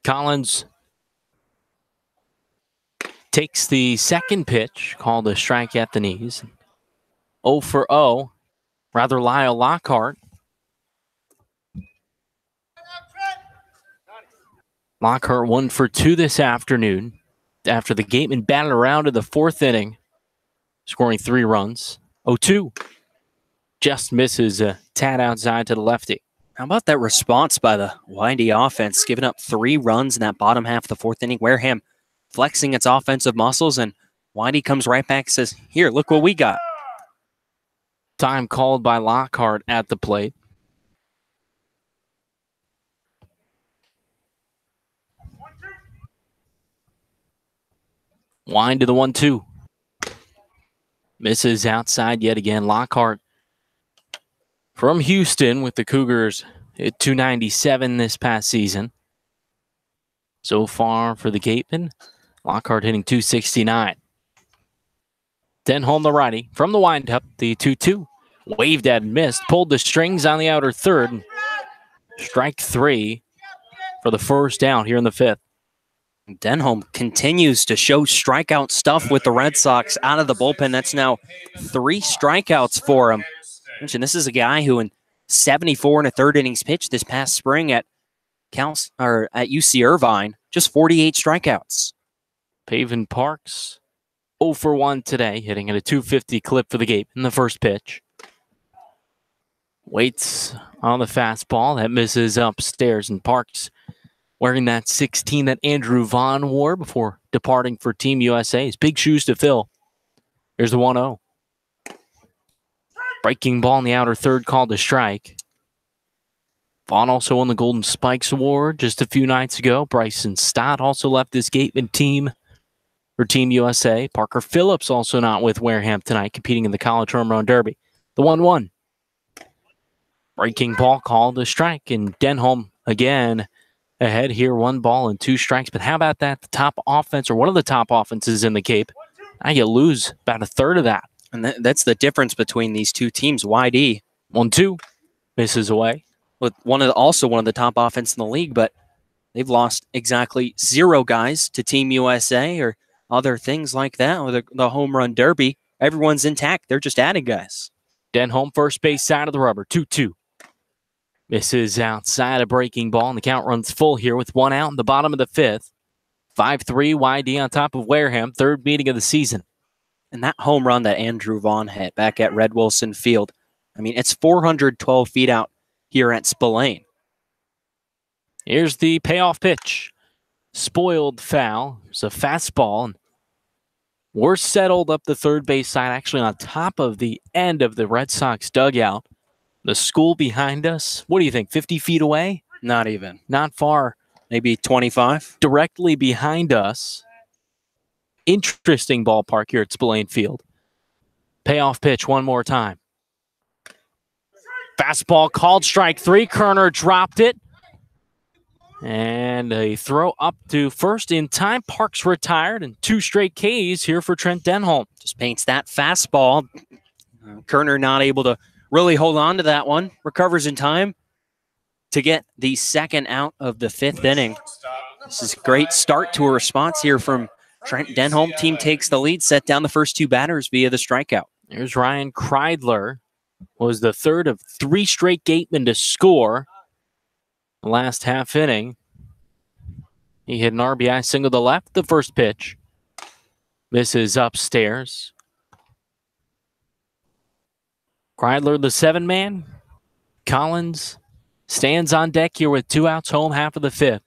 Speaker 2: Collins takes the second pitch, called a strike at the knees. 0 for 0. Rather, Lyle Lockhart. Lockhart 1 for 2 this afternoon after the Gateman batted around in the 4th inning, scoring 3 runs. 0-2. Just misses a tad outside to the lefty.
Speaker 1: How about that response by the YD offense, giving up 3 runs in that bottom half of the 4th inning? Wareham flexing its offensive muscles, and YD comes right back and says, here, look what we got.
Speaker 2: Time called by Lockhart at the plate. Wind to the 1-2. Misses outside yet again. Lockhart from Houston with the Cougars at .297 this past season. So far for the Gateman, Lockhart hitting .269. Denholm, the righty, from the windup, the 2-2. Waved at and missed, pulled the strings on the outer 3rd. Strike 3 for the first out here in the 5th.
Speaker 1: Denholm continues to show strikeout stuff with the Red Sox out of the bullpen. That's now 3 strikeouts for him. This is a guy who in 74 1/3 innings pitched this past spring at UC Irvine, just 48 strikeouts.
Speaker 2: Pavin Parks, 0 for 1 today, hitting at a .250 clip for the Gape in the first pitch. Waits on the fastball. That misses upstairs, and Parks wearing that 16 that Andrew Vaughn wore before departing for Team USA. His big shoes to fill. Here's the 1-0. Breaking ball in the outer 3rd, called a strike. Vaughn also won the Golden Spikes Award just a few nights ago. Bryson Stott also left this Gateman team for Team USA. Parker Phillips also not with Wareham tonight, competing in the College Home Run Derby. The 1-1. Breaking ball called a strike, and Denholm again ahead here, 1 ball and 2 strikes. But how about that? The top offense, or one of the top offenses in the Cape. Now you lose about 1/3 of that.
Speaker 1: And that's the difference between these 2 teams. YD
Speaker 2: 1-2 misses away.
Speaker 1: with one of the top offense in the league, but they've lost exactly 0 guys to Team USA or other things like that, or the home run derby. Everyone's intact. They're just adding guys.
Speaker 2: Denholm, first base side of the rubber, 2-2. Misses outside a breaking ball, and the count runs full here with 1 out in the bottom of the 5th. 5-3 YD on top of Wareham, 3rd meeting of the season.
Speaker 1: And that home run that Andrew Vaughn hit back at Red Wilson Field, I mean, it's 412 feet out here at Spillane.
Speaker 2: Here's the payoff pitch. Spoiled foul. It's a fastball. And we're settled up the third base side, actually on top of the end of the Red Sox dugout. The school behind us, what do you think, 50 feet away?
Speaker 1: Not even.
Speaker 2: Not far.
Speaker 1: Maybe 25?
Speaker 2: Directly behind us. Interesting ballpark here at Spillane Field. Payoff pitch one more time. Fastball called strike 3. Kerner dropped it. And a throw up to first in time. Parks retired, and 2 straight Ks here for Trent Denholm.
Speaker 1: Just paints that fastball. Kerner not able to really hold on to that one. Recovers in time to get the 2nd out of the 5th inning. This is a great start to a response here from Trent Denholm. Team takes the lead, set down the first 2 batters via the strikeout.
Speaker 2: Here's Ryan Kreidler. Was the 3rd of 3 straight Gateman to score. The last half inning. He hit an RBI single to left. The first pitch. Misses upstairs. Kreidler, the 7-man. Collins stands on deck here with 2 outs, home half of the 5th.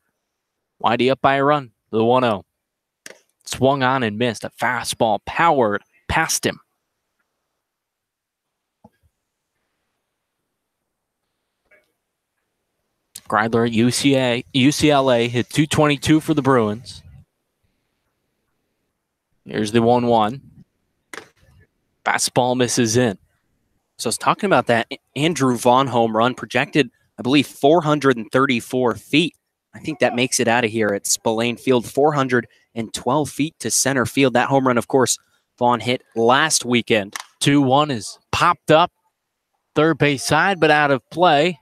Speaker 2: YD up by a run. The 1-0. Swung on and missed. A fastball powered past him. Kreidler at UCLA hit 222 for the Bruins. Here's the 1-1. Fastball misses in.
Speaker 1: So I was talking about that Andrew Vaughn home run, projected, I believe, 434 feet. I think that makes it out of here at Spillane Field, 412 feet to center field. That home run, of course, Vaughn hit last weekend.
Speaker 2: 2-1 is popped up. Third base side, but out of play.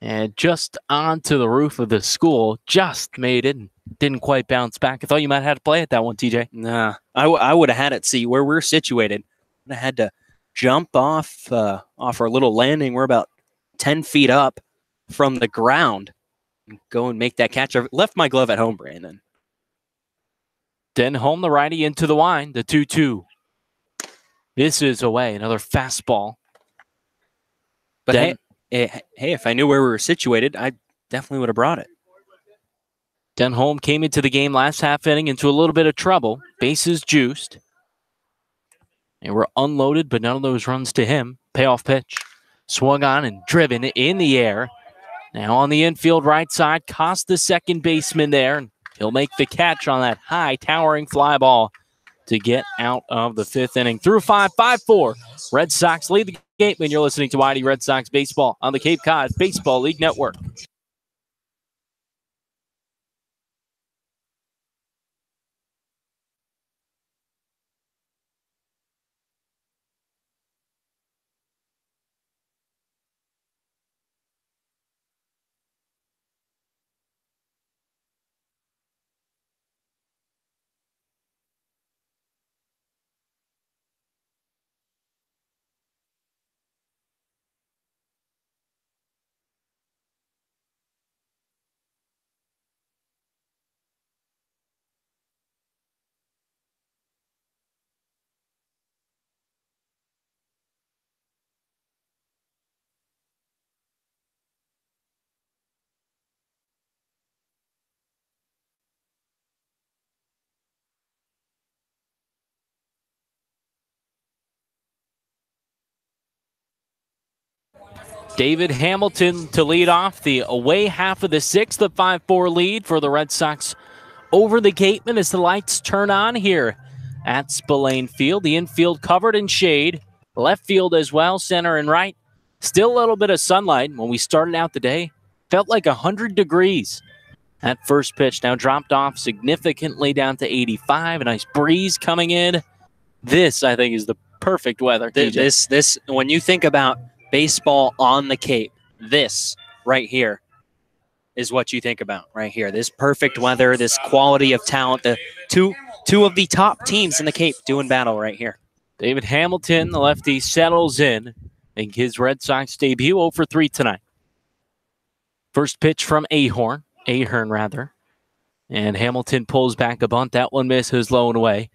Speaker 2: And just onto the roof of the school. Just made it and didn't quite bounce back. I thought you might have had to play at that one, TJ.
Speaker 1: Nah, I would have had it. See, where we're situated, I had to jump off our little landing. We're about 10 feet up from the ground. Go and make that catch. I left my glove at home, Brandon.
Speaker 2: Denholm, the righty, into the wind. The 2-2. This is away. Another fastball.
Speaker 1: But hey, if I knew where we were situated, I definitely would have brought it.
Speaker 2: Denholm came into the game last half inning into a little bit of trouble. Bases juiced. They were unloaded, but none of those runs to him. Payoff pitch. Swung on and driven in the air. Now on the infield right side. Cost the second baseman there. And he'll make the catch on that high towering fly ball to get out of the 5th inning. Through 5-4. Red Sox lead the Gateman. You're listening to YD Red Sox Baseball on the Cape Cod Baseball League Network. David Hamilton to lead off the away half of the 6th, the 5-4 lead for the Red Sox over the Gateman as the lights turn on here at Spillane Field. The infield covered in shade, left field as well, center and right. Still a little bit of sunlight. When we started out the day, felt like 100 degrees. That first pitch now dropped off significantly down to 85. A nice breeze coming in. This, I think, is the perfect weather.
Speaker 1: This, when you think about baseball on the Cape, this right here is what you think about right here. This perfect weather, this quality of talent, the two of the top teams in the Cape doing battle right here.
Speaker 2: David Hamilton, the lefty, settles in his Red Sox debut 0 for 3 tonight. First pitch from Ahern, and Hamilton pulls back a bunt. That one misses low and away.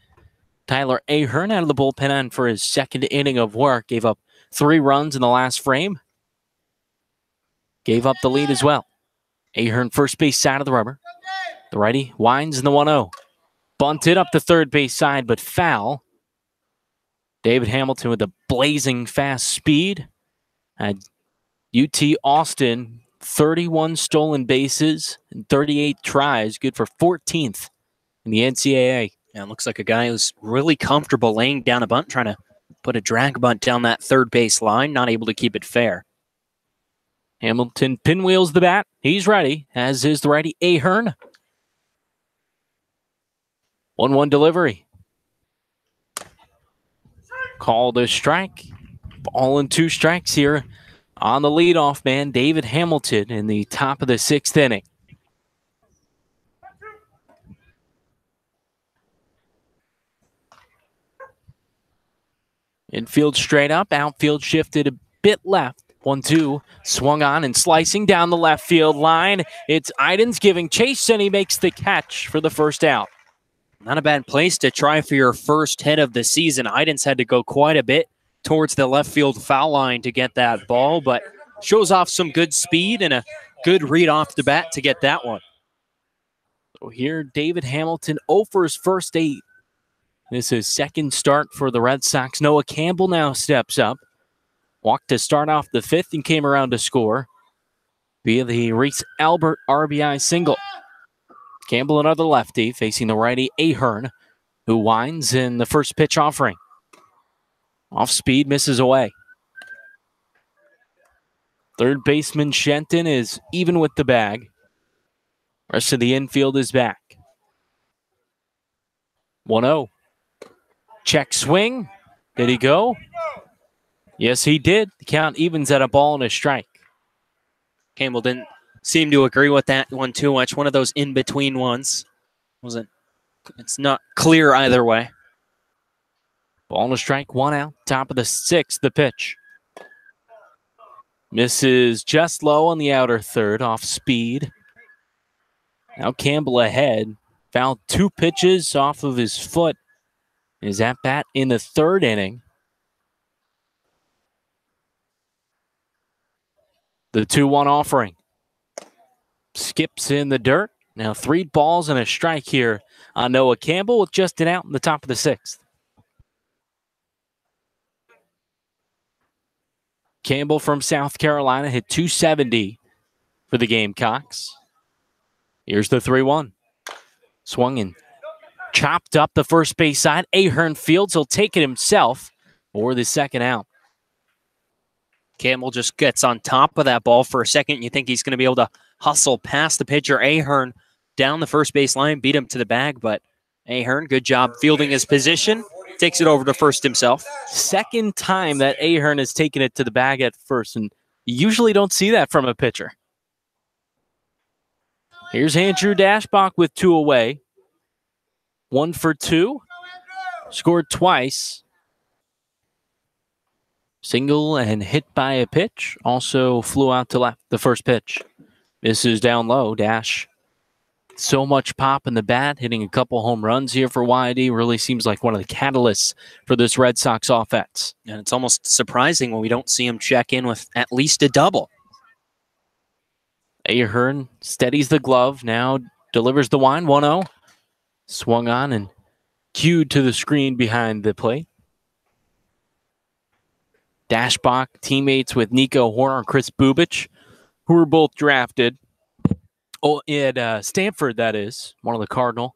Speaker 2: Tyler Ahern out of the bullpen on for his second inning of work. Gave up 3 runs in the last frame. Gave up the lead as well. Ahern first base side of the rubber. The righty winds in the 1-0. Bunted up the third base side, but foul. David Hamilton with a blazing fast speed. At UT Austin, 31 stolen bases and 38 tries. Good for 14th in the NCAA.
Speaker 1: Yeah, it looks like a guy who's really comfortable laying down a bunt, trying to put a drag bunt down that third base line, not able to keep it fair.
Speaker 2: Hamilton pinwheels the bat. He's ready, as is the righty Ahern. 1-1 delivery. Called a strike. Ball and 2 strikes here on the leadoff man, David Hamilton, in the top of the 6th inning. Infield straight up, outfield shifted a bit left. 1-2, swung on and slicing down the left field line. It's Idens giving chase, and he makes the catch for the first out.
Speaker 1: Not a bad place to try for your first hit of the season. Idens had to go quite a bit towards the left field foul line to get that ball, but shows off some good speed and a good read off the bat to get that one.
Speaker 2: So here, David Hamilton 0 for his first 8. This is second start for the Red Sox. Noah Campbell now steps up. Walked to start off the 5th and came around to score via the Reese Albert RBI single. Campbell, another lefty, facing the righty Ahern, who winds in the first pitch offering. Off speed, misses away. Third baseman Shenton is even with the bag. Rest of the infield is back. 1-0. Check swing. Did he go? Yes, he did. The count evens at a ball and a strike.
Speaker 1: Campbell didn't seem to agree with that one too much. One of those in-between ones. It's not clear either way.
Speaker 2: Ball and a strike, 1 out. Top of the 6th, the pitch. Misses just low on the outer third, off speed. Now Campbell ahead. Fouled 2 pitches off of his foot. Is at bat in the 3rd inning. The 2-1 offering. Skips in the dirt. Now 3 balls and a strike here on Noah Campbell with just an out in the top of the 6th. Campbell from South Carolina hit .270 for the Gamecocks. Here's the 3-1. Swung and chopped up the first base side. Ahern fields. He'll take it himself for the second out.
Speaker 1: Campbell just gets on top of that ball for a second. You think he's going to be able to hustle past the pitcher, Ahern, down the first base line, beat him to the bag, but Ahern, good job fielding his position, takes it over to first himself.
Speaker 2: Second time that Ahern has taken it to the bag at first, and you usually don't see that from a pitcher. Here's Andrew Dashbach with 2 away. 1 for 2. Scored twice. Single and hit by a pitch. Also flew out to left the first pitch. Misses down low. Dash. So much pop in the bat. Hitting a couple home runs here for YD. Really seems like one of the catalysts for this Red Sox offense.
Speaker 1: And it's almost surprising when we don't see him check in with at least a double.
Speaker 2: Ahern steadies the glove. Now delivers the wind. 1-0. Swung on and cued to the screen behind the plate. Dashbach teammates with Nico Horner and Chris Bubich, who were both drafted at Stanford, that is, one of the Cardinal.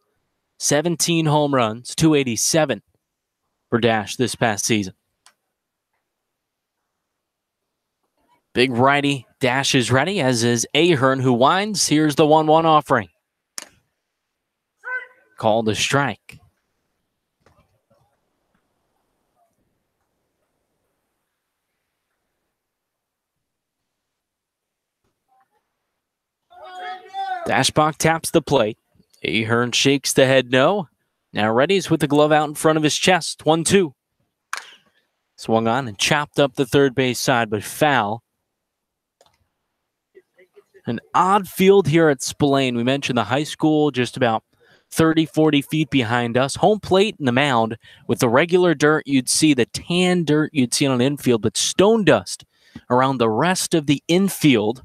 Speaker 2: 17 home runs, 287 for Dash this past season. Big righty, Dash is ready, as is Ahern, who winds. Here's the 1-1 offering. Called a strike. Dashbach taps the plate. Ahern shakes the head no. Now Reddy's with the glove out in front of his chest. 1-2. Swung on and chopped up the third base side, but foul. An odd field here at Spillane. We mentioned the high school just about 30, 40 feet behind us. Home plate and the mound. With the regular dirt, you'd see the tan dirt you'd see on an infield, but stone dust around the rest of the infield.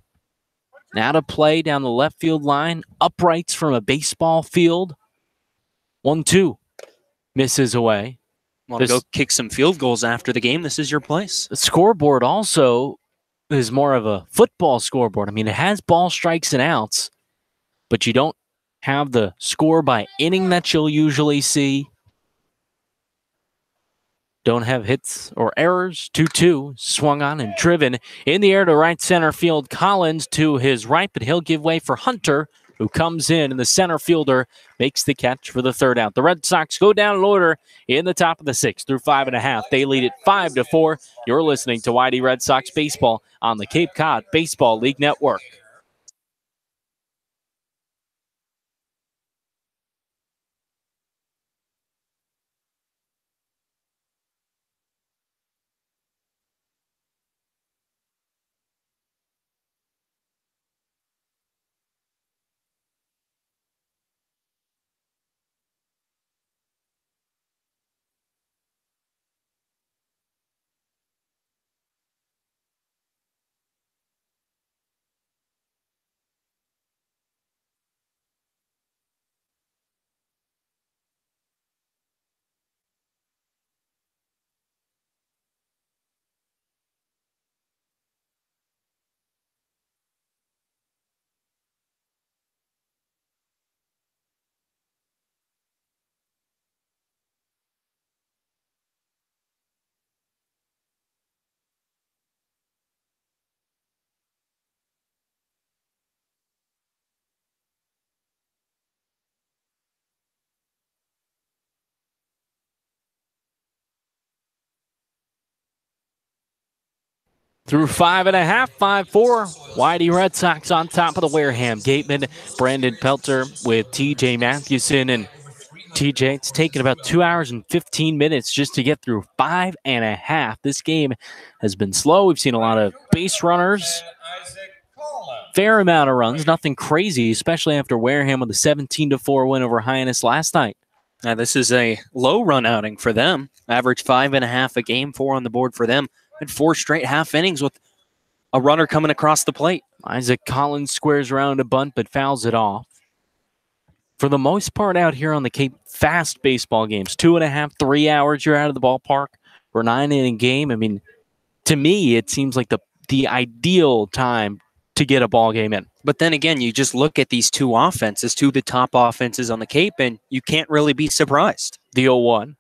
Speaker 2: Now to play down the left field line. Uprights from a baseball field. 1-2. Misses away.
Speaker 1: Want to go kick some field goals after the game? This is your place.
Speaker 2: The scoreboard also is more of a football scoreboard. I mean, it has ball strikes and outs, but you don't have the score by inning that you'll usually see. Don't have hits or errors. 2-2. Swung on and driven in the air to right center field. Collins to his right, but he'll give way for Hunter, who comes in, and the center fielder makes the catch for the third out. The Red Sox go down in order in the top of the sixth through 5.5. They lead it 5-4. You're listening to YD Red Sox baseball on the Cape Cod Baseball League Network. Through 5.5, 5-4. YD Red Sox on top of the Wareham Gateman. Brandon Pelter with TJ Mathewson. And TJ, it's taken about 2 hours and 15 minutes just to get through 5.5. This game has been slow. We've seen a lot of base runners. Fair amount of runs. Nothing crazy, especially after Wareham with a 17-4 win over Hyannis last night.
Speaker 1: Now, this is a low run outing for them. Average 5.5 a game, 4 on the board for them. And 4 straight half innings with a runner coming across the plate.
Speaker 2: Isaac Collins squares around a bunt but fouls it off. For the most part out here on the Cape, fast baseball games. 2.5, 3 hours you're out of the ballpark for a 9-inning game. I mean, to me, it seems like the ideal time to get a ball game in.
Speaker 1: But then again, you just look at these two offenses, two of the top offenses on the Cape, and you can't really be surprised.
Speaker 2: The 0-1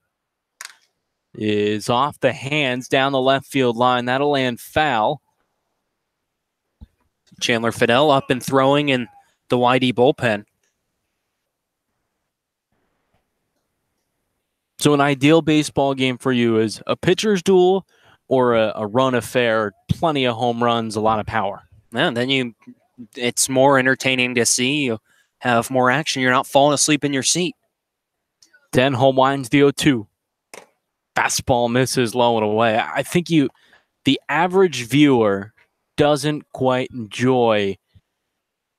Speaker 2: is off the hands down the left field line. That'll land foul.
Speaker 1: Chandler Fidel up and throwing in the YD bullpen.
Speaker 2: So an ideal baseball game for you is a pitcher's duel or a run affair, plenty of home runs, a lot of power.
Speaker 1: And then it's more entertaining to see. You have more action. You're not falling asleep in your seat.
Speaker 2: Denholm winds the 0-2. Fastball misses low and away. I think the average viewer doesn't quite enjoy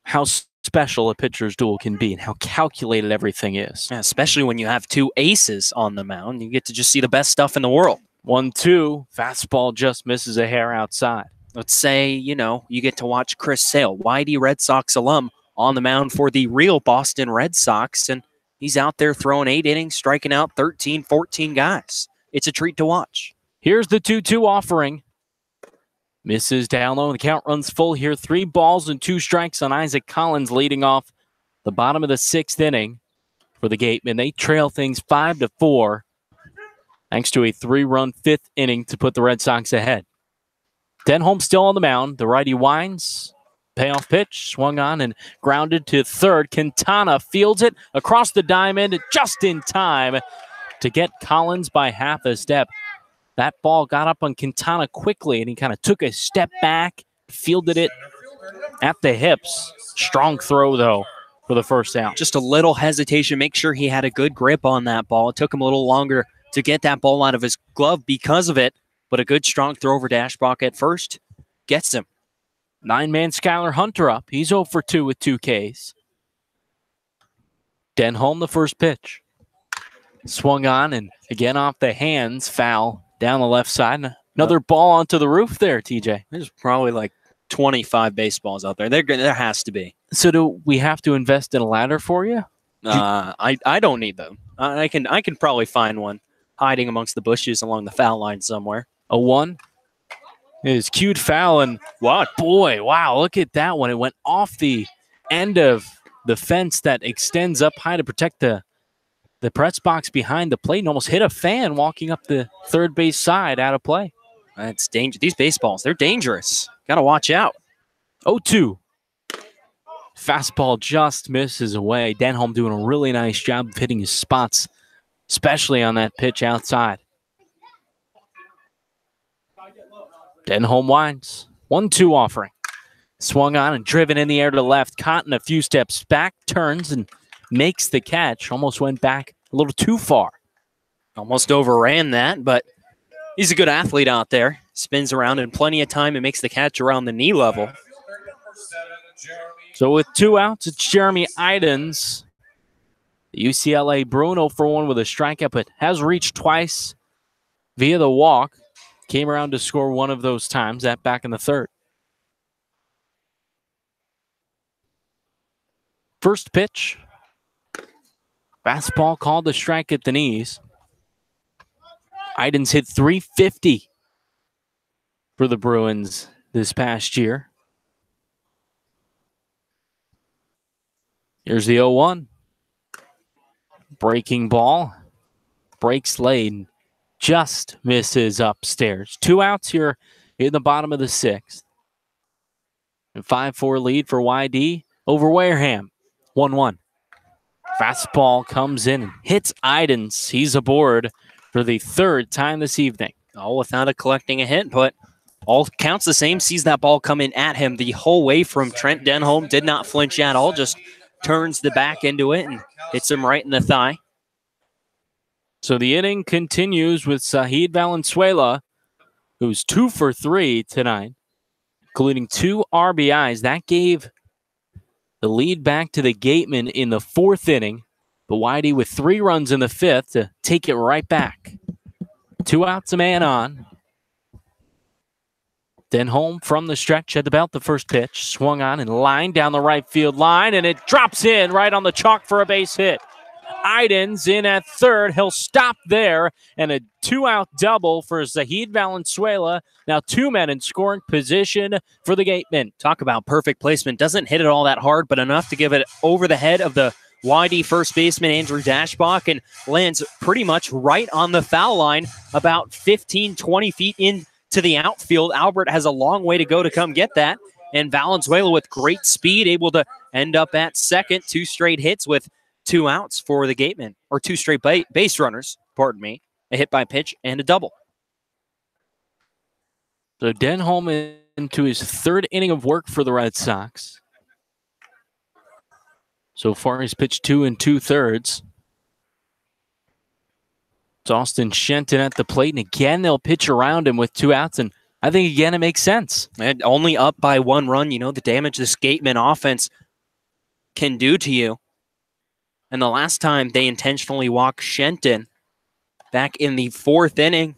Speaker 2: how special a pitcher's duel can be and how calculated everything is.
Speaker 1: Yeah, especially when you have two aces on the mound. You get to just see the best stuff in the world.
Speaker 2: 1-2. Fastball just misses a hair outside.
Speaker 1: Let's say, you get to watch Chris Sale, YD Red Sox alum, on the mound for the real Boston Red Sox, and he's out there throwing 8 innings, striking out 13, 14 guys. It's a treat to watch.
Speaker 2: Here's the 2-2 offering. Misses down low, and the count runs full here. 3 balls and 2 strikes on Isaac Collins, leading off the bottom of the 6th inning for the Gatemen. They trail things 5-4, thanks to a 3-run 5th inning to put the Red Sox ahead. Denholm still on the mound. The righty winds. Payoff pitch, swung on and grounded to third. Quintana fields it across the diamond just in time to get Collins by half a step. That ball got up on Quintana quickly, and he kind of took a step back, fielded it at the hips. Strong throw, though, for the first out.
Speaker 1: Just a little hesitation. Make sure he had a good grip on that ball. It took him a little longer to get that ball out of his glove because of it, but a good, strong throw over Dashbach at first gets him.
Speaker 2: 9-man Skylar Hunter up. He's 0 for 2 with 2 Ks. Denholm, the first pitch. Swung on, and again off the hands, foul down the left side. Another ball onto the roof there, TJ.
Speaker 1: There's probably like 25 baseballs out there. There has to be.
Speaker 2: So do we have to invest in a ladder for you?
Speaker 1: I don't need them. I can probably find one hiding amongst the bushes along the foul line somewhere.
Speaker 2: A 1 is cued foul, and
Speaker 1: what?
Speaker 2: Boy, wow, look at that one. It went off the end of the fence that extends up high to protect the press box behind the plate and almost hit a fan walking up the third base side out of play.
Speaker 1: That's dangerous. These baseballs, they're dangerous. Got to watch out.
Speaker 2: 0-2. Fastball just misses away. Denholm doing a really nice job of hitting his spots, especially on that pitch outside. Denholm winds. 1-2 offering. Swung on and driven in the air to the left. Cotton a few steps back, turns and makes the catch. Almost went back a little too far.
Speaker 1: Almost overran that, but he's a good athlete out there. Spins around in plenty of time and makes the catch around the knee level.
Speaker 2: So with 2 outs, it's Jeremy Idens. The UCLA Bruin 0 for 1 with a strikeout, but has reached twice via the walk. Came around to score one of those times, that back in the third. First pitch. Fastball called the strike at the knees. Idens hit .350 for the Bruins this past year. Here's the 0-1. Breaking ball. Breaks late. Just misses upstairs. 2 outs here in the bottom of the 6th. A 5-4 lead for YD over Wareham. 1-1. Fastball comes in and hits Idens. He's aboard for the 3rd time this evening.
Speaker 1: All without collecting a hit, but all counts the same. Sees that ball coming at him the whole way from Trent Denholm. Did not flinch at all. Just turns the back into it and hits him right in the thigh.
Speaker 2: So the inning continues with Zahid Valenzuela, who's 2 for 3 tonight, including 2 RBIs. That gave the lead back to the Gateman in the 4th inning. But Whitey with 3 runs in the 5th to take it right back. 2 outs, a man on. Denholm from the stretch at the belt. The first pitch swung on and lined down the right field line, and it drops in right on the chalk for a base hit. Idens in at 3rd. He'll stop there, and a 2-out double for Zahid Valenzuela. Now 2 men in scoring position for the Gateman.
Speaker 1: Talk about perfect placement. Doesn't hit it all that hard, but enough to give it over the head of the YD first baseman Andrew Dashbach and lands pretty much right on the foul line, about 15, 20 feet into the outfield. Albert has a long way to go to come get that, and Valenzuela with great speed able to end up at second. 2 straight hits with 2 outs for the Gateman, or 2 straight base runners, pardon me, a hit by pitch and a double.
Speaker 2: So Denholm into his 3rd inning of work for the Red Sox. So far he's pitched 2 2/3. It's Austin Shenton at the plate, and again they'll pitch around him with 2 outs, and I think again it makes sense.
Speaker 1: And only up by 1 run, you know the damage this Gateman offense can do to you. And the last time they intentionally walked Shenton, back in the 4th inning,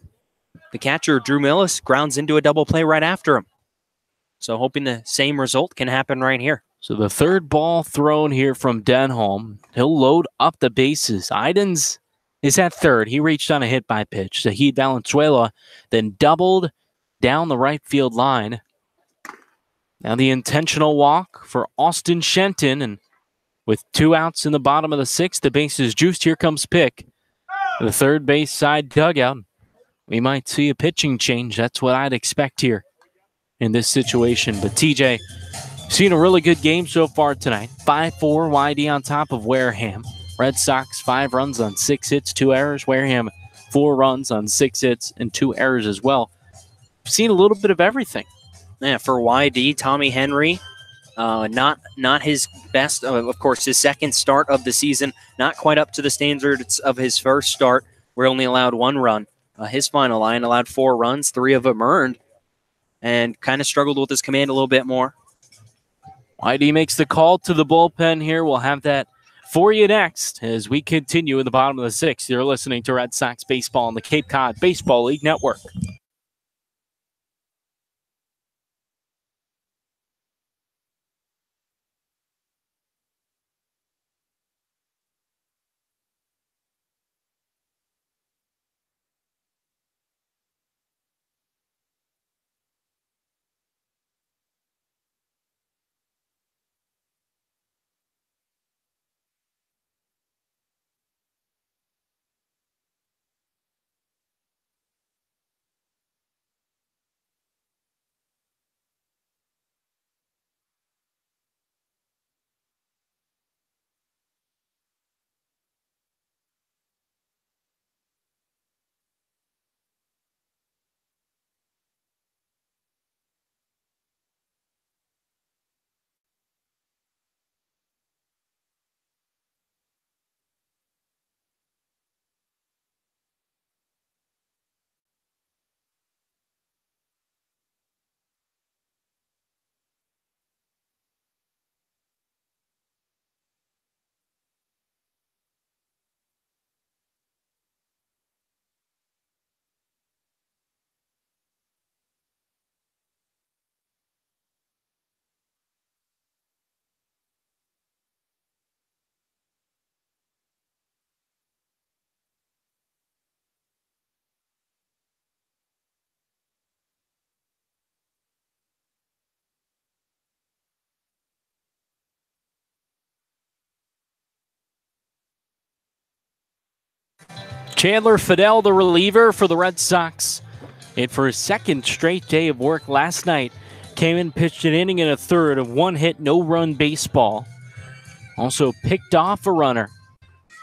Speaker 1: the catcher, Drew Millis, grounds into a double play right after him. So hoping the same result can happen right here.
Speaker 2: So the 3rd ball thrown here from Denholm. He'll load up the bases. Idens is at 3rd. He reached on a hit by pitch. Zahid Valenzuela then doubled down the right field line. Now the intentional walk for Austin Shenton, and with 2 outs in the bottom of the 6th, the base is juiced. Here comes Pick. The 3rd base side dugout. We might see a pitching change. That's what I'd expect here in this situation. But TJ, seen a really good game so far tonight. 5-4 YD on top of Wareham. Red Sox 5 runs on 6 hits, 2 errors. Wareham 4 runs on 6 hits and 2 errors as well. Seen a little bit of everything.
Speaker 1: Yeah, for YD, Tommy Henry Not his best. Of course, his second start of the season, not quite up to the standards of his first start. We're only allowed 1 run. His final line allowed 4 runs, 3 of them earned, and kind of struggled with his command a little bit more.
Speaker 2: Whitey makes the call to the bullpen here. We'll have that for you next as we continue in the bottom of the 6th. You're listening to Red Sox Baseball on the Cape Cod Baseball League Network. Chandler Fidel, the reliever for the Red Sox. And for his second straight day of work last night, came in, pitched an inning and a third of 1 hit, no run baseball. Also picked off a runner.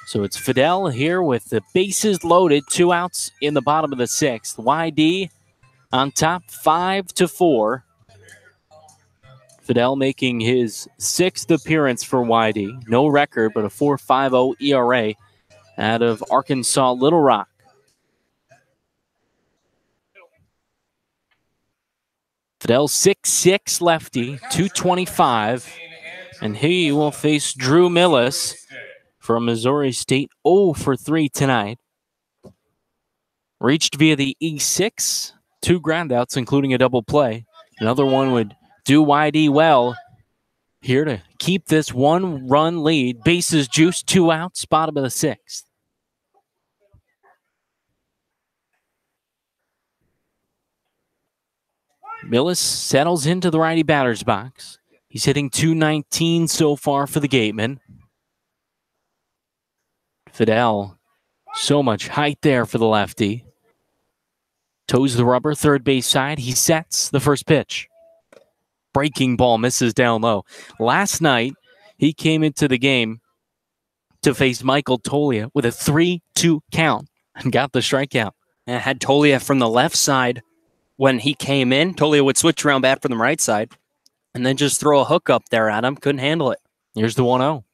Speaker 2: So it's Fidel here with the bases loaded, 2 outs in the bottom of the 6th. YD on top 5-4. Fidel making his 6th appearance for YD. No record, but a 4.50 ERA out of Arkansas Little Rock. Fidel 6'6", lefty, 225, and he will face Drew Millis from Missouri State, 0 for 3 tonight. Reached via the E6, 2 groundouts, including a double play. Another one would do YD well here to keep this 1-run lead. Bases juiced, 2 outs, bottom of the 6th. Millis settles into the righty batter's box. He's hitting .219 so far for the Gateman. Fidel, so much height there for the lefty. Toes the rubber, third base side. He sets the first pitch. Breaking ball misses down low. Last night, he came into the game to face Michael Tolia with a 3-2 count and got the strikeout.
Speaker 1: And had Tolia from the left side. When he came in, Tolia would switch around bat from the right side and then just throw a hook up there at him. Couldn't handle it.
Speaker 2: Here's the 1-0.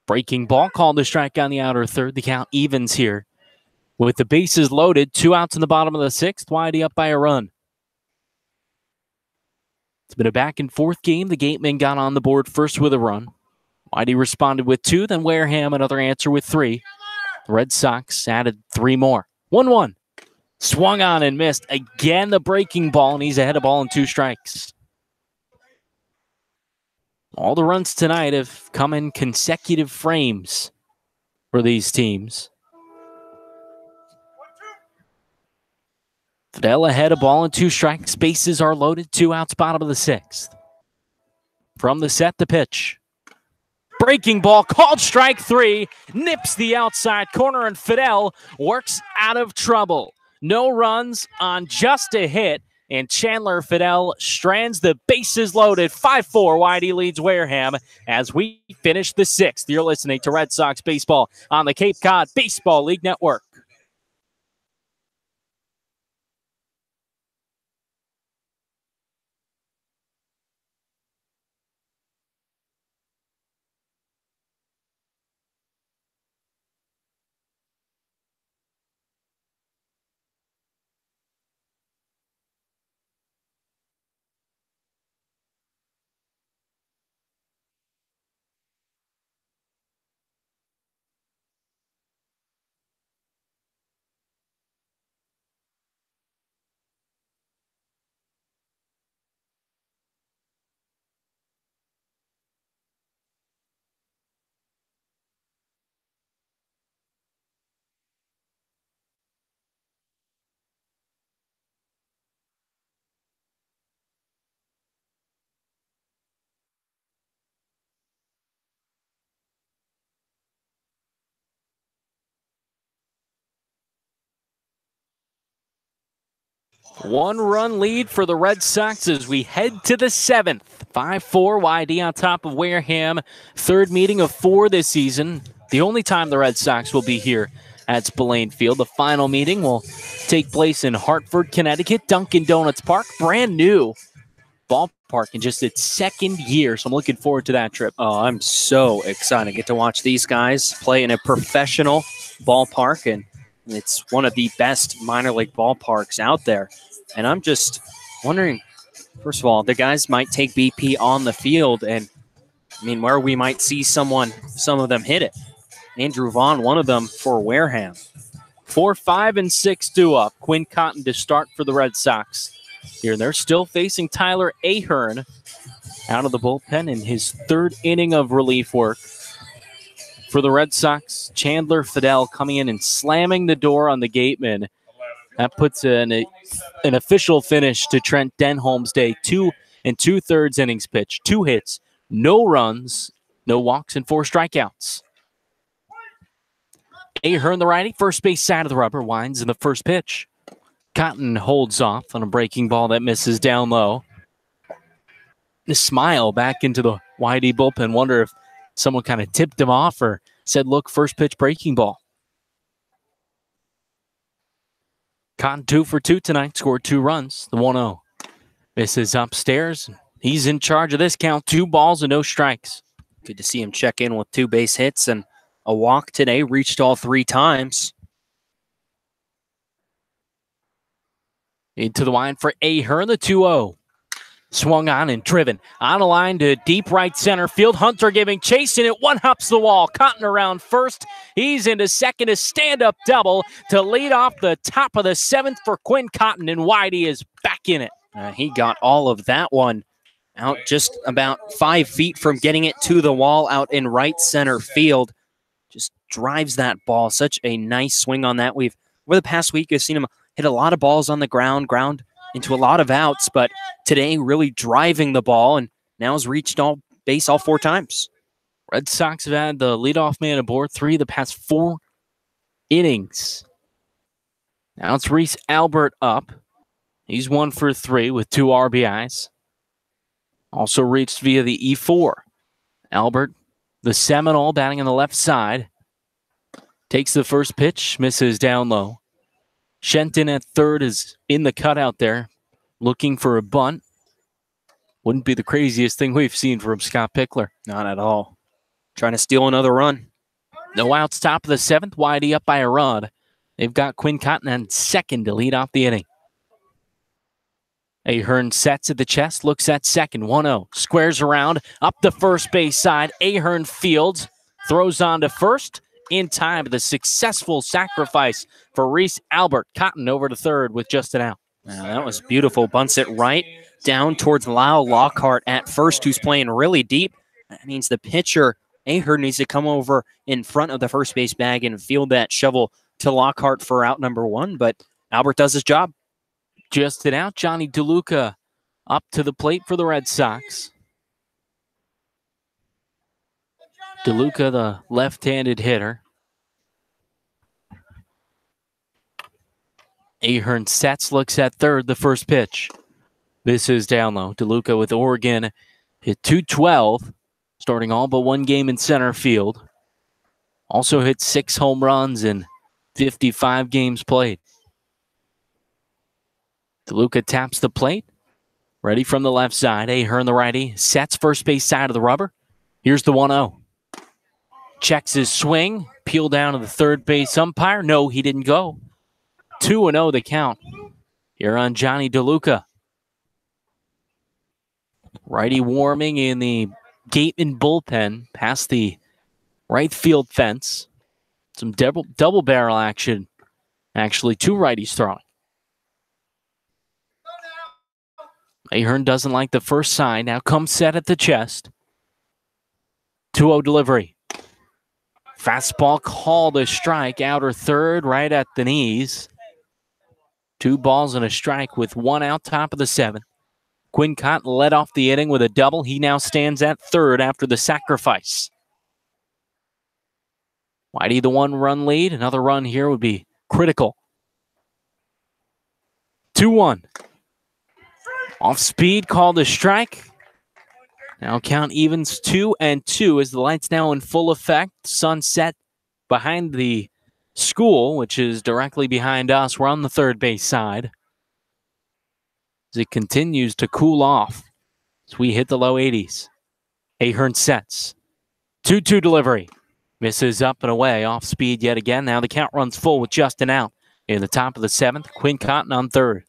Speaker 2: Breaking ball called the strike on the outer third. The count evens here. With the bases loaded, 2 outs in the bottom of the 6th. YD up by a run. It's been a back-and-forth game. The Gateman got on the board first with a run. YD responded with 2, then Wareham another answer with 3. The Red Sox added 3 more. 1-1. Swung on and missed. Again, the breaking ball, and he's ahead of ball in 2 strikes. All the runs tonight have come in consecutive frames for these teams. Fidel ahead of ball in 2 strikes. Bases are loaded. 2 outs, bottom of the 6th. From the set, the pitch. Breaking ball, called strike 3. Nips the outside corner, and Fidel works out of trouble. No runs on just a hit, and Chandler Fidel strands the bases loaded. 5-4, YD leads Wareham as we finish the 6th. You're listening to Red Sox Baseball on the Cape Cod Baseball League Network. 1-run lead for the Red Sox as we head to the 7th. 5-4 YD on top of Wareham. Third meeting of 4 this season. The only time the Red Sox will be here at Spillane Field. The final meeting will take place in Hartford, Connecticut, Dunkin' Donuts Park. Brand new ballpark in just its 2nd year, so I'm looking forward to that trip.
Speaker 1: Oh, I'm so excited. I get to watch these guys play in a professional ballpark, and it's one of the best minor league ballparks out there. And I'm just wondering, first of all, the guys might take BP on the field, and I mean, where we might see some of them hit it. Andrew Vaughn, one of them for Wareham.
Speaker 2: 4, 5, and 6 due up. Quinn Cotton to start for the Red Sox. Here, they're still facing Tyler Ahern out of the bullpen in his 3rd inning of relief work. For the Red Sox, Chandler Fidel coming in and slamming the door on the Gateman. That puts an official finish to Trent Denholm's day. 2 2/3 innings pitched, 2 hits, no runs, no walks, and 4 strikeouts. Ahern, the righty, first base side of the rubber, winds in the first pitch. Cotton holds off on a breaking ball that misses down low. The smile back into the YD bullpen. Wonder if someone kind of tipped him off or said, look, first pitch breaking ball. Cotton 2 for 2 tonight, scored 2 runs, the 1-0. Misses upstairs. He's in charge of this count, 2 balls and no strikes.
Speaker 1: Good to see him check in with 2 base hits and a walk today, reached all 3 times.
Speaker 2: Into the line for Ahern, the 2-0. Swung on and driven. On a line to deep right center field. Hunter giving chase, and it one-hops the wall. Cotton around first. He's into second. A stand-up double to lead off the top of the 7th for Quinn Cotton, and Whitey is back in it.
Speaker 1: He got all of that one out just about 5 feet from getting it to the wall out in right center field. Just drives that ball. Such a nice swing on that. Over the past week, we've seen him hit a lot of balls on the ground into a lot of outs, but today really driving the ball and now has reached all 4 times.
Speaker 2: Red Sox have had the leadoff man aboard 3 of the past 4 innings. Now it's Reese Albert up. He's 1 for 3 with 2 RBIs. Also reached via the E4. Albert, the Seminole, batting on the left side. Takes the first pitch, misses down low. Shenton at third is in the cutout there, looking for a bunt. Wouldn't be the craziest thing we've seen from Scott Pickler.
Speaker 1: Not at all. Trying to steal another run.
Speaker 2: No outs, top of the 7th. YD up by a run. They've got Quinn Cotton on second to lead off the inning. Ahern sets at the chest, looks at second. 1-0. Squares around, up the first base side. Ahern fields, throws on to first. In time, the successful sacrifice for Reese Albert. Cotton over to third with just an out.
Speaker 1: That was beautiful. Bunts it right down towards Lyle Lockhart at first, who's playing really deep. That means the pitcher, Ahern, needs to come over in front of the first base bag and field that shovel to Lockhart for out number 1, but Albert does his job.
Speaker 2: Just an out. Johnny DeLuca up to the plate for the Red Sox. DeLuca, the left-handed hitter. Ahern sets, looks at third, the first pitch. This is down low. DeLuca with Oregon hit .212, starting all but 1 game in center field. Also hit 6 home runs in 55 games played. DeLuca taps the plate. Ready from the left side. Ahern, the righty, sets first base side of the rubber. Here's the 1-0. Checks his swing. Peel down to the third base umpire. No, he didn't go. 2-0 the count. Here on Johnny DeLuca. Righty warming in the Gateman bullpen past the right field fence. Some double barrel action. Actually, 2 righties throwing. Ahern doesn't like the first sign. Now comes set at the chest. 2-0 delivery. Fastball called a strike. Outer third, right at the knees. 2 balls and a strike with 1 out, top of the 7th. Quinn Cotton led off the inning with a double. He now stands at third after the sacrifice. Whitey, the 1-run lead. Another run here would be critical. 2-1. Off speed, called a strike. Now count evens 2-2 as the lights now in full effect. Sunset behind the school, which is directly behind us. We're on the third base side as it continues to cool off as we hit the low 80s. Ahern sets. 2-2 delivery. Misses up and away. Off speed yet again. Now the count runs full with just an out. In the top of the 7th, Quinn Cotton on third.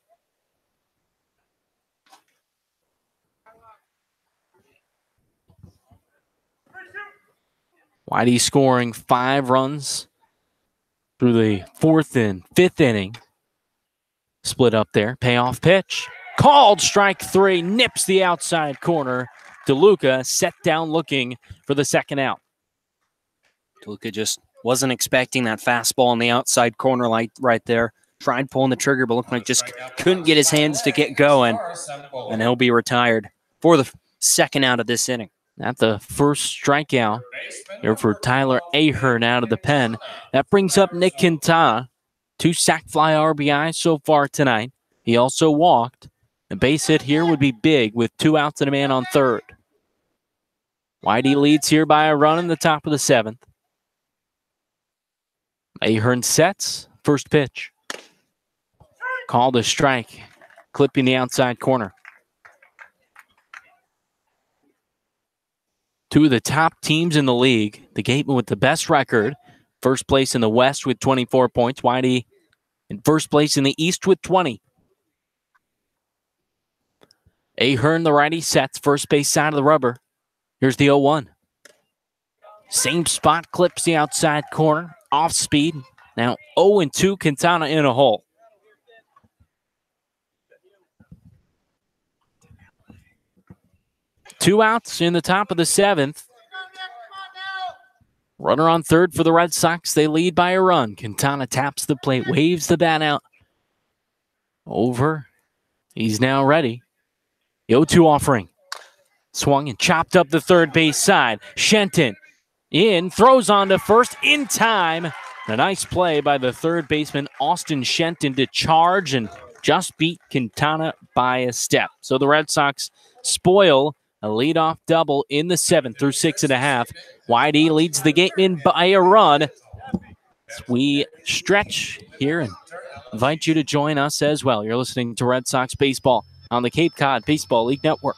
Speaker 2: Whitey scoring 5 runs through the 4th and 5th inning. Split up there. Payoff pitch. Called strike 3. Nips the outside corner. DeLuca set down looking for the second out.
Speaker 1: DeLuca just wasn't expecting that fastball on the outside corner right there. Tried pulling the trigger, but looked like just couldn't get his hands to get going. And he'll be retired for the second out of this inning.
Speaker 2: At the first strikeout here for Tyler Ahern out of the pen. That brings up Nick Quintana. 2 sac fly RBIs so far tonight. He also walked. The base hit here would be big with 2 outs and a man on third. Whitey leads here by a run in the top of the 7th. Ahern sets. First pitch. Called a strike. Clipping the outside corner. 2 of the top teams in the league. The Gateman with the best record. First place in the West with 24 points. Whitey in first place in the East with 20. Ahern, the righty, sets first base side of the rubber. Here's the 0-1. Same spot, clips the outside corner. Off speed. Now 0-2, Quintana in a hole. Two outs in the top of the 7th. Runner on third for the Red Sox. They lead by a run. Quintana taps the plate, waves the bat out. Over. He's now ready. The 0-2 offering. Swung and chopped up the third base side. Shenton in, throws on to first in time. A nice play by the third baseman, Austin Shenton, to charge and just beat Quintana by a step. So the Red Sox spoil a leadoff double in the 7th through 6.5. Whitey leads the Gateman by a run. As we stretch here and invite you to join us as well. You're listening to Red Sox Baseball on the Cape Cod Baseball League Network.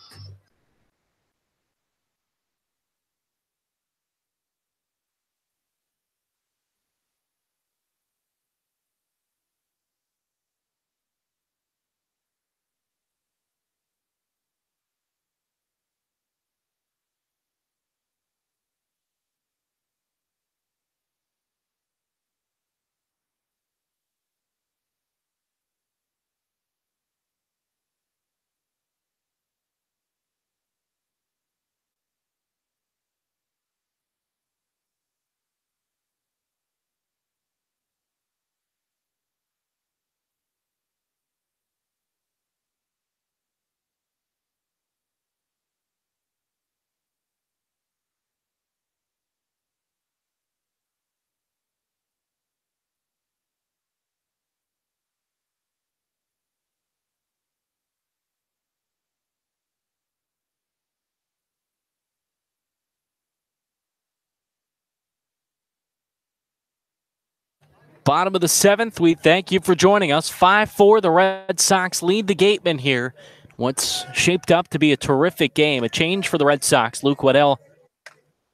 Speaker 2: Bottom of the 7th, we thank you for joining us. 5-4, the Red Sox lead the Gateman here. What's shaped up to be a terrific game. A change for the Red Sox. Luke Waddell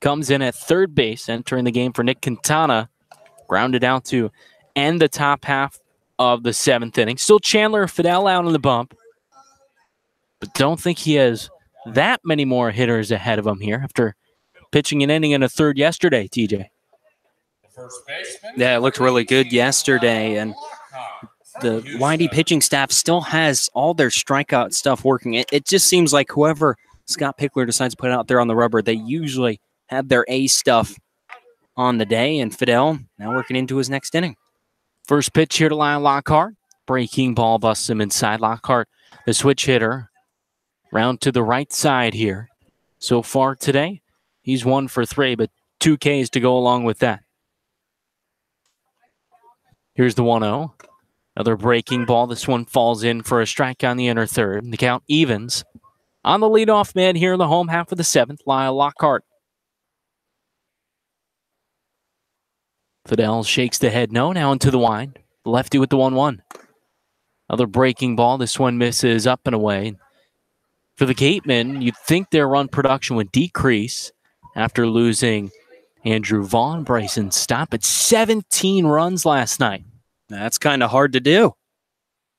Speaker 2: comes in at third base, entering the game for Nick Quintana. Grounded out to end the top half of the 7th inning. Still Chandler Fidel out on the bump. But don't think he has that many more hitters ahead of him here after pitching an inning and a third yesterday, TJ.
Speaker 1: Yeah, it looked really good yesterday, and the Whitey pitching staff still has all their strikeout stuff working. It just seems like whoever Scott Pickler decides to put out there on the rubber, they usually have their A stuff on the day, and Fidel now working into his next inning.
Speaker 2: First pitch here to Lyle Lockhart. Breaking ball busts him inside. Lockhart, the switch hitter, round to the right side here. So far today, he's 1 for 3, but 2 Ks to go along with that. Here's the 1-0. Another breaking ball. This one falls in for a strike on the inner third. The count evens. On the leadoff man here in the home half of the seventh, Lyle Lockhart. Fidel shakes the head no, now into the wind. Lefty with the 1-1. Another breaking ball. This one misses up and away. For the Gatemen, you'd think their run production would decrease after losing Andrew Vaughn. Bryson Stott at 17 runs last night.
Speaker 1: That's kind of hard to do.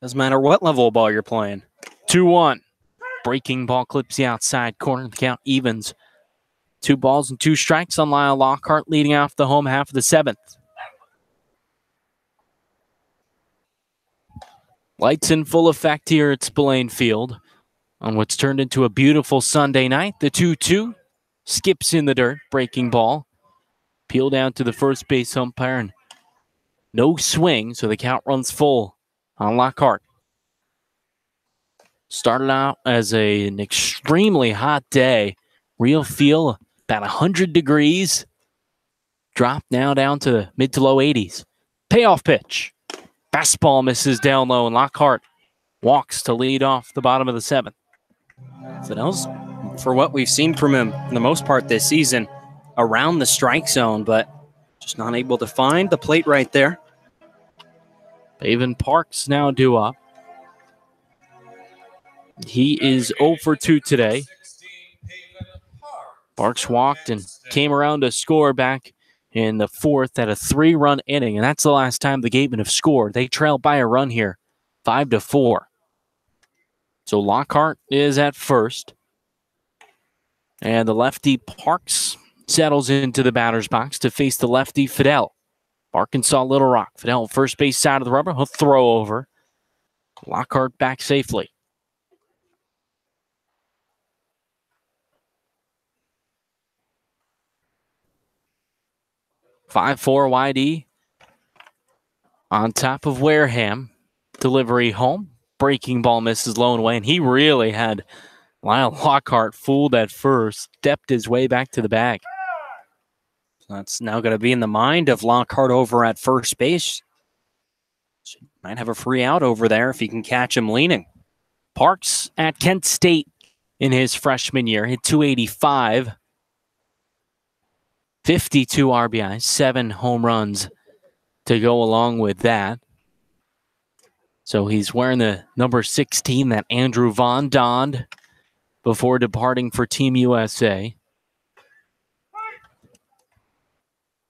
Speaker 1: Doesn't matter what level of ball you're playing.
Speaker 2: 2-1. Breaking ball clips the outside corner. The count evens. 2 balls and 2 strikes on Lyle Lockhart, leading off the home half of the seventh. Lights in full effect here at Spillane Field on what's turned into a beautiful Sunday night. The 2-2 skips in the dirt. Breaking ball. Peel down to the first base umpire and no swing, so the count runs full on Lockhart. Started out as an extremely hot day. Real feel about 100 degrees. Dropped now down to mid to low 80s. Payoff pitch. Fastball misses down low, and Lockhart walks to lead off the bottom of the seventh.
Speaker 1: Fidel's, for what we've seen from him for the most part this season, around the strike zone, but just not able to find the plate right there.
Speaker 2: Pavin Parks now due up. He is 0 for 2 today. Parks walked and came around to score back in the fourth at a 3-run inning, and that's the last time the Gatemen have scored. They trail by a run here, 5-4. So Lockhart is at first, and the lefty Parks settles into the batter's box to face the lefty Fidel. Arkansas Little Rock. Fidel, first base side of the rubber. He'll throw over. Lockhart back safely. (5-4) YD on top of Wareham. Delivery home. Breaking ball misses low and away, and he really had Lyle Lockhart fooled at first. Stepped his way back to the bag.
Speaker 1: That's now going to be in the mind of Lockhart over at first base. Might have a free out over there if he can catch him leaning.
Speaker 2: Parks at Kent State in his freshman year. Hit .285. 52 RBIs, 7 home runs to go along with that. So he's wearing the number 16 that Andrew Vaughn donned before departing for Team USA.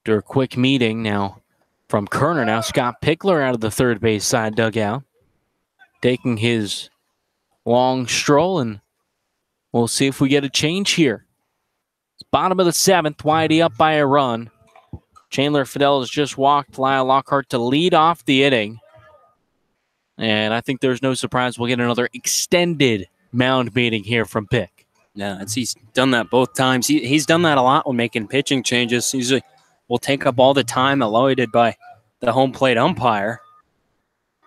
Speaker 2: After a quick meeting now from Kerner, now Scott Pickler out of the third base side dugout, taking his long stroll, and we'll see if we get a change here. Bottom of the seventh, YD up by a run. Chandler Fidel has just walked Lyle Lockhart to lead off the inning. And I think there's no surprise we'll get another extended mound meeting here from Pick.
Speaker 1: Yeah, he's done that both times. He's done that a lot when making pitching changes. Usually will take up all the time allotted by the home plate umpire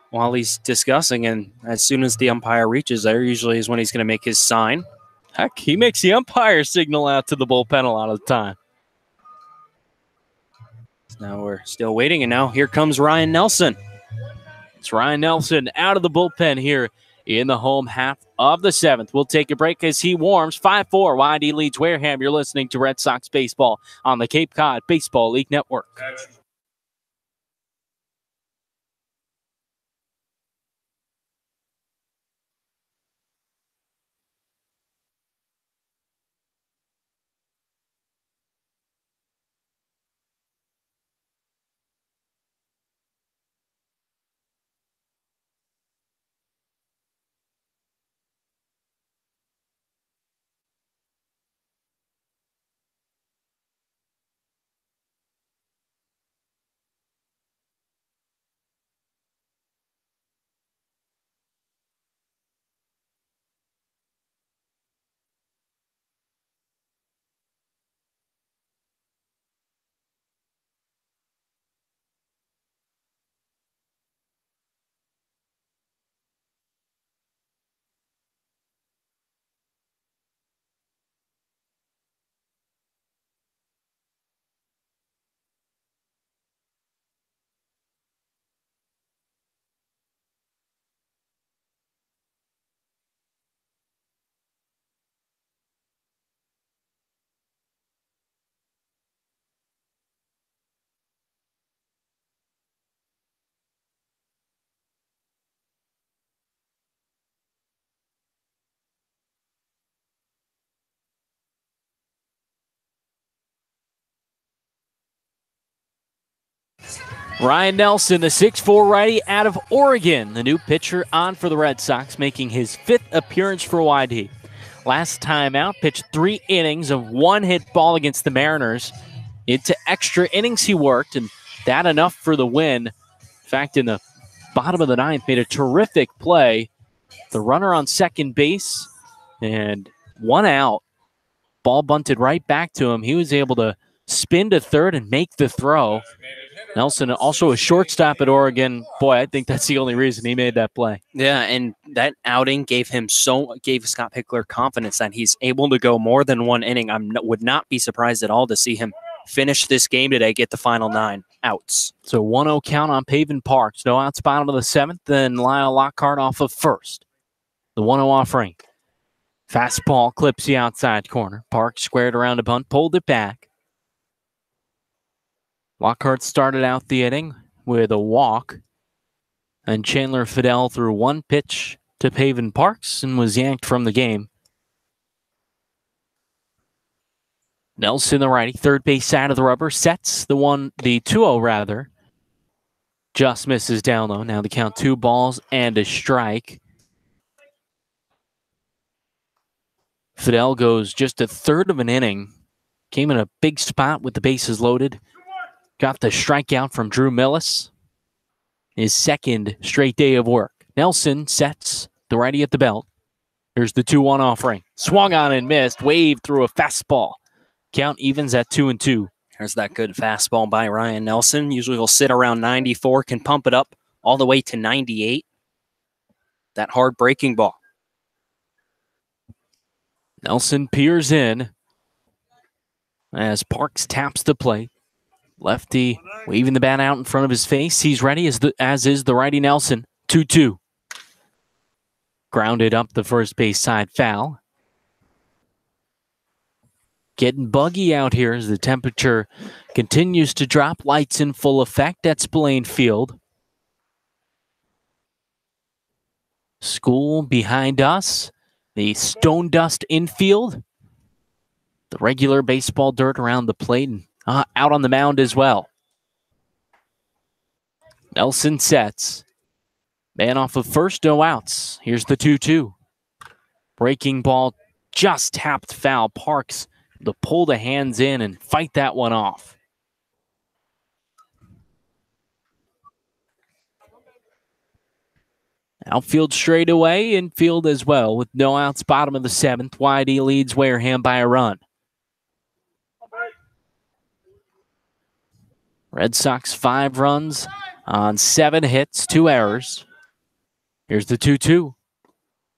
Speaker 1: while he's discussing. And as soon as the umpire reaches there, usually is when he's going to make his sign.
Speaker 2: Heck, he makes the umpire signal out to the bullpen a lot of the time.
Speaker 1: Now we're still waiting, and now here comes Ryan Nelson.
Speaker 2: It's Ryan Nelson out of the bullpen here in the home half of the seventh. We'll take a break as he warms. 5-4, YD leads Wareham. You're listening to Red Sox baseball on the Cape Cod Baseball League Network. Ryan Nelson, the 6'4 righty out of Oregon, the new pitcher on for the Red Sox, making his 5th appearance for YD. Last time out, pitched 3 innings of 1-hit ball against the Mariners. Into extra innings he worked, and that enough for the win. In fact, in the bottom of the 9th, made a terrific play. The runner on second base, and 1 out. Ball bunted right back to him. He was able to spin to third and make the throw. Nelson, also a shortstop at Oregon. Boy, I think that's the only reason he made that play.
Speaker 1: Yeah, and that outing gave Scott Pickler confidence that he's able to go more than 1 inning. Would not be surprised at all to see him finish this game today, get the final 9 outs.
Speaker 2: So 1-0 count on Pavin Parks. No outs, bottom of the 7th. Then Lyle Lockhart off of first. The 1-0 offering. Fastball clips the outside corner. Parks squared around a bunt, pulled it back. Lockhart started out the inning with a walk, and Chandler Fidel threw 1 pitch to Pavin Parks and was yanked from the game. Nelson, the righty, third base side of the rubber, sets the 2-0 rather. Just misses down low. Now the count 2 balls and a strike. Fidel goes just a third of an inning. Came in a big spot with the bases loaded. Got the strikeout from Drew Millis. His 2nd straight day of work. Nelson sets the righty at the belt. Here's the 2-1 offering. Swung on and missed. Waved through a fastball. Count evens at 2-2.
Speaker 1: There's that good fastball by Ryan Nelson. Usually he'll sit around 94, can pump it up all the way to 98. That hard breaking ball.
Speaker 2: Nelson peers in as Parks taps the plate. Lefty waving the bat out in front of his face. He's ready, as is the righty Nelson. 2-2. Grounded up the first base side, foul. Getting buggy out here as the temperature continues to drop. Lights in full effect at Spillane Field. School behind us. The stone dust infield. The regular baseball dirt around the plate and out on the mound as well. Nelson sets. Man off of first, no outs. Here's the 2-2. Breaking ball just tapped foul. Parks to pull the hands in and fight that one off. Outfield straight away, infield as well with no outs, bottom of the 7th. YD leads Wareham by a run. Red Sox 5 runs on 7 hits, 2 errors. Here's the 2-2.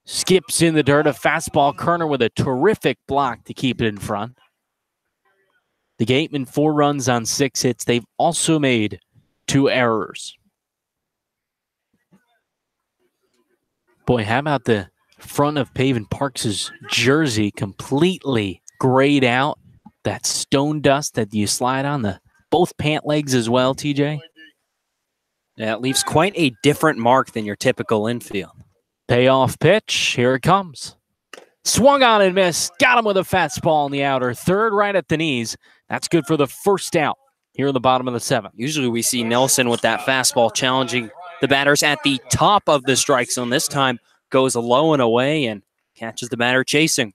Speaker 2: Skips in the dirt, a fastball. Kerner with a terrific block to keep it in front. The Gateman 4 runs on 6 hits. They've also made 2 errors. Boy, how about the front of Pavin Parks' jersey completely grayed out? That stone dust that you slide on both pant legs as well, TJ?
Speaker 1: Yeah, it leaves quite a different mark than your typical infield.
Speaker 2: Payoff pitch. Here it comes. Swung on and missed. Got him with a fastball in the outer. Third right at the knees. That's good for the first out here in the bottom of the 7th.
Speaker 1: Usually we see Nelson with that fastball challenging the batters at the top of the strike zone. This time goes low and away and catches the batter chasing.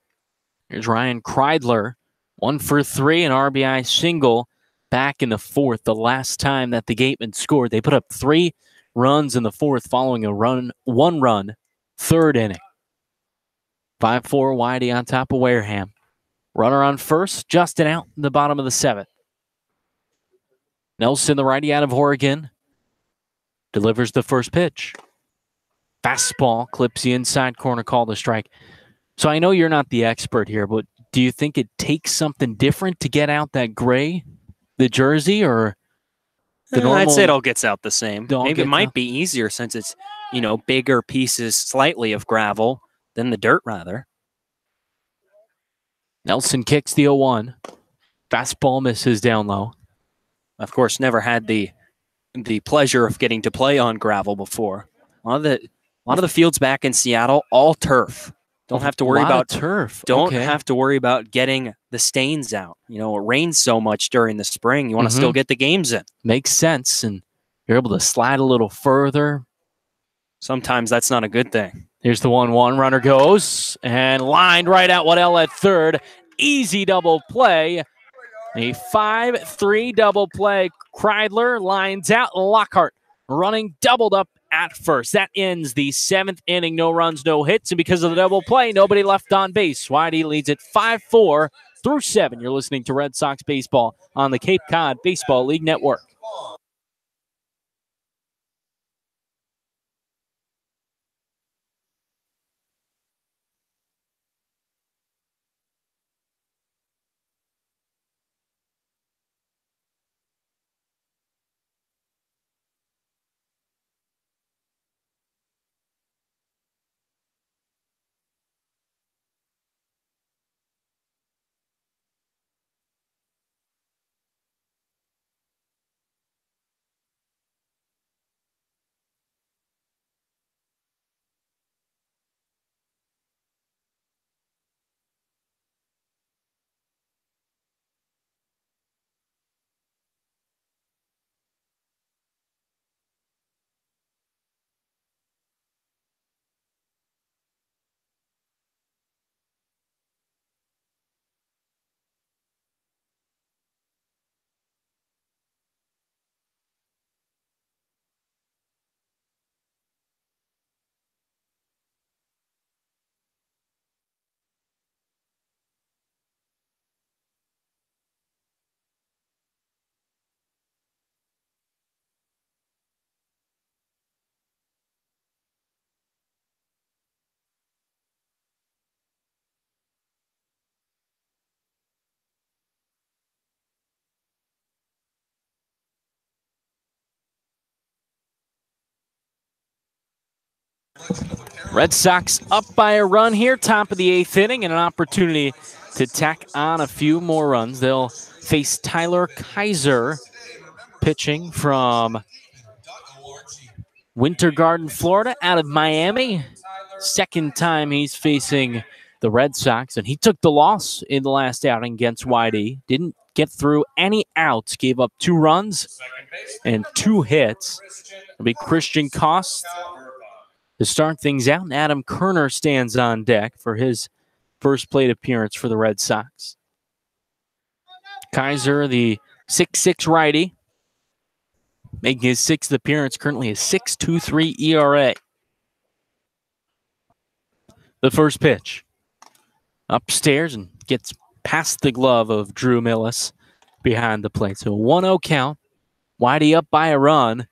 Speaker 2: Here's Ryan Kreidler. 1 for 3, an RBI single back in the 4th. The last time that the Gatemen scored, they put up 3 runs in the 4th following a 1-run, 3rd inning. 5-4 Whitey on top of Wareham. Runner on first, Justin out in the bottom of the 7th. Nelson, the righty out of Oregon, delivers the first pitch. Fastball clips the inside corner, called a strike. So I know you're not the expert here, but do you think it takes something different to get out that gray, the jersey, or the normal?
Speaker 1: I'd say it all gets out the same. Maybe it might be easier since it's, bigger pieces slightly of gravel than the dirt, rather.
Speaker 2: Nelson kicks the 0-1. Fastball misses down low.
Speaker 1: Of course, never had the pleasure of getting to play on gravel before. A lot of the fields back in Seattle, all turf. Don't have to worry about
Speaker 2: turf.
Speaker 1: Don't have to worry about getting the stains out. It rains so much during the spring. You want to still get the games in.
Speaker 2: Makes sense. And you're able to slide a little further.
Speaker 1: Sometimes that's not a good thing.
Speaker 2: Here's the 1-1. Runner goes and lined right out Waddell at third. Easy double play. A 5-3 double play. Kreidler lines out. Lockhart running doubled up at first. That ends the 7th inning. No runs, no hits. And because of the double play, nobody left on base. Whitey leads it 5-4 through 7. You're listening to Red Sox baseball on the Cape Cod Baseball League Network. Red Sox up by a run here, top of the 8th inning, and an opportunity to tack on a few more runs. They'll face Tyler Kaiser, pitching from Winter Garden, Florida, out of Miami. Second time he's facing the Red Sox, and he took the loss in the last outing against YD. Didn't get through any outs, gave up 2 runs and 2 hits. It'll be Christian Kost to start things out, and Adam Kerner stands on deck for his first plate appearance for the Red Sox. Kaiser, the 6'6 righty, making his 6th appearance, currently a 6.23 ERA. The first pitch. Upstairs and gets past the glove of Drew Millis behind the plate. So 1-0 count. Whitey up by a run.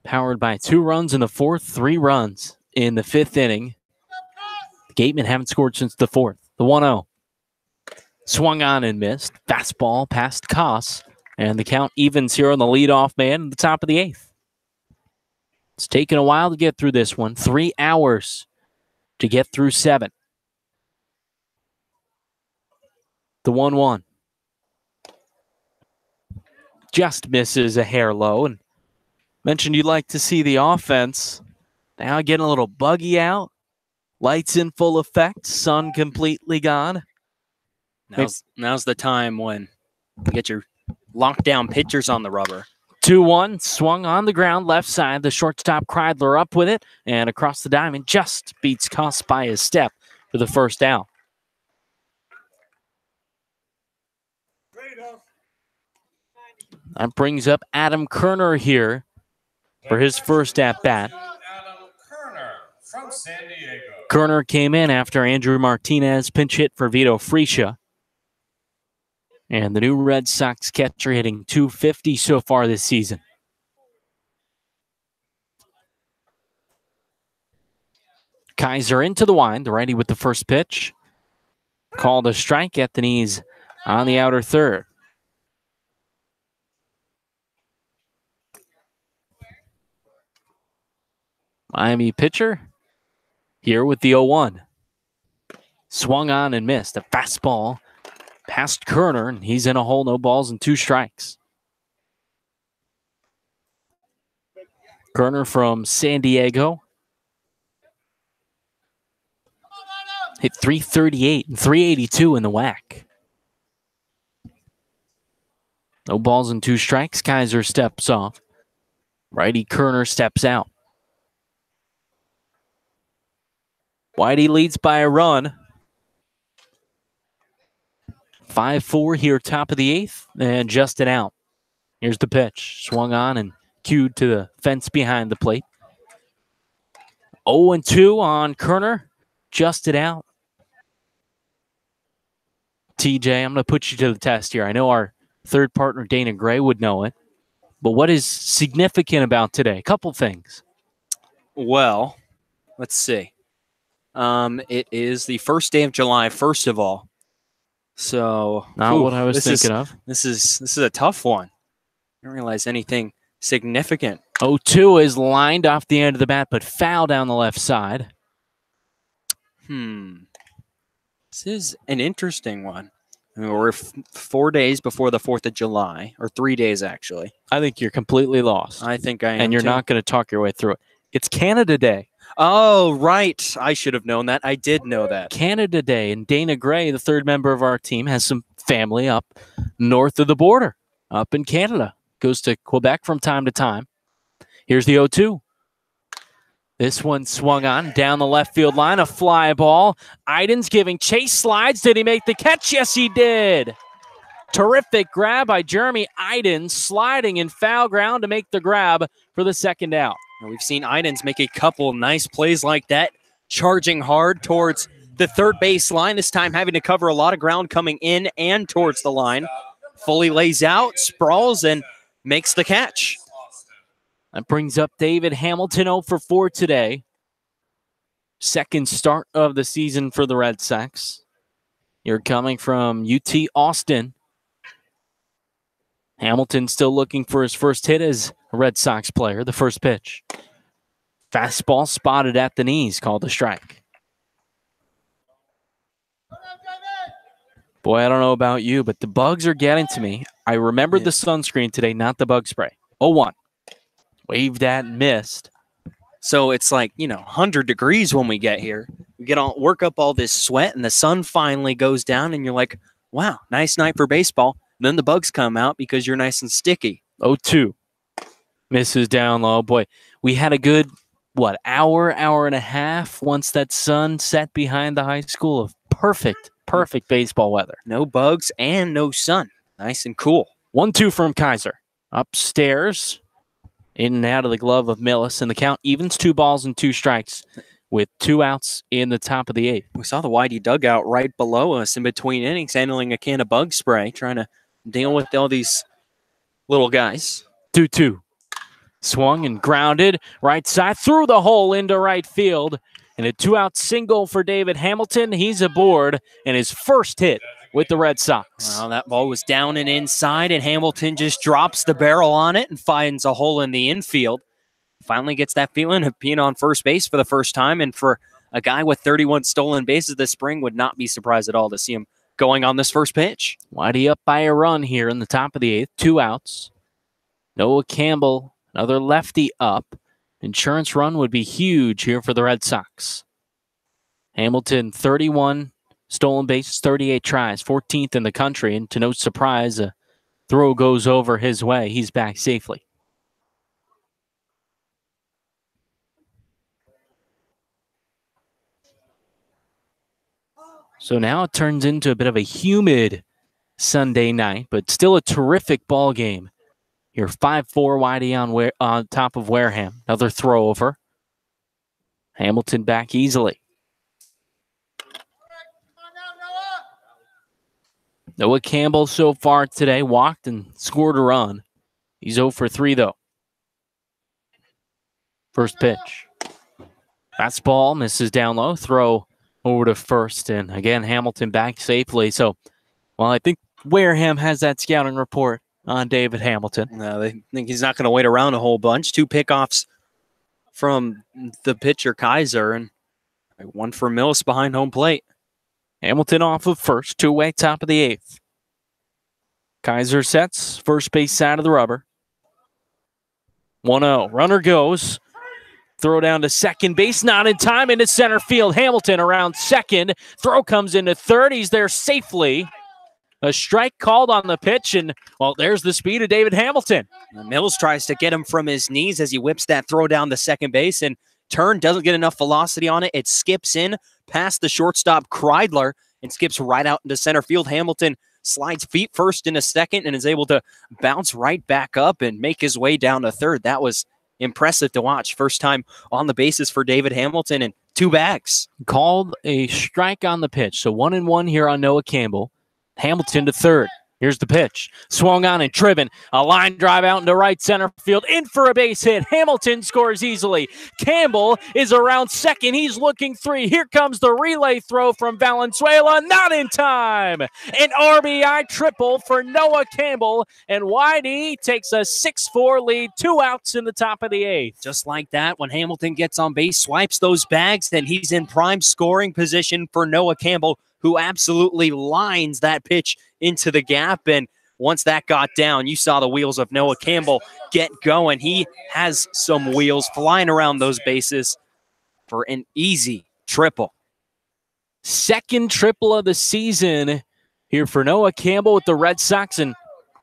Speaker 2: Powered by 2 runs in the 4th, 3 runs in the 5th inning. The Gatemen haven't scored since the 4th. The 1-0. Swung on and missed. Fastball past Koss. And the count evens here on the leadoff man at the top of the 8th. It's taken a while to get through this one. 3 hours to get through 7. The 1-1. Just misses a hair low. And mentioned you'd like to see the offense. Now getting a little buggy out. Lights in full effect. Sun completely gone.
Speaker 1: Now's the time when you get your lockdown pitchers on the rubber.
Speaker 2: 2-1, swung on the ground, left side. The shortstop Kreidler up with it, and across the diamond just beats Koss by a step for the first out. That brings up Adam Kerner here for his first at-bat.
Speaker 3: Adam Kerner from San Diego.
Speaker 2: Kerner came in after Andrew Martinez pinch hit for Vito Fresia. And the new Red Sox catcher hitting .250 so far this season. Kaiser into the wind, the righty with the first pitch. Called a strike at the knees on the outer third. Miami pitcher here with the 0-1. Swung on and missed. A fastball past Kerner, and he's in a hole, no balls and 2 strikes. Kerner from San Diego hit .338 and .382 in the whack. No balls and 2 strikes. Kaiser steps off. Righty Kerner steps out. Whitey leads by a run. 5-4 here, top of the 8th, and Justin out. Here's the pitch. Swung on and cued to the fence behind the plate. 0-2 on Kerner. Just it out. TJ, I'm going to put you to the test here. I know our third partner, Dana Gray, would know it. But what is significant about today? A couple things.
Speaker 1: Well, let's see. It is the first day of July, first of all. So
Speaker 2: not what I was thinking of.
Speaker 1: This is a tough one. I didn't realize anything significant.
Speaker 2: 0-2 is lined off the end of the bat, but foul down the left side.
Speaker 1: This is an interesting one. I mean, we're 4 days before the 4th of July, or 3 days, actually.
Speaker 2: I think you're completely lost.
Speaker 1: I think I am,
Speaker 2: and you're
Speaker 1: too.
Speaker 2: not going to talk your way through it. It's Canada Day.
Speaker 1: Oh, right. I should have known that. I did know that.
Speaker 2: Canada Day, and Dana Gray, the third member of our team, has some family up north of the border, up in Canada. Goes to Quebec from time to time. Here's the 0-2. This one swung on down the left field line, a fly ball. Idens giving chase, slides. Did he make the catch? Yes, he did. Terrific grab by Jeremy Idens, sliding in foul ground to make the grab for the second out.
Speaker 1: We've seen Idens make a couple nice plays like that, charging hard towards the third base line, this time having to cover a lot of ground coming in and towards the line. Fully lays out, sprawls, and makes the catch.
Speaker 2: That brings up David Hamilton 0 for 4 today. Second start of the season for the Red Sox. You're coming from UT Austin. Hamilton still looking for his first hit as a Red Sox player. The first pitch. Fastball spotted at the knees, called a strike. Boy, I don't know about you, but the bugs are getting to me. I remembered the sunscreen today, not the bug spray. 0-1. Waved at and missed.
Speaker 1: So it's like, 100 degrees when we get here. We work up all this sweat, and the sun finally goes down, and you're like, wow, nice night for baseball. And then the bugs come out because you're nice and sticky.
Speaker 2: 0-2. Misses down low. Boy, we had a good, hour and a half once that sun set behind the high school of perfect baseball weather.
Speaker 1: No bugs and no sun. Nice and cool.
Speaker 2: 1-2 from Kaiser. Upstairs. In and out of the glove of Millis, and the count evens 2 balls and 2 strikes with 2 outs in the top of the 8th.
Speaker 1: We saw the Whitey dugout right below us in between innings, handling a can of bug spray, trying to deal with all these little guys.
Speaker 2: 2-2. Swung and grounded. Right side through the hole into right field. And a 2-out single for David Hamilton. He's aboard and his first hit with the Red Sox.
Speaker 1: Well, that ball was down and inside, and Hamilton just drops the barrel on it and finds a hole in the infield. Finally gets that feeling of being on first base for the first time, and for a guy with 31 stolen bases this spring, would not be surprised at all to see him going on this first pitch.
Speaker 2: Whitey up by a run here in the top of the 8th, 2 outs. Noah Campbell, another lefty up. Insurance run would be huge here for the Red Sox. Hamilton, 31 stolen bases, 38 tries, 14th in the country, and to no surprise, a throw goes over his way. He's back safely. So now it turns into a bit of a humid Sunday night, but still a terrific ball game. Here, 5-4 Whitey on top of Wareham. Another throw over. Hamilton back easily. Noah Campbell so far today walked and scored a run. He's 0 for 3, though. First pitch. Fastball misses down low. Throw over to first. And again, Hamilton back safely. So, I think Wareham has that scouting report on David Hamilton.
Speaker 1: No, they think he's not going to wait around a whole bunch. 2 pickoffs from the pitcher Kaiser, and 1 for Mills behind home plate.
Speaker 2: Hamilton off of first, 2-away, top of the 8th. Kaiser sets, first base side of the rubber. 1-0, runner goes. Throw down to second base, not in time, into center field. Hamilton around second. Throw comes into third. He's there safely. A strike called on the pitch, and, well, there's the speed of David Hamilton.
Speaker 1: Mills tries to get him from his knees as he whips that throw down the second base, and turn doesn't get enough velocity on it. It skips in past the shortstop Kreidler and skips right out into center field. Hamilton slides feet first into second and is able to bounce right back up and make his way down to third. That was impressive to watch. First time on the bases for David Hamilton, and 2 bags.
Speaker 2: Called a strike on the pitch. So 1-1 here on Noah Campbell. Hamilton to third. Here's the pitch. Swung on and driven. A line drive out into right center field. In for a base hit. Hamilton scores easily. Campbell is around second. He's looking 3. Here comes the relay throw from Valenzuela. Not in time. An RBI triple for Noah Campbell. And Whitey takes a 6-4 lead. 2 outs in the top of the 8th.
Speaker 1: Just like that, when Hamilton gets on base, swipes those bags, then he's in prime scoring position for Noah Campbell, who absolutely lines that pitch into the gap. And once that got down, you saw the wheels of Noah Campbell get going. He has some wheels flying around those bases for an easy triple.
Speaker 2: Second triple of the season here for Noah Campbell with the Red Sox, and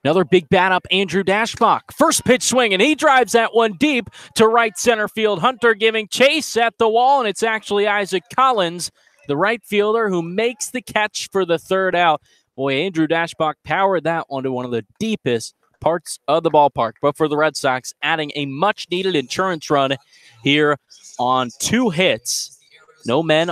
Speaker 2: another big bat up, Andrew Dashbach. First pitch swing, and he drives that one deep to right center field. Hunter giving chase at the wall, and it's actually Isaac Collins, the right fielder, who makes the catch for the third out. Boy, Andrew Dashbach powered that one to one of the deepest parts of the ballpark. But for the Red Sox, adding a much-needed insurance run here on 2 hits. One man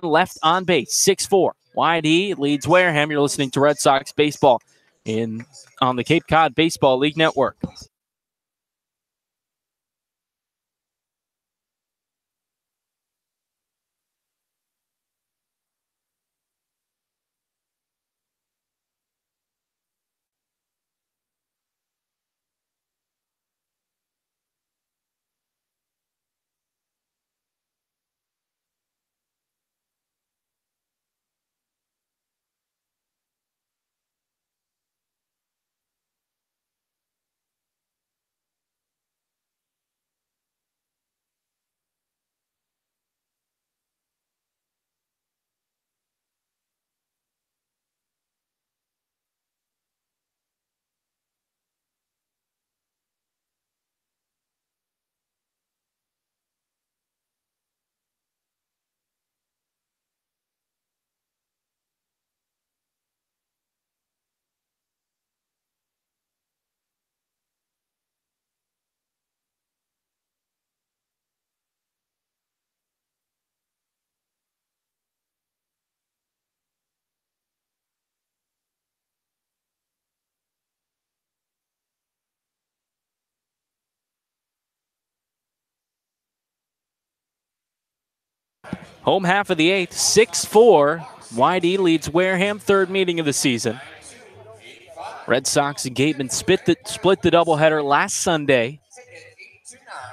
Speaker 2: left on base. 6-4. YD leads Wareham. You're listening to Red Sox baseball on the Cape Cod Baseball League Network. Home half of the 8th, 6-4. YD leads Wareham, third meeting of the season. Red Sox and Gateman split the doubleheader last Sunday.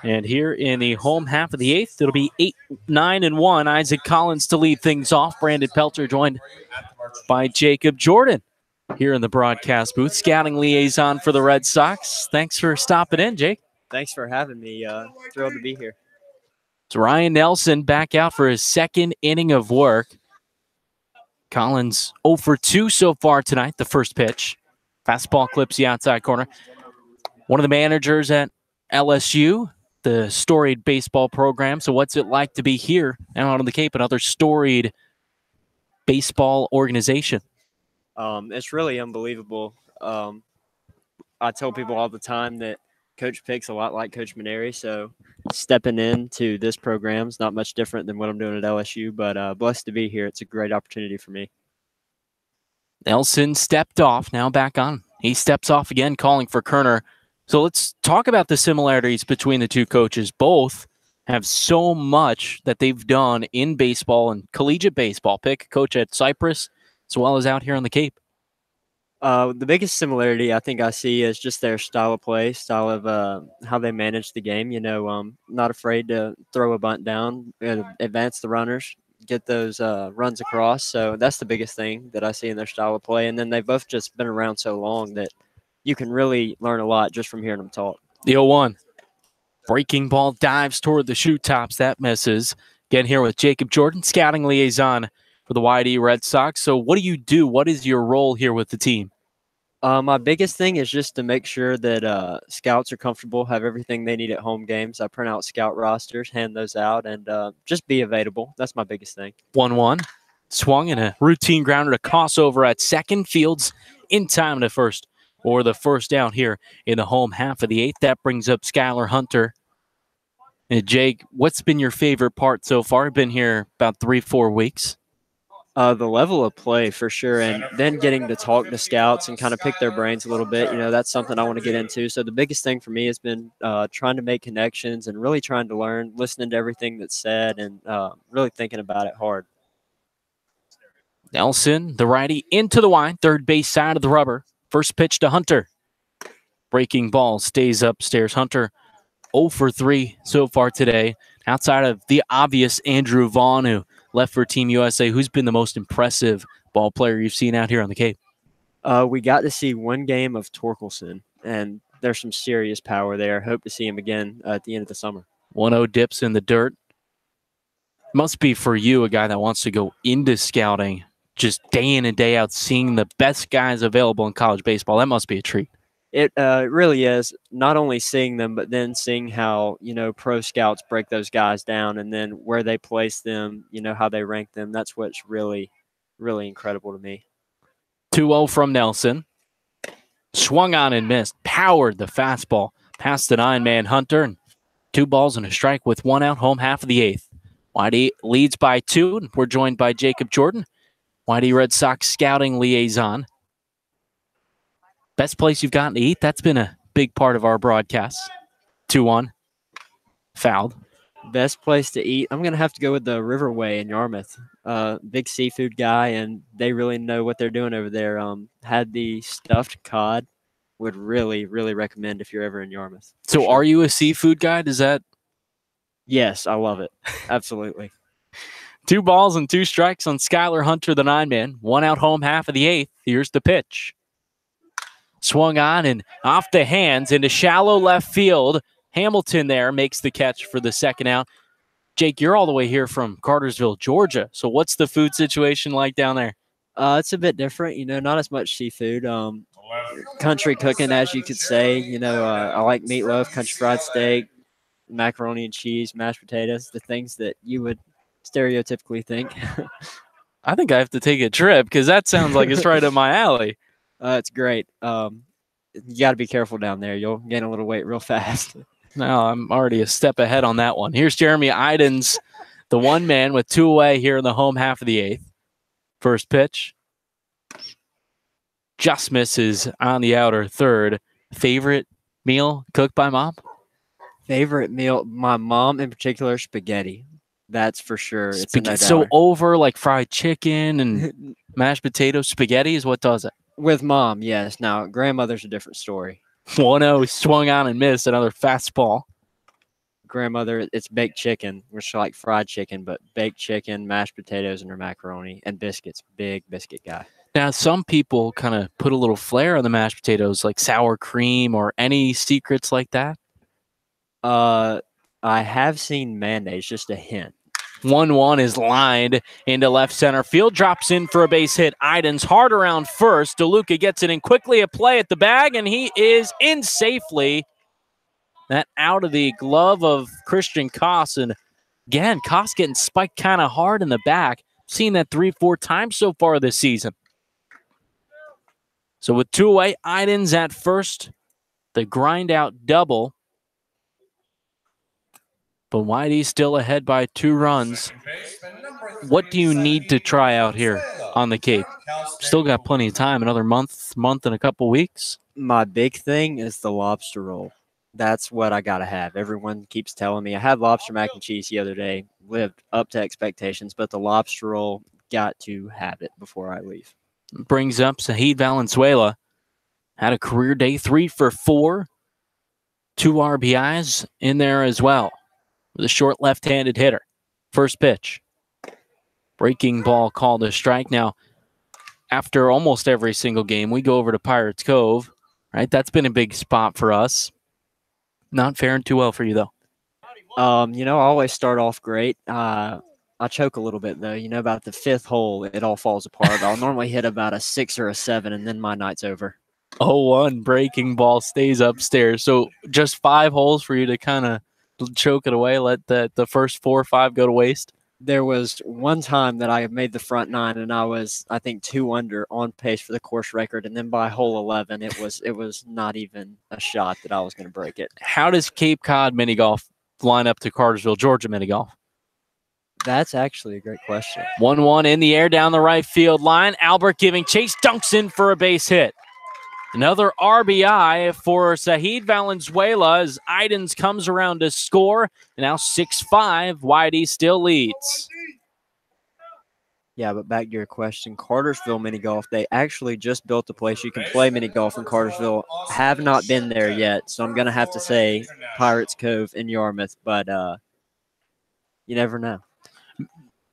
Speaker 2: And here in the home half of the 8th, it'll be 8-9-1. Isaac Collins to lead things off. Brandon Pelter joined by Jacob Jordan here in the broadcast booth. Scouting liaison for the Red Sox. Thanks for stopping in, Jake.
Speaker 4: Thanks for having me. Thrilled to be here.
Speaker 2: It's Ryan Nelson back out for his second inning of work. Collins 0 for 2 so far tonight, the first pitch. Fastball clips the outside corner. One of the managers at LSU, the storied baseball program. So what's it like to be here out on the Cape, another storied baseball organization?
Speaker 4: It's really unbelievable. I tell people all the time that Coach Pick's a lot like Coach Maneri, so stepping into this program is not much different than what I'm doing at LSU, but blessed to be here. It's a great opportunity for me.
Speaker 2: Nelson stepped off, now back on. He steps off again, calling for Kerner. So let's talk about the similarities between the two coaches. Both have so much that they've done in baseball and collegiate baseball. Pick a coach at Cypress as well as out here on the Cape.
Speaker 4: The biggest similarity I think I see is just their style of play, style of how they manage the game. You know, not afraid to throw a bunt down, advance the runners, get those runs across. So that's the biggest thing that I see in their style of play. And then they've both just been around so long that you can really learn a lot just from hearing them talk.
Speaker 2: The 0-1. Breaking ball dives toward the shoe tops. That misses. Again here with Jacob Jordan, scouting liaison for the YD Red Sox. So what do you do? What is your role here with the team?
Speaker 4: My biggest thing is just to make sure that scouts are comfortable, have everything they need at home games. I print out scout rosters, hand those out, and just be available. That's my biggest thing.
Speaker 2: 1-1. Swung in a routine grounder to crossover at second. Fields in time to first, or the first down here in the home half of the eighth. That brings up Skylar Hunter. And Jake, what's been your favorite part so far? Been here about 3-4 weeks.
Speaker 4: The level of play for sure, and then getting to talk to scouts and kind of pick their brains a little bit. That's something I want to get into. So the biggest thing for me has been trying to make connections and really trying to learn, listening to everything that's said, and really thinking about it hard.
Speaker 2: Nelson, the righty, into the wide, third base side of the rubber. First pitch to Hunter. Breaking ball stays upstairs. Hunter 0 for 3 so far today. Outside of the obvious Andrew Vaughn, who left for Team USA, who's been the most impressive ball player you've seen out here on the Cape?
Speaker 4: We got to see one game of Torkelson, and there's some serious power there. Hope to see him again at the end of the summer.
Speaker 2: 1-0 dips in the dirt. Must be for you, a guy that wants to go into scouting just day in and day out, seeing the best guys available in college baseball. That must be a treat.
Speaker 4: It really is. Not only seeing them, but then seeing how, pro scouts break those guys down and then where they place them, how they rank them. That's what's really, really incredible to me.
Speaker 2: 2-0 from Nelson. Swung on and missed. Powered the fastball past the 9-man Hunter. And 2 balls and a strike with 1 out, home half of the eighth. YD leads by 2. And we're joined by Jacob Jordan, YD Red Sox scouting liaison. Best place you've gotten to eat? That's been a big part of our broadcast. 2-1. Fouled.
Speaker 4: Best place to eat? I'm going to have to go with the Riverway in Yarmouth. Big seafood guy, and they really know what they're doing over there. Had the stuffed cod. Would really, really recommend if you're ever in Yarmouth.
Speaker 2: So
Speaker 4: sure.
Speaker 2: Are you a seafood guy? Does that?
Speaker 4: Yes, I love it. Absolutely.
Speaker 2: 2 balls and 2 strikes on Skylar Hunter, the 9-man. 1 out, home half of the eighth. Here's the pitch. Swung on and off the hands into shallow left field. Hamilton there makes the catch for the second out. Jake, you're all the way here from Cartersville, Georgia. So what's the food situation like down there?
Speaker 4: It's a bit different, not as much seafood. Country cooking, as you could say. I like meatloaf, country fried steak, macaroni and cheese, mashed potatoes, the things that you would stereotypically think.
Speaker 2: I think I have to take a trip because that sounds like it's right up my alley.
Speaker 4: It's great. You got to be careful down there. You'll gain a little weight real fast.
Speaker 2: No, I'm already a step ahead on that one. Here's Jeremy Idens, the 1-man with 2 away here in the home half of the eighth. First pitch. Just misses on the outer third. Favorite meal cooked by mom?
Speaker 4: Favorite meal? My mom in particular, spaghetti. That's for sure. It's a no
Speaker 2: so
Speaker 4: doubter.
Speaker 2: over like fried chicken and mashed potatoes. Spaghetti is what does it.
Speaker 4: With mom, yes. Now, grandmother's a different story.
Speaker 2: 1-0 swung on and missed. Another fastball.
Speaker 4: Grandmother, it's baked chicken, which I like fried chicken, but baked chicken, mashed potatoes, and her macaroni, and biscuits. Big biscuit guy.
Speaker 2: Now, some people kind of put a little flair on the mashed potatoes, like sour cream or any secrets like that.
Speaker 4: I have seen mayonnaise, just a hint.
Speaker 2: 1-1 is lined into left center field. Drops in for a base hit. Idens hard around first. DeLuca gets it in quickly. A play at the bag, and he is in safely. That out of the glove of Christian Koss. And again, Koss getting spiked kind of hard in the back. Seen that 3-4 times so far this season. So with 2 away, Idens at first. The grind out double. But YD's still ahead by 2 runs. What do you need to try out here on the Cape? Still got plenty of time, another month and a couple weeks.
Speaker 4: My big thing is the lobster roll. That's what I got to have. Everyone keeps telling me. I had lobster mac and cheese the other day. Lived up to expectations, but the lobster roll, got to have it before I leave.
Speaker 2: Brings up Zahid Valenzuela. Had a career day, 3 for 4. 2 RBIs in there as well. With a short left-handed hitter. First pitch. Breaking ball called a strike. Now, after almost every single game, we go over to Pirates Cove. Right? That's been a big spot for us. Not faring too well for you, though.
Speaker 4: I always start off great. I choke a little bit, though. About the fifth hole, it all falls apart. I'll normally hit about a 6 or a 7, and then my night's over.
Speaker 2: 0-1 breaking ball stays upstairs. So just 5 holes for you to kind of choke it away, let the first 4 or 5 go to waste?
Speaker 4: There was one time that I made the front 9, and I was, I think, 2 under on pace for the course record. And then by hole 11, it was not even a shot that I was going to break it.
Speaker 2: How does Cape Cod mini golf line up to Cartersville, Georgia mini golf?
Speaker 4: That's actually a great question.
Speaker 2: 1-1 in the air down the right field line. Albert giving chase, dunks in for a base hit. Another RBI for Zahid Valenzuela as Idens comes around to score. And now 6-5, YD still leads.
Speaker 4: Yeah, but back to your question, Cartersville mini golf, they actually just built a place you can play mini golf in Cartersville. Have not been there yet, so I'm going to have to say Pirates Cove in Yarmouth, but you never know.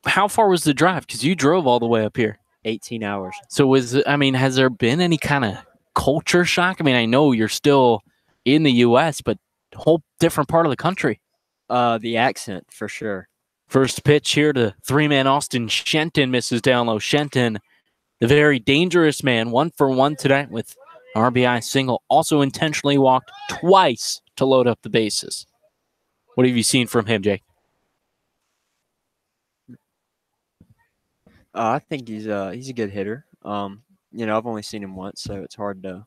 Speaker 2: How far was the drive? Because you drove all the way up here.
Speaker 4: 18 hours.
Speaker 2: So has there been any kind of culture shock? I mean, I know you're still in the U.S., but a whole different part of the country.
Speaker 4: The accent, for sure.
Speaker 2: First pitch here to 3-man Austin Shenton misses down low. Shenton, the very dangerous man, 1 for 1 tonight with RBI single. Also intentionally walked twice to load up the bases. What have you seen from him, Jake?
Speaker 4: I think he's a good hitter. I've only seen him once, so it's hard to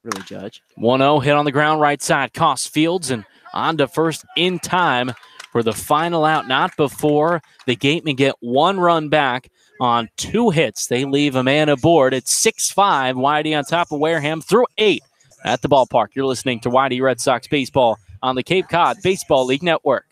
Speaker 4: really judge.
Speaker 2: 1-0 hit on the ground right side. Costs Fields and on to first in time for the final out. Not before the Gatemen get 1 run back on 2 hits. They leave a man aboard. It's 6-5. YD on top of Wareham through 8 at the ballpark. You're listening to YD Red Sox baseball on the Cape Cod Baseball League Network.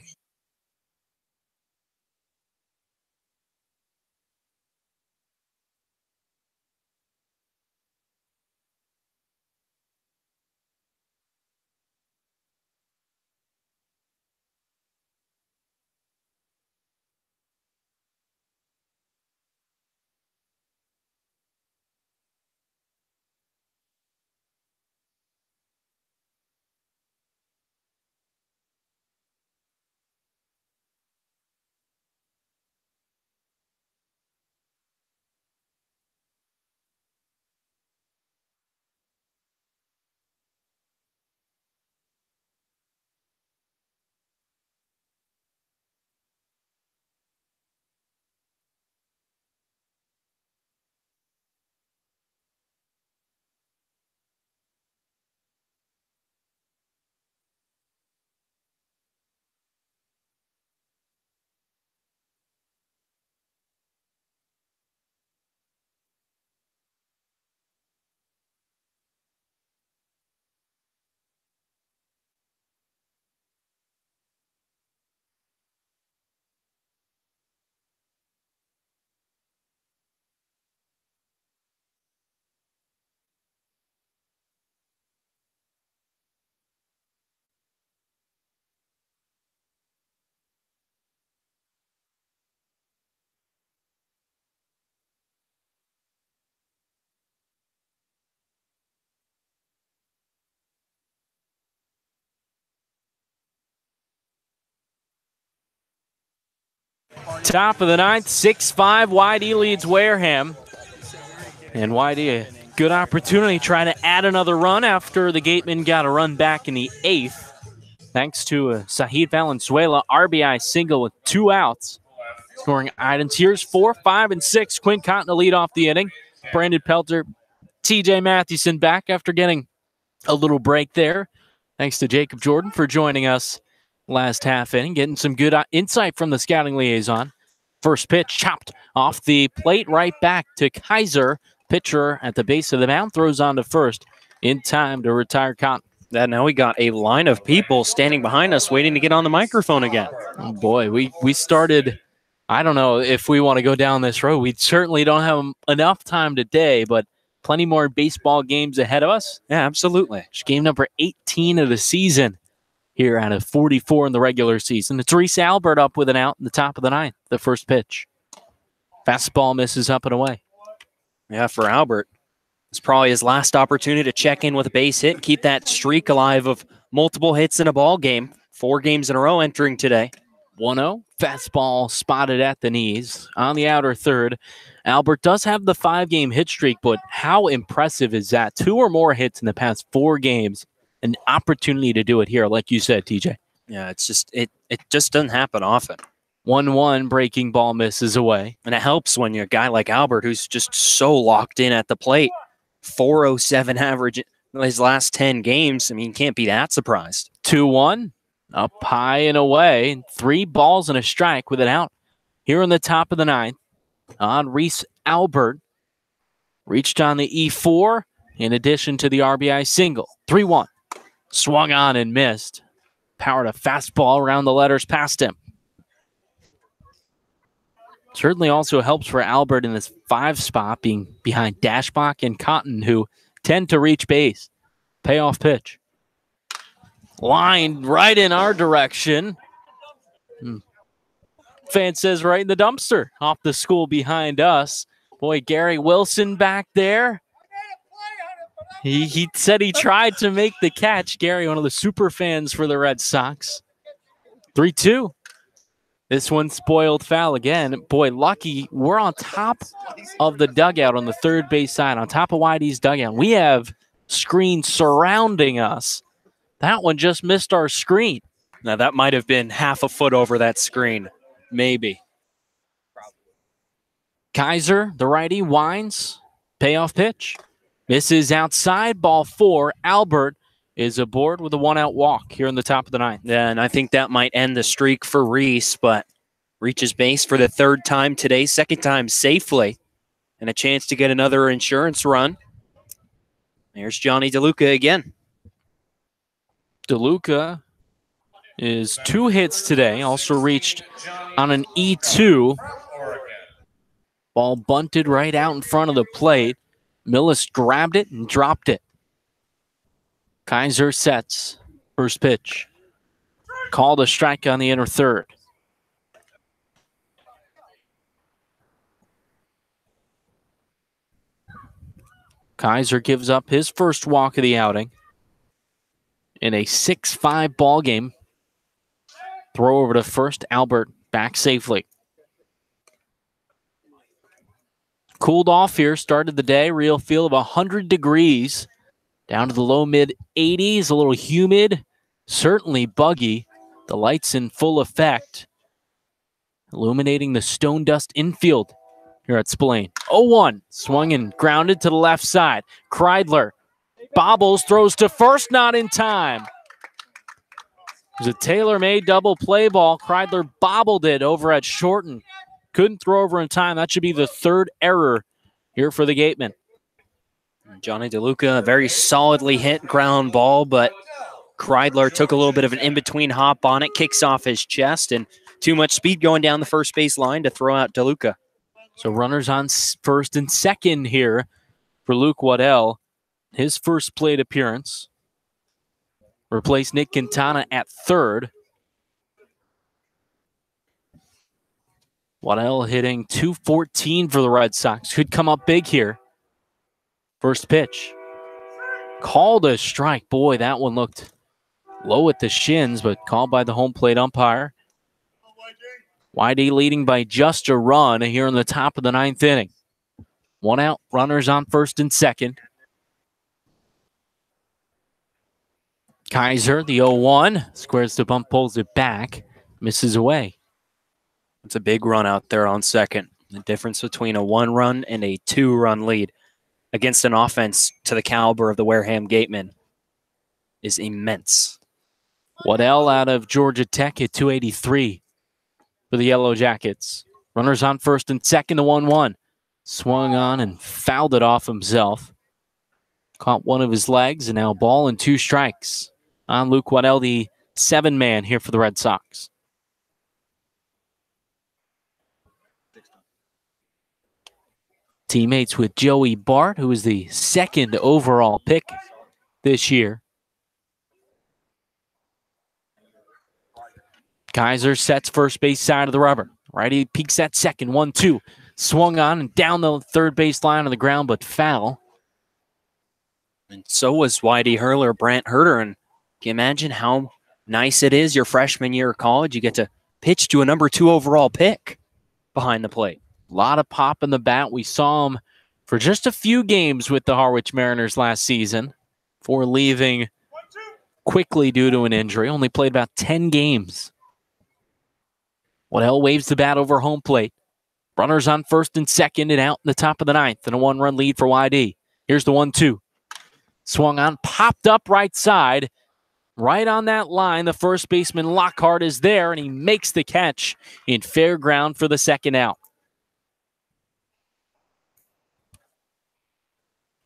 Speaker 2: Top of the 9th, 6-5. YD leads Wareham. And YD, a good opportunity trying to add another run after the Gatemen got a run back in the 8th. Thanks to Zahid Valenzuela, RBI single with 2 outs. Scoring items. Here's 4, 5, and 6. Quinn Cotton to lead off the inning. Brandon Pelter, TJ Mathewson back after getting a little break there. Thanks to Jacob Jordan for joining us last half inning, getting some good insight from the scouting liaison. First pitch chopped off the plate right back to Kaiser. Pitcher at the base of the mound throws on to first in time to retire Cotton.
Speaker 1: That now we got a line of people standing behind us waiting to get on the microphone again.
Speaker 2: Oh boy, we started, I don't know if we want to go down this road. We certainly don't have enough time today, but plenty more baseball games ahead of us.
Speaker 1: Yeah, absolutely.
Speaker 2: It's game number 18 of the season here out of 44 in the regular season. It's Reese Albert up with an out in the top of the 9th, the first pitch. Fastball misses up and away.
Speaker 1: Yeah, for Albert, it's probably his last opportunity to check in with a base hit, keep that streak alive of multiple hits in a ball game. 4 games in a row entering today.
Speaker 2: 1-0. Fastball spotted at the knees. On the outer third, Albert does have the 5-game hit streak, but how impressive is that? 2 or more hits in the past 4 games. An opportunity to do it here, like you said, TJ.
Speaker 1: Yeah, it's just it just doesn't happen often.
Speaker 2: 1-1, breaking ball misses away.
Speaker 1: And it helps when you're a guy like Albert who's just so locked in at the plate. 407 average in his last 10 games. I mean, you can't be that surprised.
Speaker 2: 2-1, up high and away. 3 balls and a strike with an out. Here in the top of the 9th, on Reese Albert. Reached on the E4 in addition to the RBI single. 3-1. Swung on and missed. Powered a fastball around the letters past him. Certainly also helps for Albert in this 5 spot, being behind Dashbach and Cotton, who tend to reach base. Payoff pitch. Line right in our direction. Fan says right in the dumpster. Off the school behind us. Boy, Gary Wilson back there. He said he tried to make the catch. Gary, one of the super fans for the Red Sox. 3-2. This one spoiled foul again. Boy, lucky we're on top of the dugout on the third base side, on top of Whitey's dugout. We have screens surrounding us. That one just missed our screen.
Speaker 1: Now, that might have been half a foot over that screen. Maybe.
Speaker 2: Kaiser, the righty, winds. Payoff pitch. Misses outside, ball 4. Albert is aboard with a 1-out walk here in the top of the 9th.
Speaker 1: Yeah, and I think that might end the streak for Reese, but reaches base for the 3rd time today, 2nd time safely, and a chance to get another insurance run. There's Johnny DeLuca again.
Speaker 2: DeLuca is 2 hits today, also reached on an E2. Ball bunted right out in front of the plate. Millis grabbed it and dropped it. Kaiser sets. First pitch. Called a strike on the inner third. Kaiser gives up his first walk of the outing in a 6-5 ball game. Throw over to first. Albert back safely. Cooled off here, started the day. Real feel of 100 degrees. Down to the low mid 80s, a little humid, certainly buggy. The lights in full effect, illuminating the stone dust infield here at Spillane. 0-1, swung and grounded to the left side. Kreidler bobbles, throws to first, not in time. It was a tailor-made double play ball. Kreidler bobbled it over at short and couldn't throw over in time. That should be the 3rd error here for the Gateman.
Speaker 1: Johnny DeLuca, a very solidly hit ground ball, but Kreidler took a little bit of an in-between hop on it, kicks off his chest, and too much speed going down the first base line to throw out DeLuca.
Speaker 2: So runners on first and second here for Luke Waddell. His first plate appearance. Replaced Nick Quintana at third. Waddell hitting .214 for the Red Sox. Could come up big here. First pitch. Called a strike. Boy, that one looked low at the shins, but called by the home plate umpire. YD leading by just a run here in the top of the 9th inning. 1 out, runners on first and second. Kaiser, the 0-1, squares the bump, pulls it back, misses away.
Speaker 1: It's a big run out there on second. The difference between a 1-run and a 2-run lead against an offense to the caliber of the Wareham Gateman is immense.
Speaker 2: Waddell out of Georgia Tech at .283 for the Yellow Jackets. Runners on first and second, the 1-1. Swung on and fouled it off himself. Caught one of his legs, and now ball and 2 strikes on Luke Waddell, the 7-man here for the Red Sox. Teammates with Joey Bart, who is the 2nd overall pick this year. Kaiser sets first base side of the rubber. Righty peeks at second, 1-2. Swung on and down the third base line on the ground, but foul.
Speaker 1: And so was YD hurler Brant Herter. And can you imagine how nice it is your freshman year of college? You get to pitch to a number 2 overall pick behind the plate.
Speaker 2: A lot of pop in the bat. We saw him for just a few games with the Harwich Mariners last season before leaving quickly due to an injury. Only played about 10 games. Waddell waves the bat over home plate. Runners on first and second and out in the top of the ninth, and a 1-run lead for YD. Here's the 1-2. Swung on, popped up right side. Right on that line, the first baseman Lockhart is there, and he makes the catch in fair ground for the second out.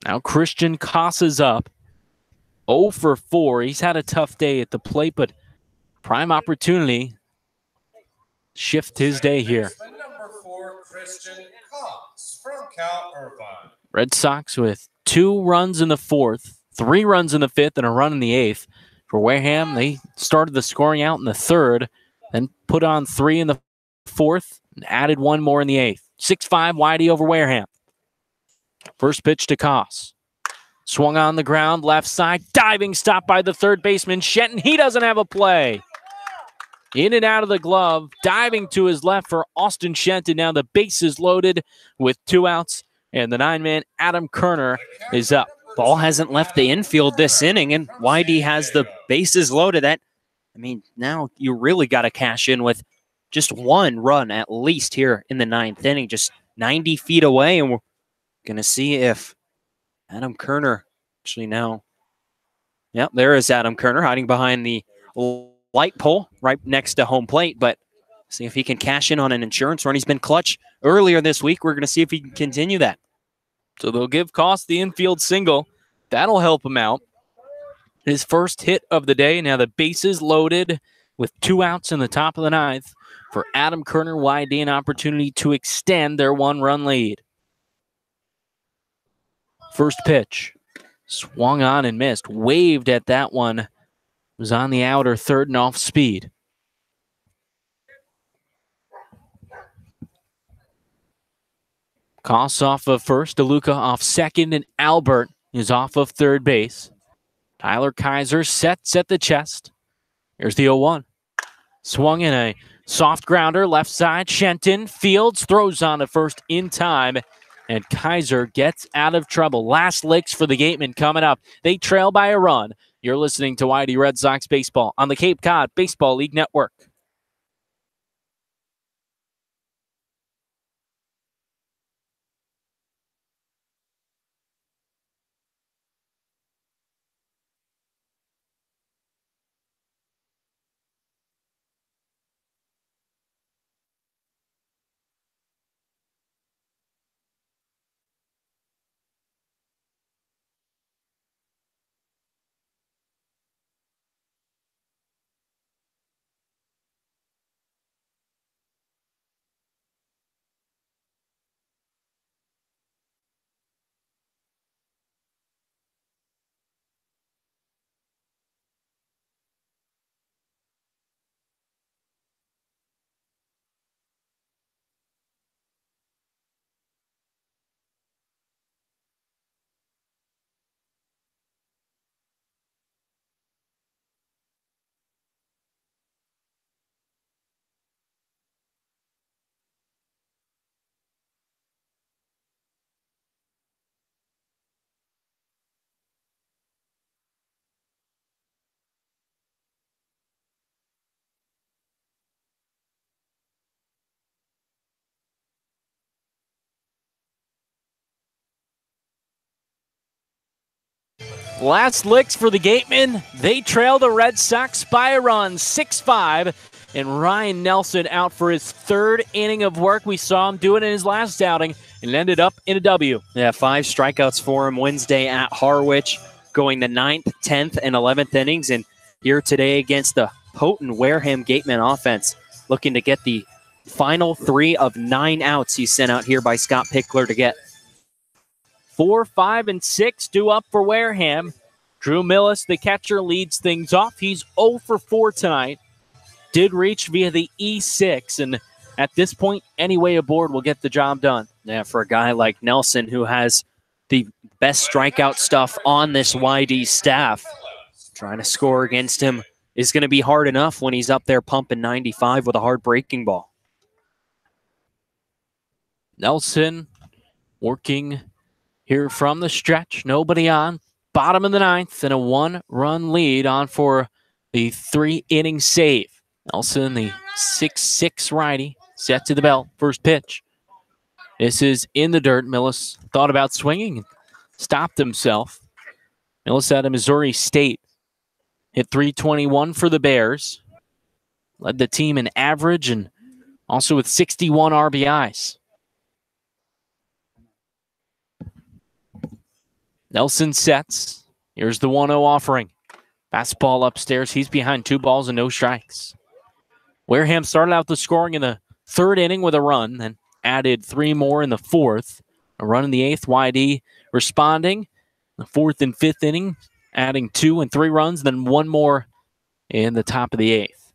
Speaker 2: Now Christian Casa's up. 0 for 4. He's had a tough day at the plate, but prime opportunity to shift his day here.
Speaker 3: Number 4, Christian Cox from Cal Irvine.
Speaker 2: Red Sox with 2 runs in the 4th, 3 runs in the 5th, and a run in the 8th. For Wareham, they started the scoring out in the 3rd, then put on 3 in the 4th, and added 1 more in the 8th. 6-5 YD over Wareham. First pitch to Koss. Swung on the ground, left side, diving stop by the third baseman, Shenton. He doesn't have a play. In and out of the glove, diving to his left for Austin Shenton. Now the base is loaded with 2 outs, and the 9-man Adam Kerner is up.
Speaker 1: Ball hasn't left the infield this inning, and YD has the bases loaded. Now you really got to cash in with just 1 run at least here in the 9th inning, just 90 feet away, and we're going to see if Adam Kerner actually now. Yep, there is Adam Kerner hiding behind the light pole right next to home plate, but see if he can cash in on an insurance run. He's been clutch earlier this week. We're going to see if he can continue that.
Speaker 2: So they'll give Koss the infield single. That'll help him out. His first hit of the day. Now the bases loaded with 2 outs in the top of the 9th for Adam Kerner. YD an opportunity to extend their 1-run lead. First pitch. Swung on and missed. Waved at that one. Was on the outer 3rd and off speed. Koss off of first, DeLuca off second, and Albert is off of third base. Tyler Kaiser sets at the chest. Here's the 0-1. Swung in a soft grounder, left side. Shenton fields, throws on to first in time, and Kaiser gets out of trouble. Last licks for the Gatemen coming up. They trail by a run. You're listening to YD Red Sox Baseball on the Cape Cod Baseball League Network. Last licks for the Gatemen. They trail the Red Sox by a run, 6-5. And Ryan Nelson out for his 3rd inning of work. We saw him do it in his last outing and ended up in a W.
Speaker 1: Yeah, 5 strikeouts for him Wednesday at Harwich, going the 9th, 10th, and 11th innings. And here today against the potent Wareham Gateman offense, looking to get the final 3 of 9 outs he's sent out here by Scott Pickler to get.
Speaker 2: 4, 5, and 6 due up for Wareham. Drew Millis, the catcher, leads things off. He's 0 for 4 tonight. Did reach via the E6, and at this point, any way aboard will get the job done.
Speaker 1: Yeah, for a guy like Nelson, who has the best strikeout stuff on this YD staff, trying to score against him is going to be hard enough when he's up there pumping 95 with a hard breaking ball.
Speaker 2: Nelson working here from the stretch. Nobody on. Bottom of the ninth and a 1-run lead on for the 3-inning save. Nelson, the 6'6" righty, set to the belt. First pitch. This is in the dirt. Millis thought about swinging and stopped himself. Millis out of Missouri State. Hit .321 for the Bears. Led the team in average and also with 61 RBIs. Nelson sets. Here's the 1-0 offering. Fastball upstairs. He's behind 2 balls and no strikes. Wareham started out the scoring in the 3rd inning with a run, then added 3 more in the 4th. A run in the 8th. YD responding. The 4th and 5th inning, adding 2 and 3 runs, then 1 more in the top of the 8th.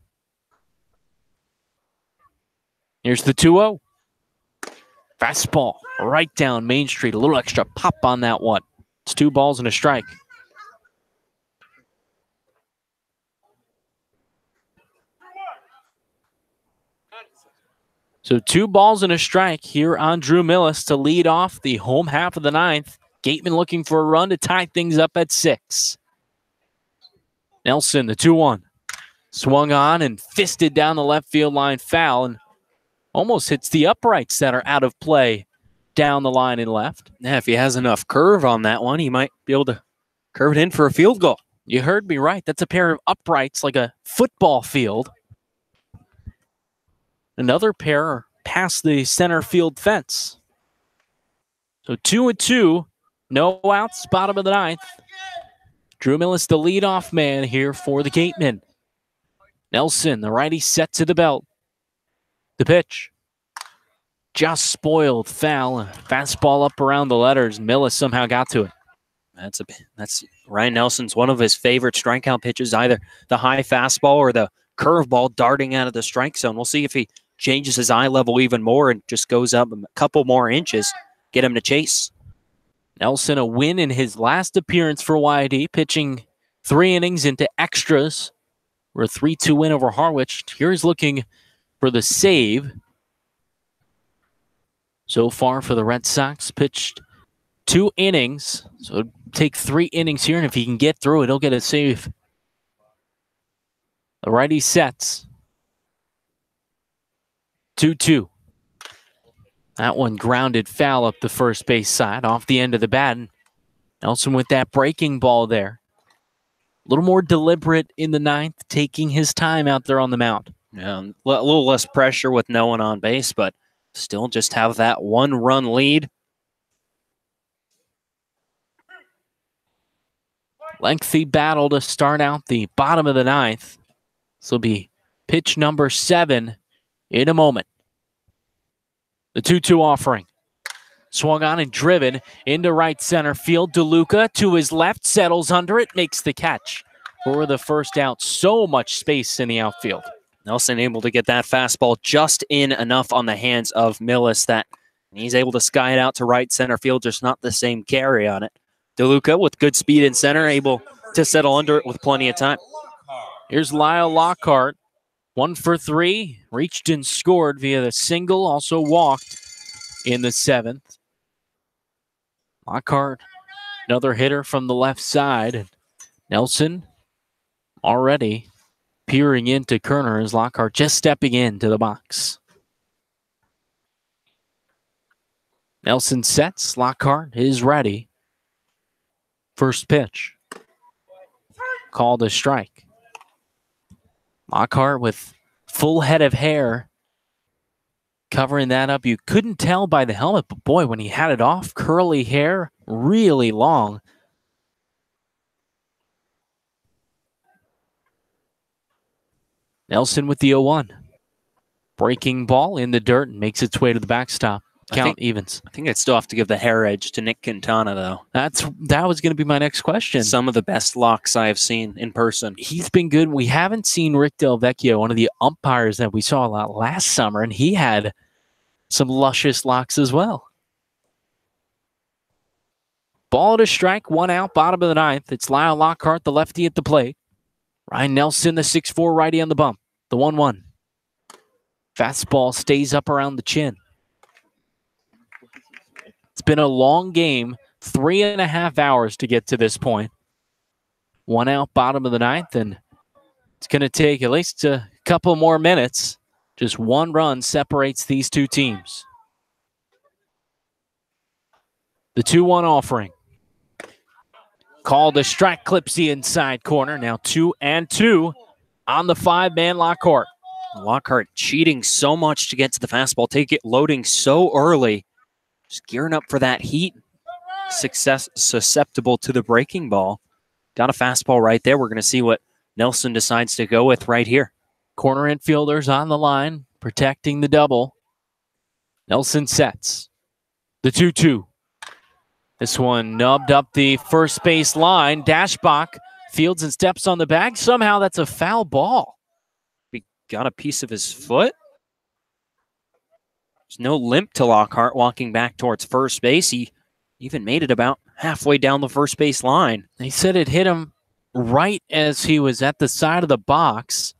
Speaker 2: Here's the 2-0. Fastball right down Main Street. A little extra pop on that one. It's 2 balls and a strike. So 2 balls and a strike here on Drew Millis to lead off the home half of the 9th. Gateman looking for a run to tie things up at 6. Nelson, the 2-1. Swung on and fisted down the left field line foul and almost hits the uprights that are out of play down the line and left.
Speaker 1: Yeah, if he has enough curve on that one, he might be able to curve it in for a field goal.
Speaker 2: You heard me right. That's a pair of uprights like a football field. Another pair are past the center field fence. So 2-2. No outs, bottom of the 9th. Drew Millis, the leadoff man here for the Gatemen. Nelson, the righty, set to the belt. The pitch. Just spoiled foul. Fastball up around the letters. Millis somehow got to it.
Speaker 1: That's Ryan Nelson's one of his favorite strikeout pitches, either the high fastball or the curveball darting out of the strike zone. We'll see if he changes his eye level even more and just goes up a couple more inches, get him to chase.
Speaker 2: Nelson, a win in his last appearance for YD, pitching 3 innings into extras for a 3-2 win over Harwich. Here's looking for the save. So far for the Red Sox, pitched 2 innings. So it'll take 3 innings here, and if he can get through it, he'll get a save. The righty sets. 2-2. That one grounded foul up the first base side, off the end of the bat. Nelson with that breaking ball there. A little more deliberate in the 9th, taking his time out there on the mound.
Speaker 1: Yeah, a little less pressure with no one on base, but still just have that 1-run lead.
Speaker 2: Lengthy battle to start out the bottom of the 9th. This will be pitch number 7 in a moment. The 2-2 offering. Swung on and driven into right center field. DeLuca to his left, settles under it, makes the catch for the first out. So much space in the outfield.
Speaker 1: Nelson able to get that fastball just in enough on the hands of Millis that he's able to sky it out to right center field, just not the same carry on it. DeLuca with good speed in center, able to settle under it with plenty of time.
Speaker 2: Here's Lyle Lockhart. 1 for 3, reached and scored via the single, also walked in the 7th. Lockhart, another hitter from the left side. Nelson already peering into Kerner as Lockhart just stepping into the box. Nelson sets, Lockhart is ready. First pitch. Called a strike. Lockhart with full head of hair covering that up. You couldn't tell by the helmet, but boy, when he had it off, curly hair, really long. Nelson with the 0-1. Breaking ball in the dirt and makes its way to the backstop. Count evens.
Speaker 1: I think I'd still have to give the hair edge to Nick Quintana, though.
Speaker 2: That was going to be my next question.
Speaker 1: Some of the best locks I have seen in person.
Speaker 2: He's been good. We haven't seen Rick Del Vecchio, one of the umpires that we saw a lot last summer, and he had some luscious locks as well. Ball to strike, 1 out, bottom of the 9th. It's Lyle Lockhart, the lefty at the plate. Ryan Nelson, the 6'4" righty on the bump. The 1-1. Fastball stays up around the chin. It's been a long game, 3.5 hours to get to this point. 1 out, bottom of the ninth, and it's going to take at least a couple more minutes. Just 1 run separates these two teams. The 2-1 offering. Called a strike, clips the inside corner. Now 2-2 on the 5-man Lockhart.
Speaker 1: Lockhart cheating so much to get to the fastball, take it loading so early. Just gearing up for that heat. Susceptible to the breaking ball. Got a fastball right there. We're going to see what Nelson decides to go with right here.
Speaker 2: Corner infielders on the line, protecting the double. Nelson sets. The 2-2. This one nubbed up the first base line. Dashbach fields and steps on the bag. Somehow that's a foul ball.
Speaker 1: He got a piece of his foot. There's no limp to Lockhart walking back towards first base. He even made it about halfway down the first base line.
Speaker 2: He said it hit him right as he was at the side of the box.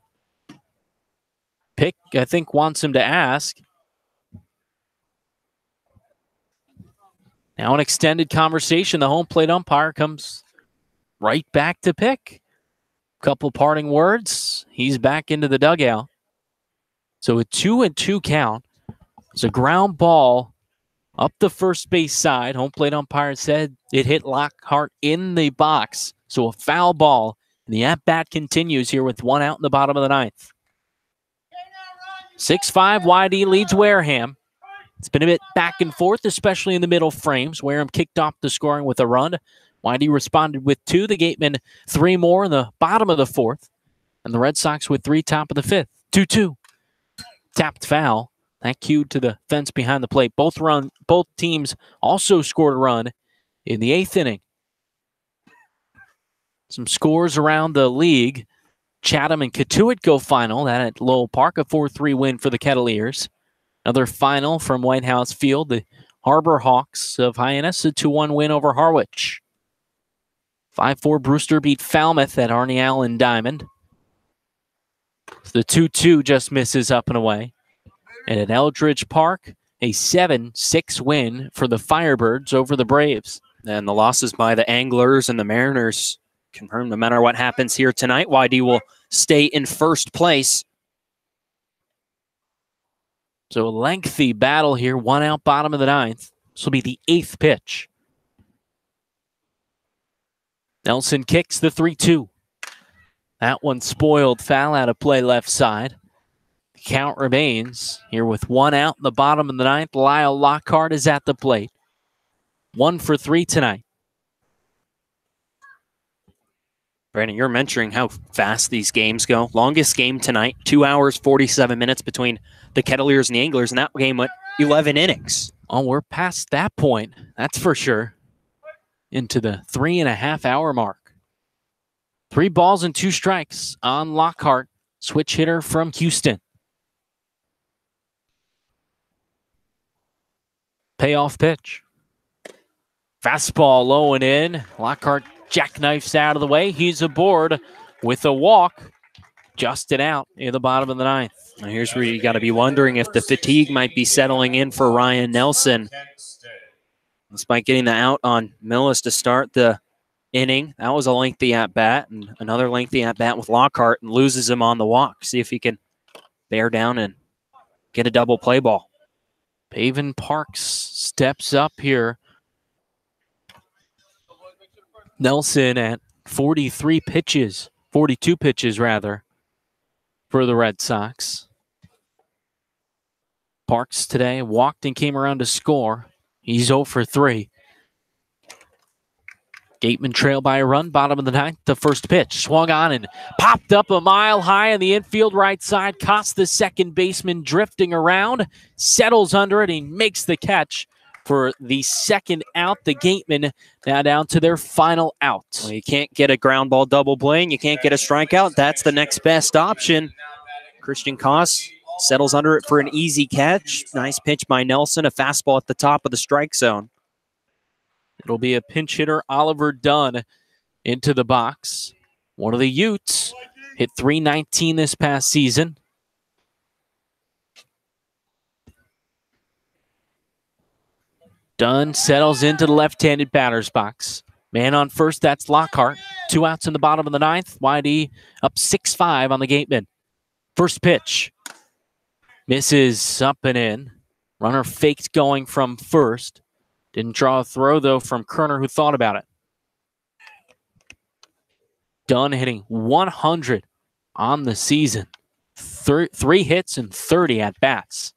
Speaker 2: Pick, I think, wants him to ask. Now an extended conversation. The home plate umpire comes right back to Pick. Couple parting words. He's back into the dugout. So a 2-2 count. It's a ground ball up the first base side. Home plate umpire said it hit Lockhart in the box. So a foul ball. And the at-bat continues here with 1 out in the bottom of the ninth. 6-5 YD leads Wareham. It's been a bit back and forth, especially in the middle frames. Wareham kicked off the scoring with a run. YD responded with 2. The Gateman 3 more in the bottom of the 4th. And the Red Sox with 3 top of the 5th. 2-2. Tapped foul. That cued to the fence behind the plate. Both teams also scored a run in the 8th inning. Some scores around the league. Chatham and Katuitt go final. That at Lowell Park, a 4-3 win for the Kettleers. Another final from White House Field. The Harbor Hawks of Hyannis, a 2-1 win over Harwich. 5-4 Brewster beat Falmouth at Arnie Allen Diamond. The 2-2 just misses up and away. And at Eldridge Park, a 7-6 win for the Firebirds over the Braves.
Speaker 1: And the losses by the Anglers and the Mariners confirm no matter what happens here tonight, YD will stay in first place.
Speaker 2: So a lengthy battle here. 1 out, bottom of the ninth. This will be the 8th pitch. Nelson kicks the 3-2. That one spoiled, foul out of play left side. The count remains here with 1 out in the bottom of the ninth. Lyle Lockhart is at the plate. 1 for 3 tonight.
Speaker 1: Brandon, you're mentioning how fast these games go. Longest game tonight, 2 hours, 47 minutes between the Kettleers and the Anglers, and that game went 11 innings.
Speaker 2: Oh, we're past that point, that's for sure. Into the 3.5-hour mark. 3 balls and 2 strikes on Lockhart, switch hitter from Houston. Payoff pitch. Fastball low and in. Lockhart jackknifes out of the way. He's aboard with a walk. Just it out in the bottom of the ninth.
Speaker 1: Now here's where you got to be wondering if the fatigue might be settling in for Ryan Nelson. Despite getting the out on Millis to start the inning, that was a lengthy at-bat, and another lengthy at-bat with Lockhart, and loses him on the walk. See if he can bear down and get a double play ball.
Speaker 2: Paven Parks steps up here. Nelson at 42 pitches rather, for the Red Sox. Parks today walked and came around to score. He's 0 for 3. Gateman trailed by a run, bottom of the ninth. The first pitch swung on and popped up a mile high in the infield right side. Cost the second baseman drifting around. Settles under it. He makes the catch for the second out. The Gateman now down to their final out.
Speaker 1: Well, you can't get a ground ball double play, and you can't get a strikeout. That's the next best option. Christian Koss settles under it for an easy catch. Nice pitch by Nelson. A fastball at the top of the strike zone.
Speaker 2: It'll be a pinch hitter, Oliver Dunn, into the box. One of the Utes Hit .319 this past season. Dunn settles into the left-handed batter's box. Man on first, that's Lockhart. 2 outs in the bottom of the ninth. YD up 6-5 on the Gateman. First pitch. Misses up and in. Runner faked going from first. Didn't draw a throw, though, from Kerner, who thought about it. Dunn hitting 100 on the season. 3 hits and 30 at-bats.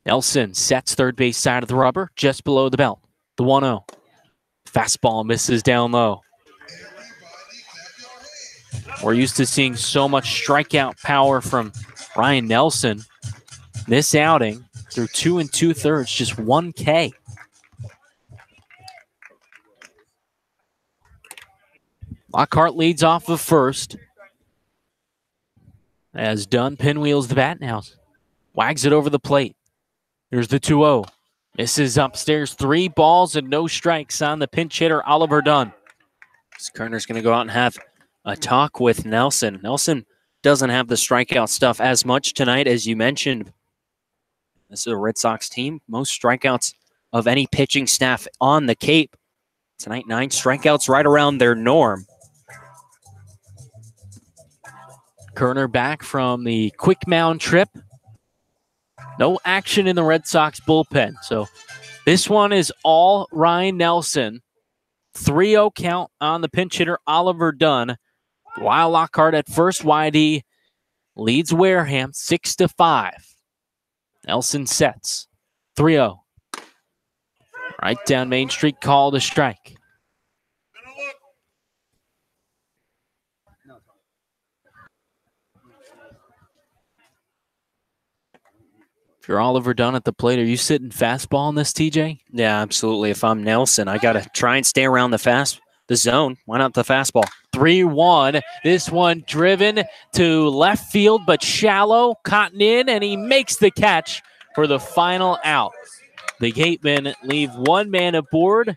Speaker 2: Nelson sets third base side of the rubber, just below the belt. The 1-0. Fastball misses down low. We're used to seeing so much strikeout power from Ryan Nelson. This outing, through 2 2/3, just 1 K. Lockhart leads off of first. As Dunn pinwheels the bat now. Wags it over the plate. Here's the 2-0. Misses upstairs. 3 balls and no strikes on the pinch hitter, Oliver Dunn.
Speaker 1: Kerner's going to go out and have a talk with Nelson. Nelson doesn't have the strikeout stuff as much tonight, as you mentioned. This is a Red Sox team. Most strikeouts of any pitching staff on the Cape. Tonight, 9 strikeouts, right around their norm.
Speaker 2: Kerner back from the quick mound trip. No action in the Red Sox bullpen. So this one is all Ryan Nelson. 3-0 count on the pinch hitter, Oliver Dunn. While Lockhart at first, YD leads Wareham 6-5. Nelson sets. 3-0. Right down Main Street, call to strike. If you're Oliver Dunn at the plate, are you sitting fastball in this, TJ?
Speaker 1: Yeah, absolutely. If I'm Nelson, I got to try and stay around the zone. Why not the fastball?
Speaker 2: 3-1. This one driven to left field, but shallow. Cotton in, and he makes the catch for the final out. The Gatemen leave 1 man aboard.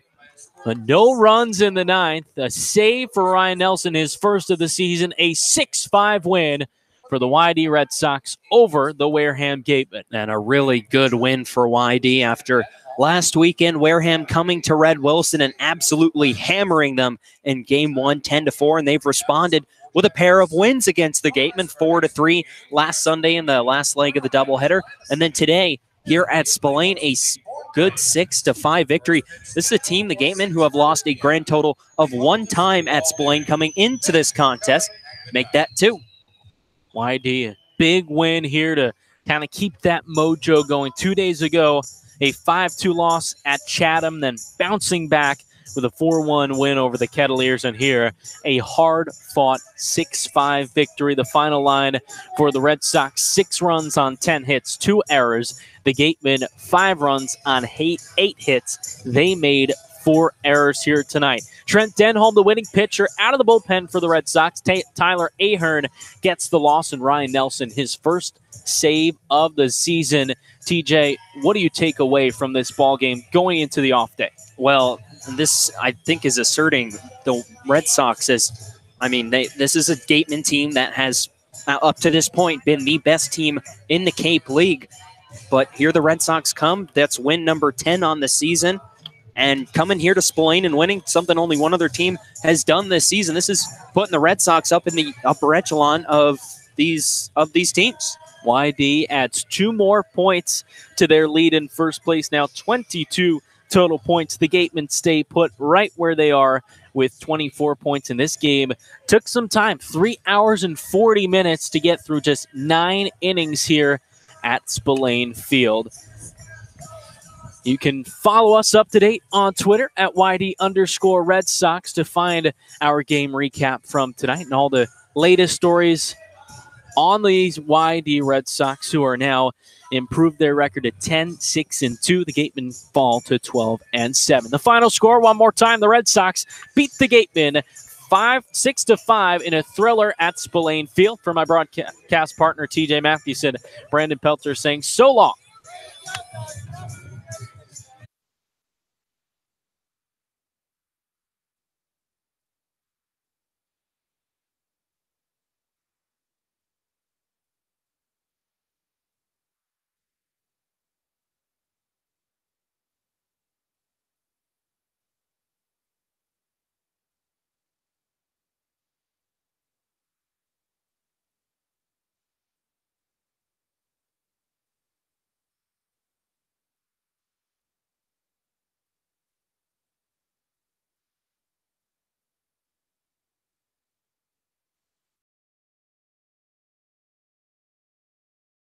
Speaker 2: But no runs in the ninth. A save for Ryan Nelson, his first of the season. A 6-5 win for the YD Red Sox over the Wareham Gatemen.
Speaker 1: And a really good win for YD after last weekend. Wareham coming to Red Wilson and absolutely hammering them in Game 1, 10-4. And they've responded with a pair of wins against the Gatemen, 4-3 last Sunday in the last leg of the doubleheader. And then today, here at Spillane, a good 6-5 victory. This is a team, the Gatemen, who have lost a grand total of 1 time at Spillane coming into this contest. Make that 2.
Speaker 2: YD, a big win here to kind of keep that mojo going. 2 days ago, a 5-2 loss at Chatham, then bouncing back with a 4-1 win over the Kettleers. And here, a hard-fought 6-5 victory. The final line for the Red Sox, 6 runs on 10 hits, 2 errors. The Gatemen, 5 runs on 8 hits. They made 4 errors here tonight. Trent Denholm, the winning pitcher, out of the bullpen for the Red Sox. Tyler Ahern gets the loss, and Ryan Nelson, his first save of the season. TJ, what do you take away from this ball game going into the off day?
Speaker 1: Well, this, I think, is asserting the Red Sox as, this is a Gateman team that has, up to this point, been the best team in the Cape League. But here the Red Sox come. That's win number 10 on the season. And coming here to Spillane and winning something only one other team has done this season. This is putting the Red Sox up in the upper echelon of these teams.
Speaker 2: YD adds 2 more points to their lead in first place. Now 22 total points. The Gatemen stay put right where they are with 24 points in this game. Took some time, 3 hours and 40 minutes to get through just 9 innings here at Spillane Field. You can follow us up to date on Twitter at YD_Red Sox to find our game recap from tonight and all the latest stories on these YD Red Sox, who are now improved their record to 10-6-2. The Gatemen fall to 12-7. The final score, one more time, the Red Sox beat the Gatemen 6-5 in a thriller at Spillane Field. For my broadcast partner, TJ Mathewson, Brandon Pelter saying so long